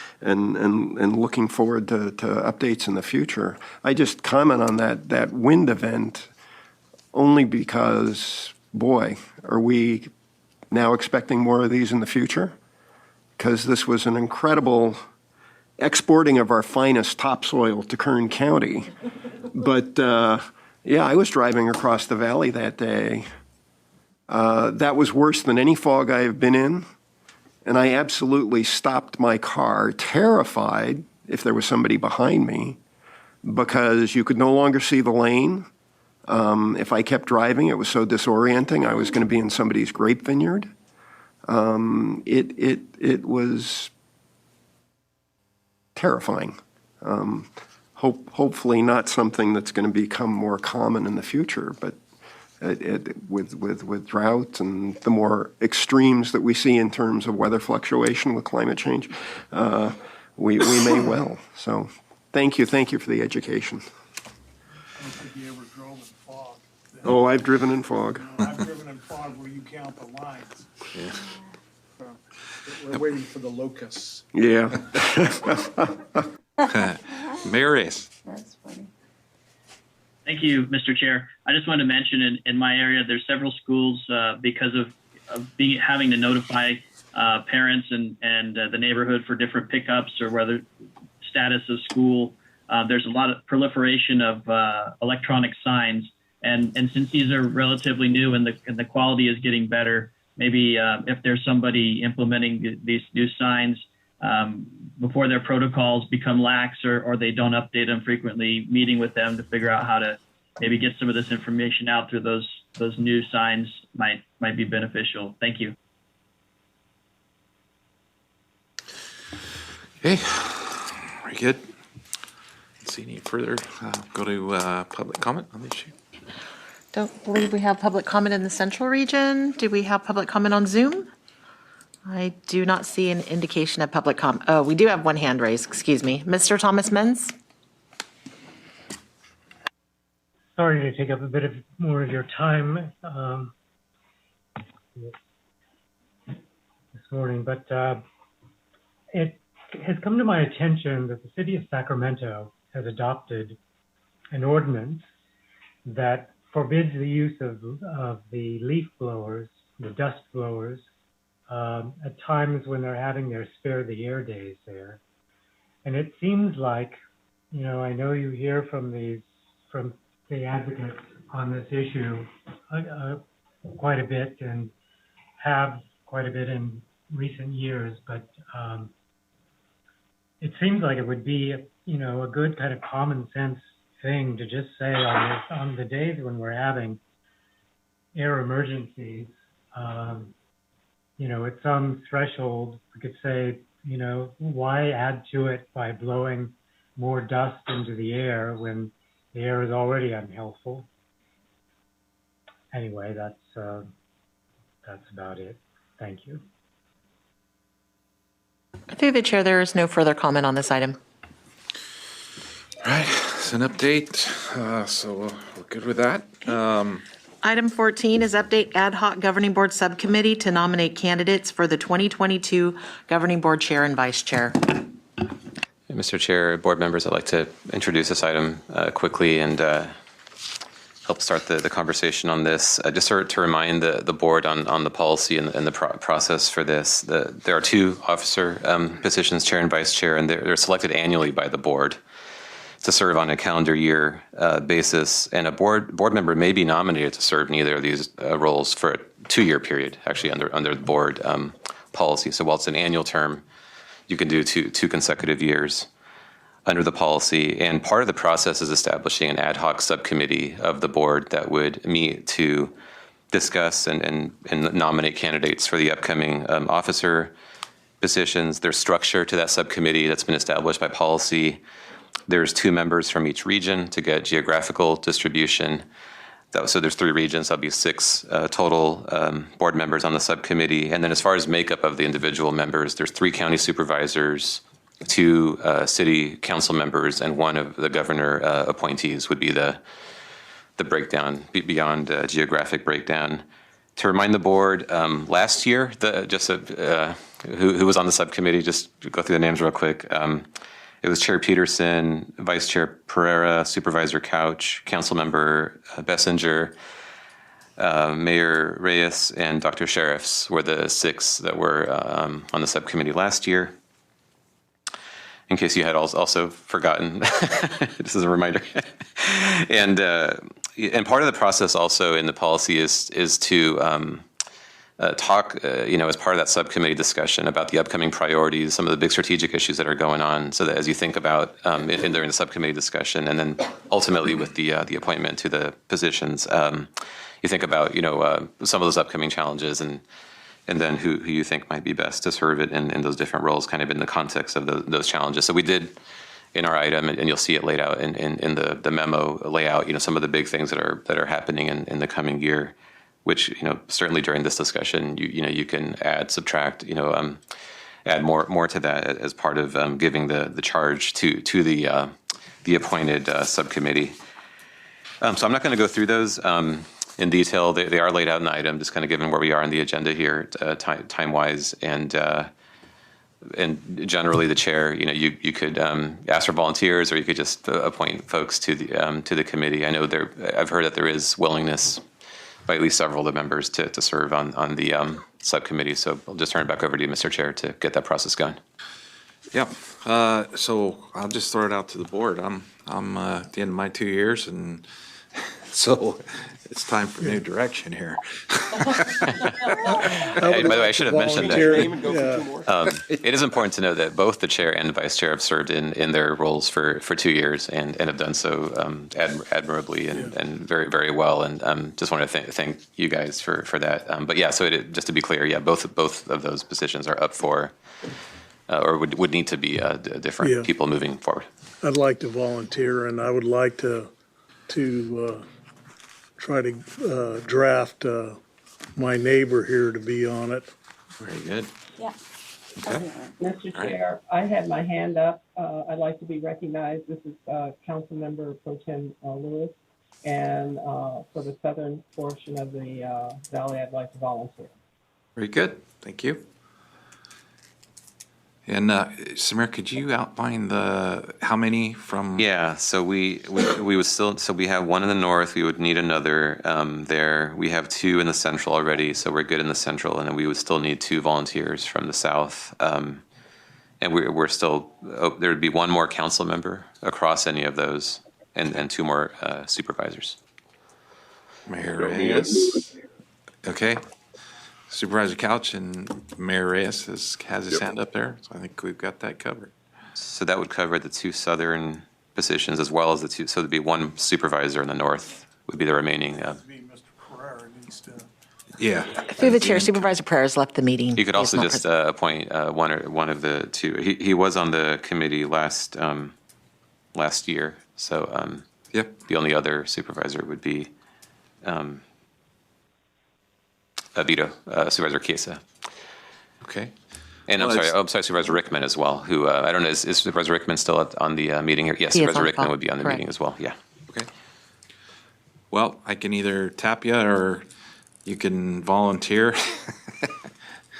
looking forward to updates in the future. I just comment on that wind event only because, boy, are we now expecting more of these in the future? Because this was an incredible exporting of our finest topsoil to Kern County. But yeah, I was driving across the valley that day. That was worse than any fog I have been in. And I absolutely stopped my car, terrified if there was somebody behind me, because you could no longer see the lane. If I kept driving, it was so disorienting. I was going to be in somebody's grape vineyard. It was terrifying. Hopefully not something that's going to become more common in the future, but with drought and the more extremes that we see in terms of weather fluctuation with climate change, we may well. So thank you for the education. I don't think you ever drove in fog. Oh, I've driven in fog. I've driven in fog where you count the lines. Yeah. We're waiting for the locusts. Yeah. Mayor Reyes. That's funny. Thank you, Mr. Chair. I just wanted to mention in my area, there's several schools because of having to notify parents and the neighborhood for different pickups or whether status of school. There's a lot of proliferation of electronic signs, and since these are relatively new and the quality is getting better, maybe if there's somebody implementing these new signs before their protocols become lax or they don't update them frequently, meeting with them to figure out how to maybe get some of this information out through those new signs might be beneficial. Thank you. Okay, very good. Let's see any further. Go to public comment on the issue. Don't believe we have public comment in the central region. Do we have public comment on Zoom? I do not see an indication of public comment. Oh, we do have one hand raised, excuse me. Mr. Thomas Menz? Sorry to take up a bit more of your time this morning, but it has come to my attention that the city of Sacramento has adopted an ordinance that forbids the use of the leaf blowers, the dust blowers, at times when they're having their Spare the Air days there. And it seems like, you know, I know you hear from the advocates on this issue quite a bit and have quite a bit in recent years, but it seems like it would be, you know, a good kind of common sense thing to just say on the days when we're having air emergencies, you know, at some threshold, we could say, you know, why add to it by blowing more dust into the air when the air is already unhealthful? Anyway, that's about it. Thank you. Through the chair, there is no further comment on this item. All right, it's an update, so we're good with that. Item 14 is update ad hoc governing board subcommittee to nominate candidates for the 2022 governing board chair and vice chair. Mr. Chair, board members, I'd like to introduce this item quickly and help start the conversation on this. Just to remind the board on the policy and the process for this. There are 2 officer positions, chair and vice chair, and they're selected annually by the board to serve on a calendar year basis, and a board member may be nominated to serve in either of these roles for a 2-year period, actually under the board policy. So while it's an annual term, you can do two consecutive years under the policy. And part of the process is establishing an ad hoc subcommittee of the board that would meet to discuss and nominate candidates for the upcoming officer positions. There's structure to that subcommittee that's been established by policy. There's 2 members from each region to get geographical distribution. So there's 3 regions. That'll be 6 total board members on the subcommittee. And then as far as makeup of the individual members, there's 3 county supervisors, 2 city council members, and 1 of the governor appointees would be the breakdown beyond geographic breakdown. To remind the board, last year, who was on the subcommittee, just go through the names real quick. It was Chair Peterson, Vice Chair Pereira, Supervisor Couch, Councilmember Bessinger, Mayor Reyes, and Dr. Sheriffs were the 6 that were on the subcommittee last year. In case you had also forgotten, this is a reminder. And part of the process also in the policy is to talk, as part of that subcommittee discussion about the upcoming priorities, some of the big strategic issues that are going on, so that as you think about during the subcommittee discussion, and then ultimately with the appointment to the positions, you think about some of those upcoming challenges and then who you think might be best to serve it in those different roles, kind of in the context of those challenges. So we did in our item, and you'll see it laid out in the memo layout, some of the big things that are happening in the coming year, which, certainly during this discussion, you can add, subtract, add more to that as part of giving the charge to the appointed subcommittee. So I'm not going to go through those in detail. They are laid out in the item, just kind of given where we are in the agenda here, time-wise, and generally the chair, you could ask for volunteers, or you could just appoint folks to the committee. I know I've heard that there is willingness by at least several of the members to serve on the subcommittee. So I'll just turn it back over to you, Mr. Chair, to get that process going. Yeah. So I'll just throw it out to the board. I'm at the end of my 2 years, and so it's time for new direction here. Hey, by the way, I should have mentioned that. It is important to know that both the chair and the vice chair have served in their roles for 2 years and have done so admirably and very, very well. And just want to thank you guys for that. But yeah, so just to be clear, both of those positions are up for or would need to be different people moving forward. I'd like to volunteer, and I would like to try to draft my neighbor here to be on it. Very good. Yeah. Okay. Mr. Chair, I had my hand up. I'd like to be recognized. This is Council Member Pro Tem Lewis. And for the southern portion of the valley, I'd like to volunteer. Very good. Thank you. And Samir, could you outline how many from? Yeah, so we would still, so we have 1 in the north. We would need another there. We have 2 in the central already, so we're good in the central, and then we would still need 2 volunteers from the south. And we're still, there would be 1 more council member across any of those, and 2 more supervisors. Mayor Reyes. Okay. Supervisor Couch and Mayor Reyes has his hand up there, so I think we've got that covered. So that would cover the 2 southern positions as well as the 2. So there'd be 1 supervisor in the north would be the remaining. Yeah. Through the chair, Supervisor Pereira's left the meeting. You could also just appoint one of the 2. He was on the committee last year, so yep. The only other supervisor would be Vito, Supervisor Chiesa. Okay. And I'm sorry, Supervisor Rickman as well, who, I don't know, is Supervisor Rickman still on the meeting here? Yes, Supervisor Rickman would be on the meeting as well, yeah. Okay. Well, I can either tap you or you can volunteer.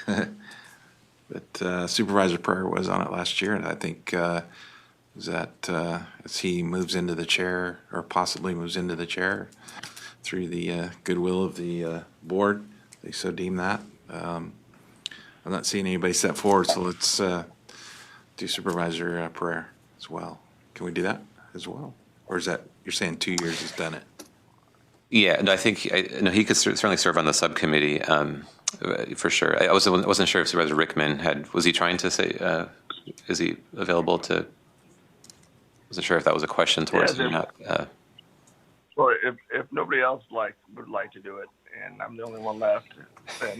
But Supervisor Pereira was on it last year, and I think as he moves into the chair, or possibly moves into the chair through the goodwill of the board, they so deem that. I'm not seeing anybody step forward, so let's do Supervisor Pereira as well. Can we do that as well? Or is that, you're saying 2 years has done it? Yeah, and I think he could certainly serve on the subcommittee for sure. I wasn't sure if Supervisor Rickman was he trying to say, is he available to, wasn't sure if that was a question towards him or not. So if nobody else would like to do it, and I'm the only one left, then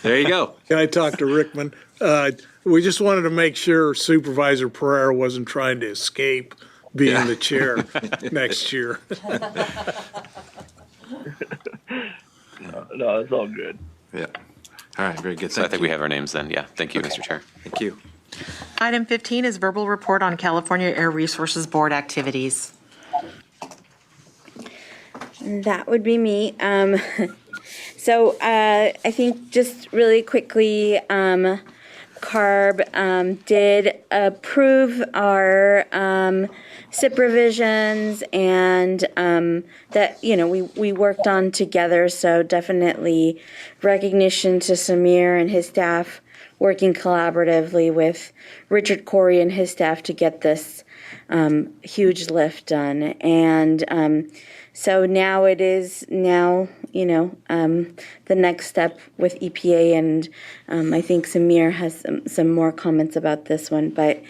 There you go. Can I talk to Rickman? We just wanted to make sure Supervisor Pereira wasn't trying to escape being the chair next year. no, it's all good. Yeah. All right, very good. So I think we have our names then. Yeah. Thank you, Mr. Chair. Thank you. Item 15 is verbal report on California Air Resources Board activities. That would be me. So I think just really quickly, Carb did approve our SIP revisions and that, we worked on together. So definitely recognition to Samir and his staff working collaboratively with Richard Corey and his staff to get this huge lift done. And so now it is the next step with EPA, and I think Samir has some more comments about this one. But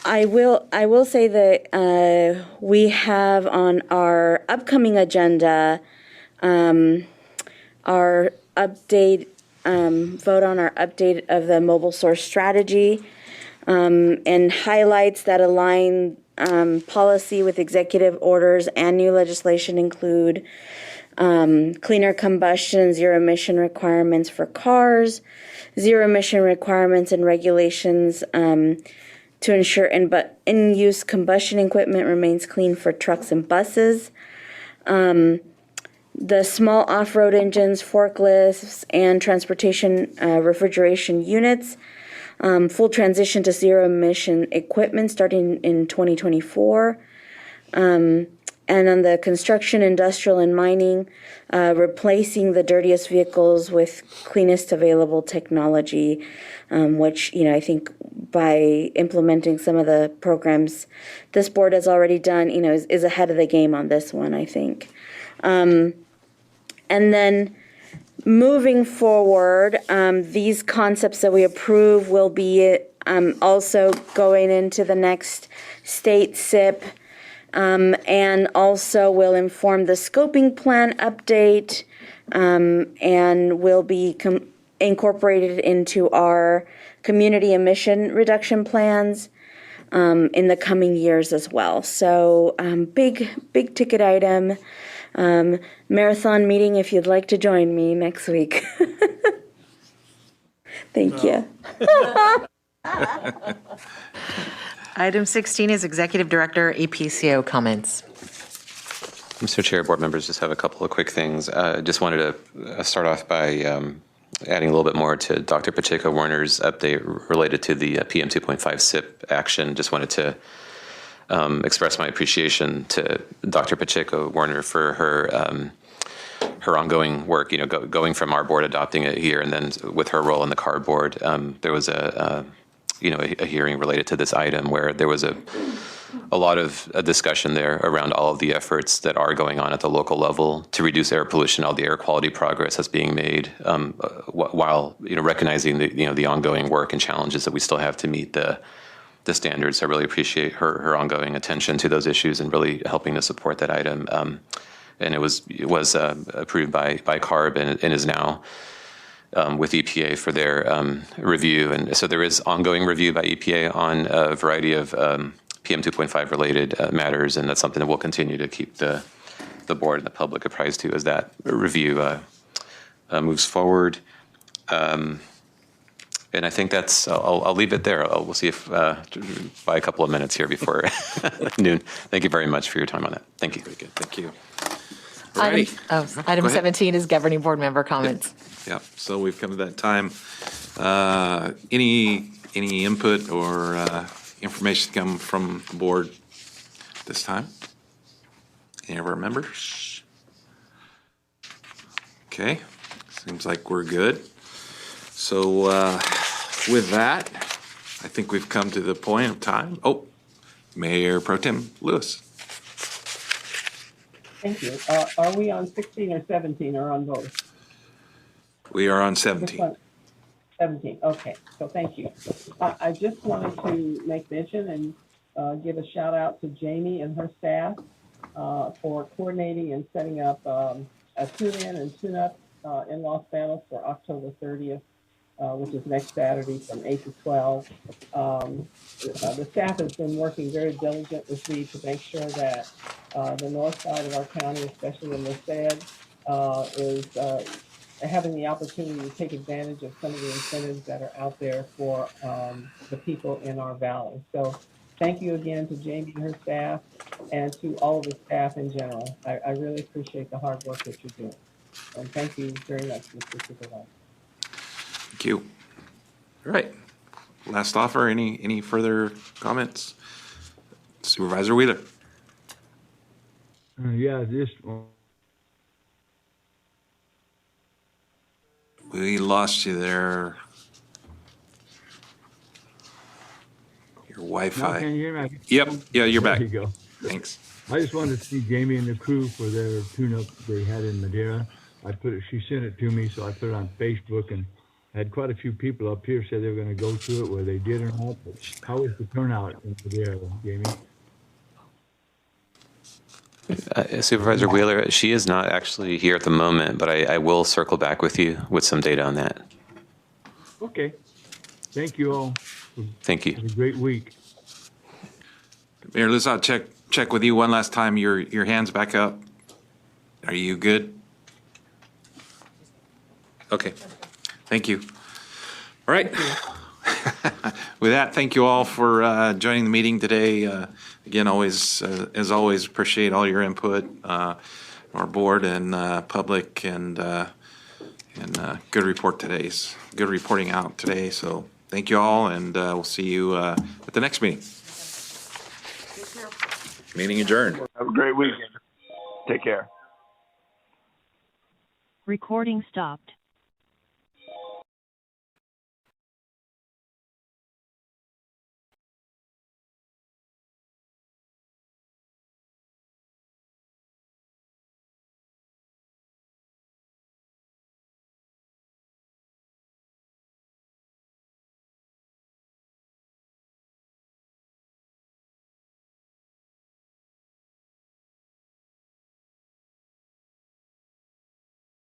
I will say that we have on our upcoming agenda our update. Vote on our update of the mobile source strategy and highlights that align policy with executive orders and new legislation include cleaner combustion, zero emission requirements for cars, zero emission requirements and regulations to ensure in-use combustion equipment remains clean for trucks and buses. The small off-road engines, forklifts, and transportation refrigeration units, full transition to zero-emission equipment starting in 2024. And on the construction, industrial, and mining, replacing the dirtiest vehicles with cleanest available technology, which, I think by implementing some of the programs this board has already done, is ahead of the game on this one, I think. And then moving forward, these concepts that we approve will be also going into the next state SIP and also will inform the scoping plan update and will be incorporated into our community emission reduction plans in the coming years as well. So big ticket item. Marathon meeting if you'd like to join me next week. Thank you. Item 16 is Executive Director APCO comments. Mr. Chair, board members, just have a couple of quick things. Just wanted to start off by adding a little bit more to Dr. Pacheco Werner's update related to the PM 2.5 SIP action. Just wanted to express my appreciation to Dr. Pacheco Werner for her ongoing work. Going from our board adopting it here, and then with her role in the Carb board, there was a hearing related to this item where there was a lot of discussion there around all of the efforts that are going on at the local level to reduce air pollution, all the air quality progress that's being made, while recognizing the ongoing work and challenges that we still have to meet the standards. I really appreciate her ongoing attention to those issues and really helping to support that item. And it was approved by Carb and is now with EPA for their review. And so there is ongoing review by EPA on a variety of PM 2.5 related matters, and that's something that we'll continue to keep the board and the public apprised to as that review moves forward. And I think that's, I'll leave it there. We'll see if by a couple of minutes here before noon. Thank you very much for your time on that. Thank you. Very good. Thank you. Item 17 is Governing Board Member comments. Yeah. So we've come to that time. Any input or information come from the board this time? Any of our members? Okay. Seems like we're good. So with that, I think we've come to the point of time. Oh, Mayor Pro Tem Lewis. Thank you. Are we on 16 or 17 or on both? We are on 17. 17th. Okay, so thank you. I just wanted to make mention and give a shout out to Jamie and her staff for coordinating and setting up a tune-in and tune-up in Los Banos for October 30th, which is next Saturday from 8 to 12. The staff has been working very diligently to make sure that the north side of our county, especially in Merced, is having the opportunity to take advantage of some of the incentives that are out there for the people in our valley. So thank you again to Jamie and her staff and to all of the staff in general. I really appreciate the hard work that you're doing. And thank you very much, Mr. Supervisor. Thank you. All right. Last offer, any further comments? Supervisor Wheeler. Yeah, just We lost you there. Your Wi-Fi. Now, can you hear me? Yep. Yeah, you're back. There you go. Thanks. I just wanted to see Jamie and the crew for their tune-up they had in Madeira. She sent it to me, so I put it on Facebook, and I had quite a few people up here say they were going to go to it, whether they did or not. But how was the turnout in Madeira, Jamie? Supervisor Wheeler, she is not actually here at the moment, but I will circle back with you with some data on that. Okay. Thank you all. Thank you. It was a great week. Mayor Liz, I'll check with you one last time. Your hand's back up. Are you good? Okay. Thank you. All right. With that, thank you all for joining the meeting today. Again, as always, appreciate all your input, our board and public, and good reporting out today. So thank you all, and we'll see you at the next meeting. Meeting adjourned. Have a great weekend. Take care. Recording stopped.